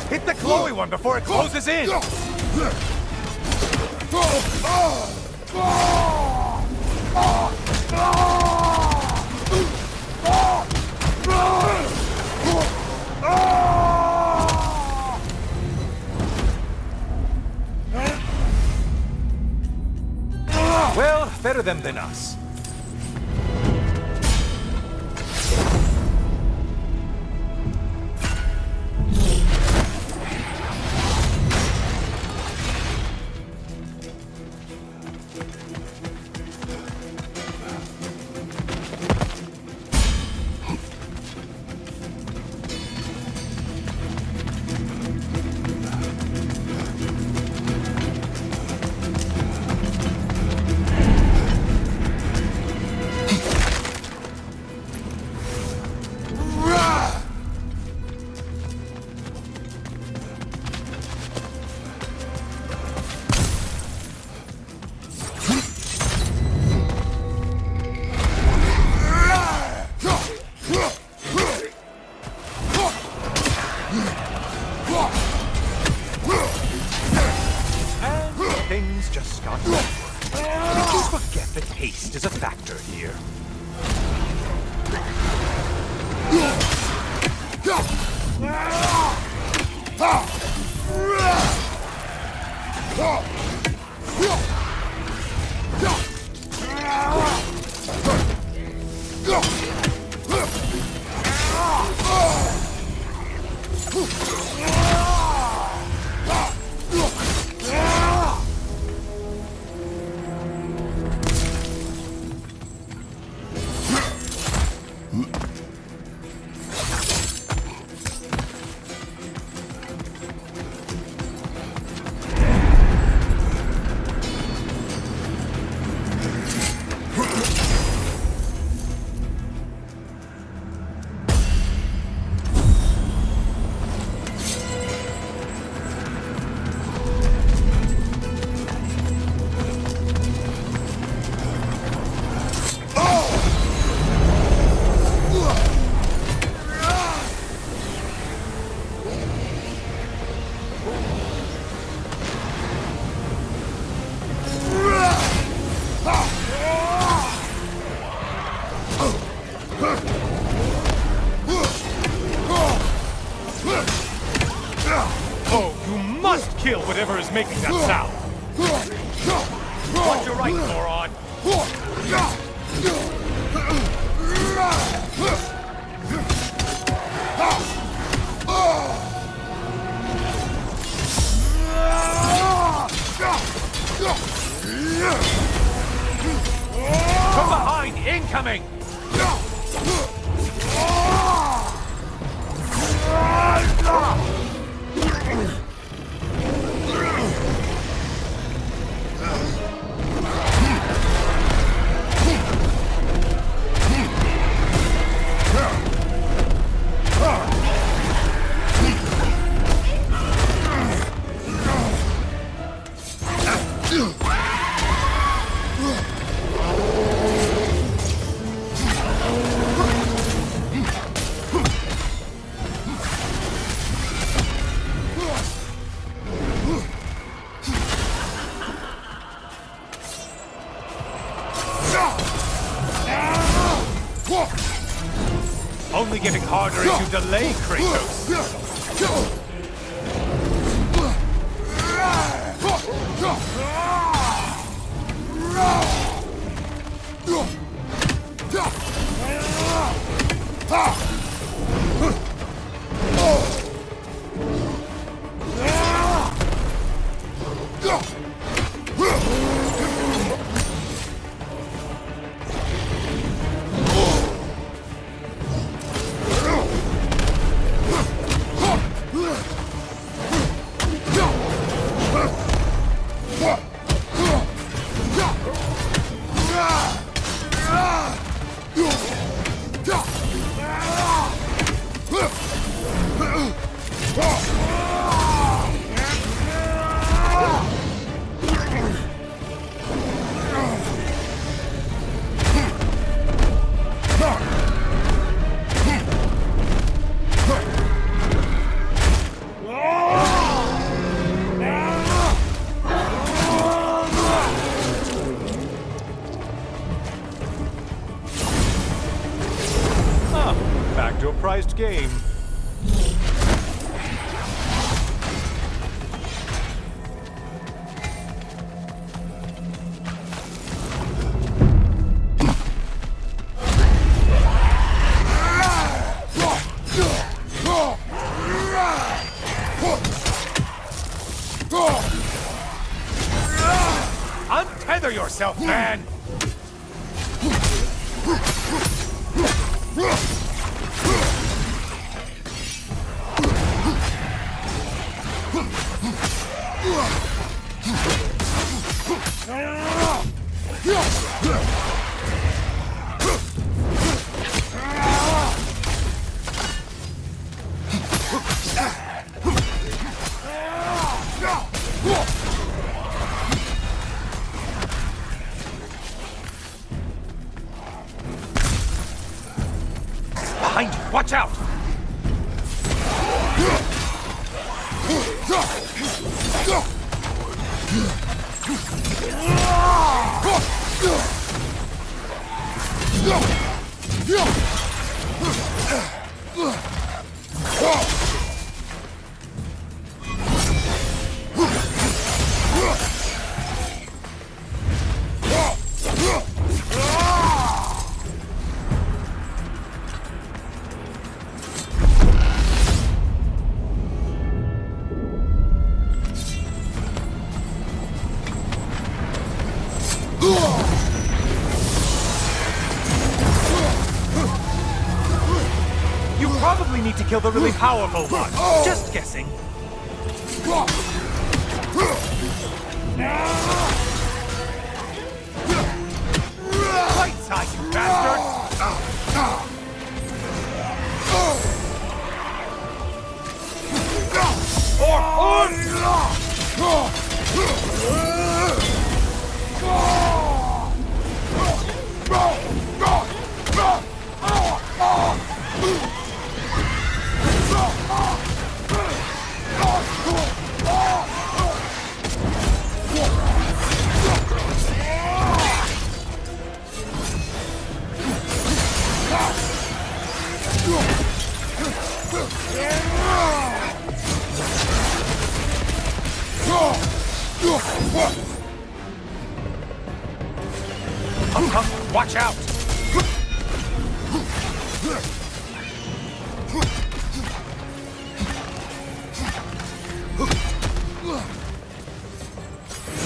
Hit the glowy one before it closes in! Well, better them than us. factor here. Kill whatever is making that sound! Watch your right, moron! From behind, incoming! Only getting harder as you delay, Kratos. Back to a prized game. Untether yourself, man! Behind you! Watch out! You probably need to kill the really powerful one. Just guessing. Right side, you bastard! Watch out!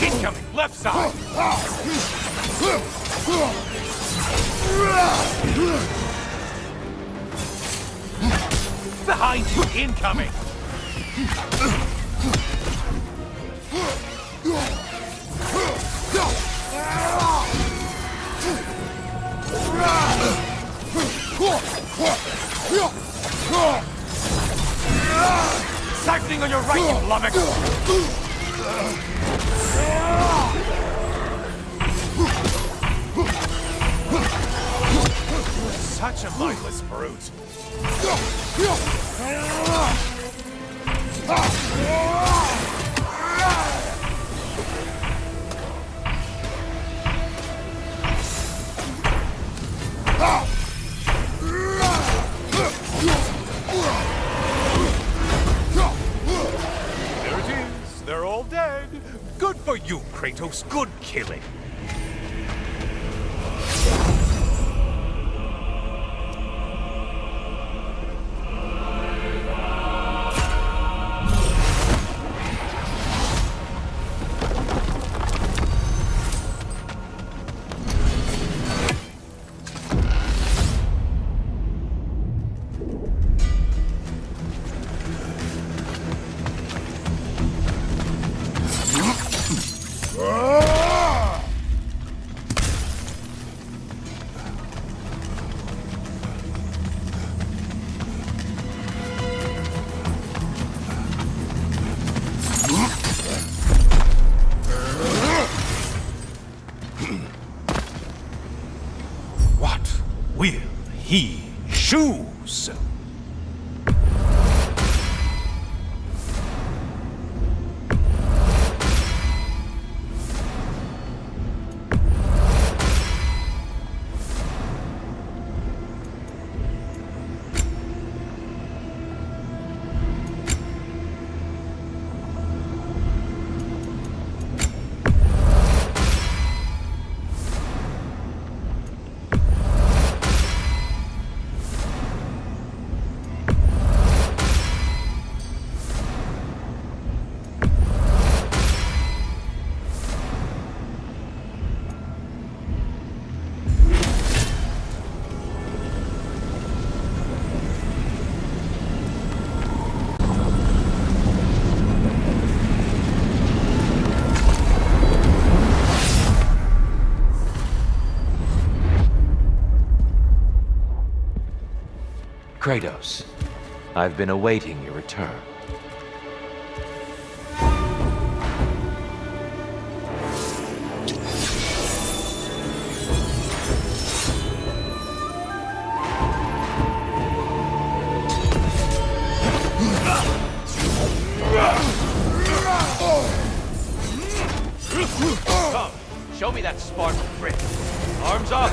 Incoming, left side! Behind you, incoming! Siphoning on your right, you lummox! Such a mindless brute. There it is. They're all dead. Good for you, Kratos. Good killing. What will he choose? Kratos, I've been awaiting your return. Come, show me that Spartan grit. Arms up!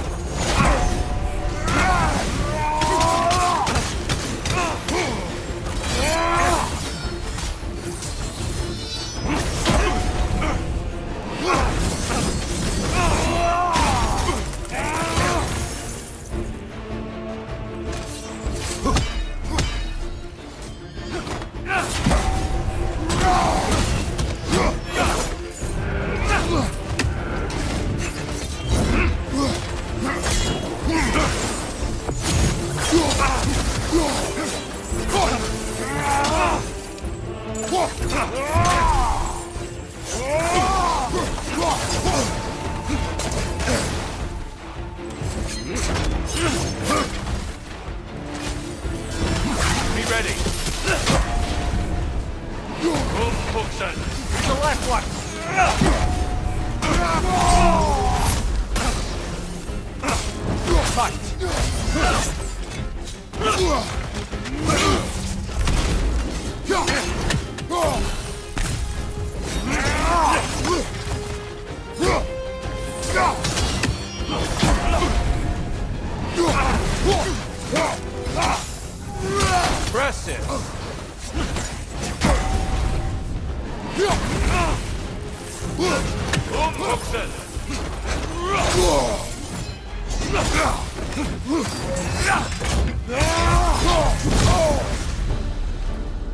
Impressive.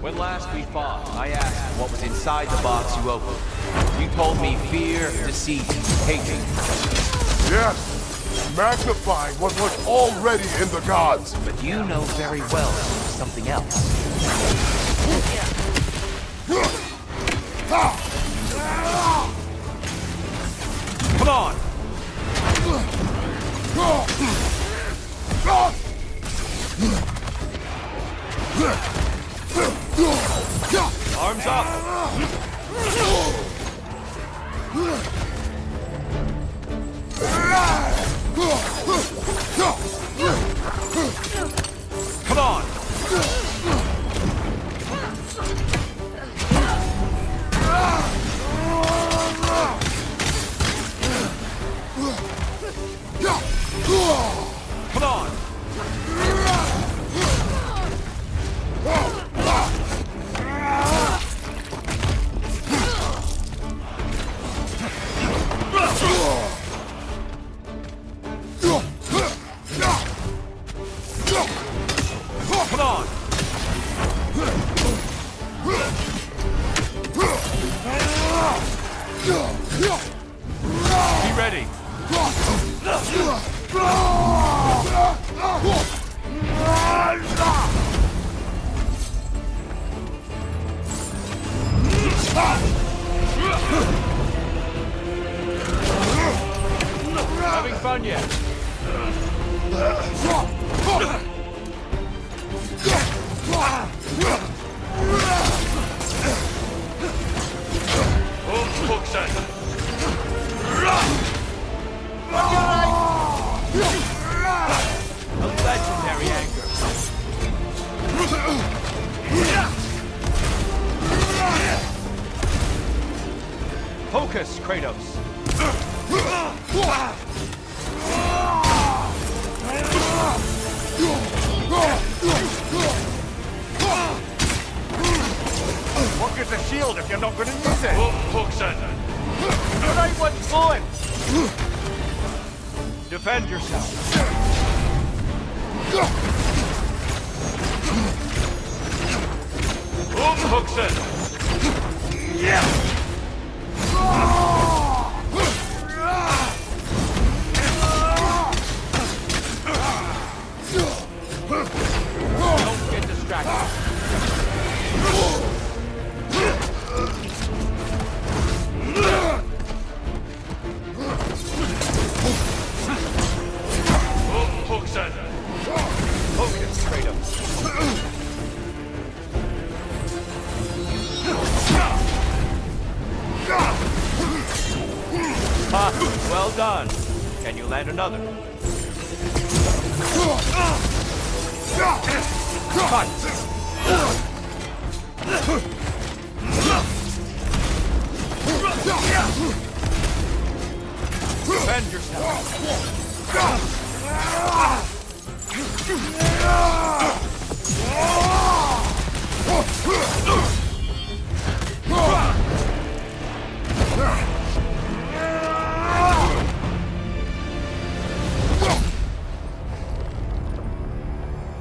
When last we fought, I asked what was inside the box you opened. You told me fear, deceit, hatred. Yes! Magnifying what was already in the gods! But you know very well something else. Come on! Arms up! Come on! Come on! Come on! Be ready! Having fun yet? A legendary anger. Focus, Kratos. What good's a shield if you're not going to use it? The right one's going. Defend yourself. Yeah. Don't get distracted. Focus, Kratos. Well done. Can you land another? Defend yourself.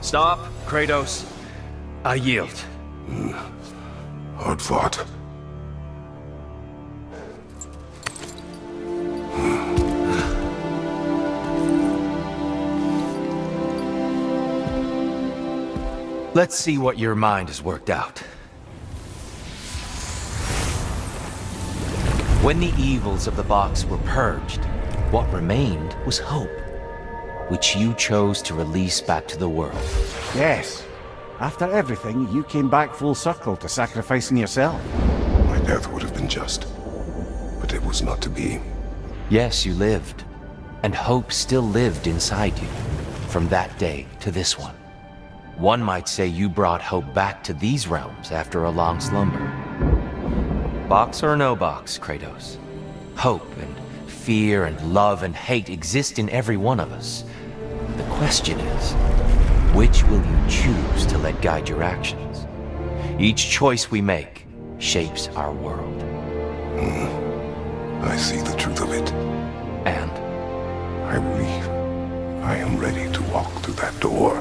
Stop, Kratos. I yield. Hard fought. Let's see what your mind has worked out. When the evils of the box were purged, what remained was hope, which you chose to release back to the world. Yes. After everything, you came back full circle to sacrificing yourself. My death would have been just, but it was not to be. Yes, you lived, and hope still lived inside you. from that day to this one. One might say you brought hope back to these realms after a long slumber. Box or no box, Kratos. Hope and fear and love and hate exist in every one of us. The question is, which will you choose to let guide your actions? Each choice we make shapes our world. I see the truth of it. And? I believe I am ready to walk through that door.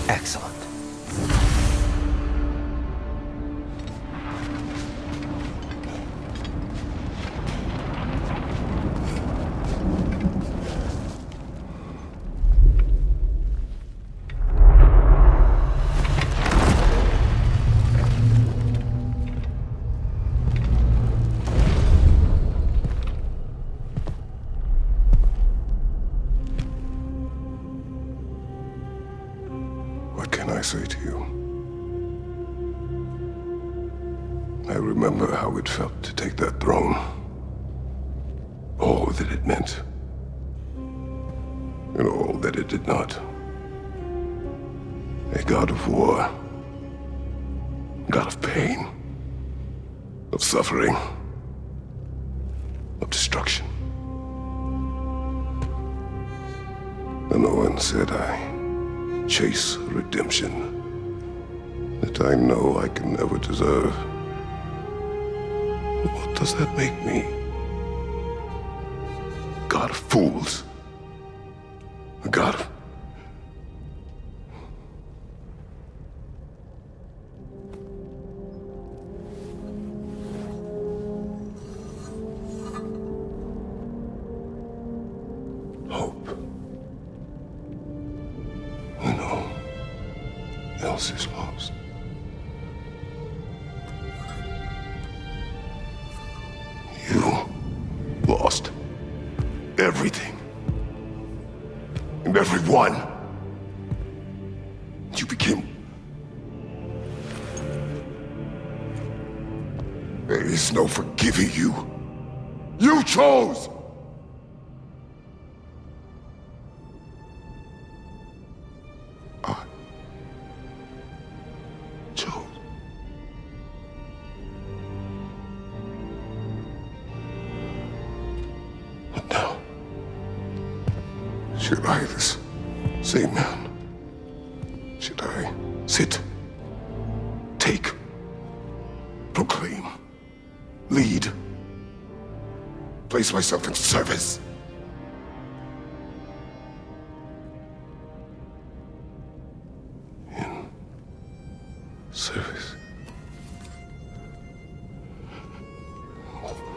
Excellent. What can I say to you? I remember how it felt to take that throne. All that it meant. And all that it did not. A god of war. God of pain. Of suffering. Of destruction. And Owen said I chase redemption that I know I can never deserve. What does that make me? God of fools? A god of... hope. When all else is lost. You lost everything. And everyone. You became... There is no forgiving you. You chose! I chose. But now, should I, this same man, should I sit, take, proclaim, lead, place myself in service? In service?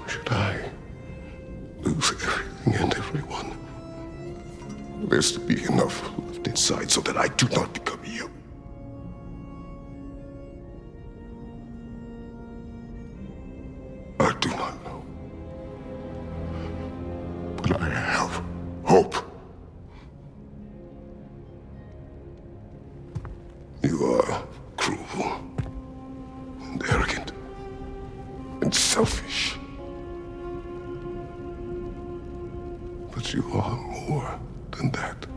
Should I lose everything and everyone? There's to be enough left inside so that I do not become you. I do not know. But I have hope. You are cruel and arrogant and selfish. But you are more than that.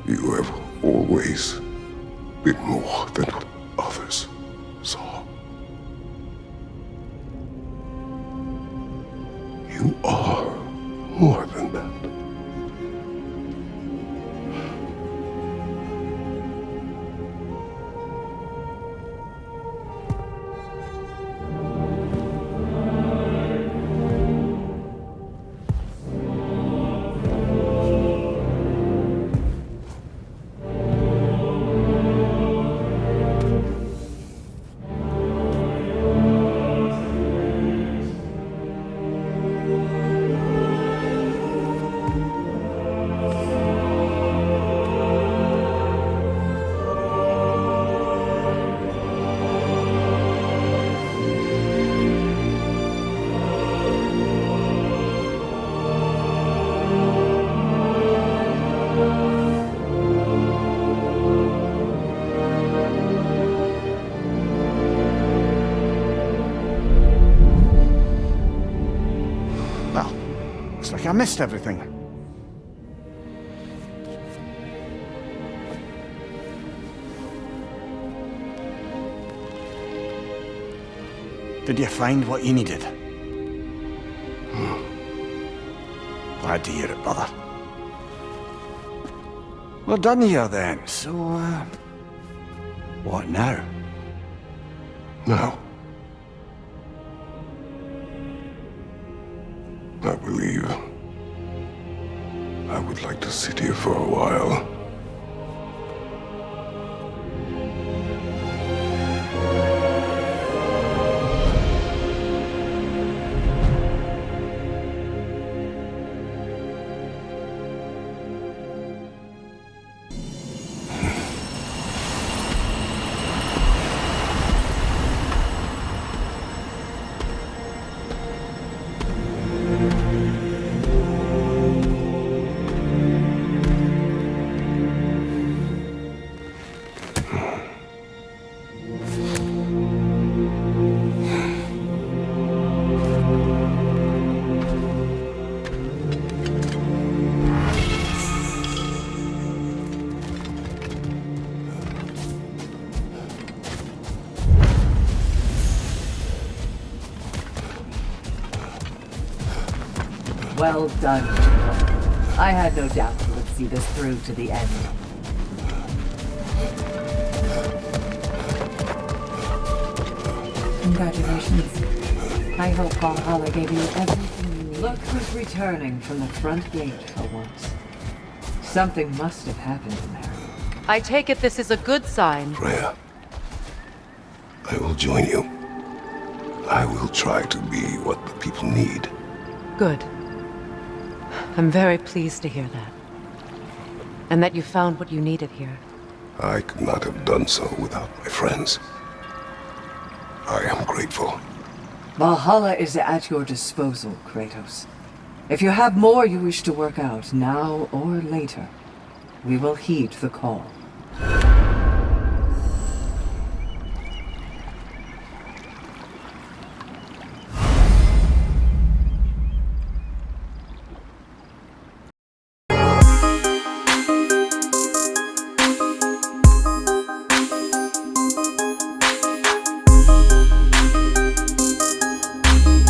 You have always been more than what others saw. You are more than that. Well, looks like I missed everything. Did you find what you needed? Glad to hear it, brother. We're done here then, so, what now? Now, I believe I would like to sit here for a while. Well done. I had no doubt you would see this through to the end. Congratulations. I hope Valhalla gave you everything you need. Look who's returning from the front gate for once. Something must have happened in there. I take it this is a good sign. Freya, I will join you. I will try to be what the people need. Good. I'm very pleased to hear that. And that you found what you needed here. I could not have done so without my friends. I am grateful. Valhalla is at your disposal, Kratos. If you have more you wish to work out, now or later, we will heed the call.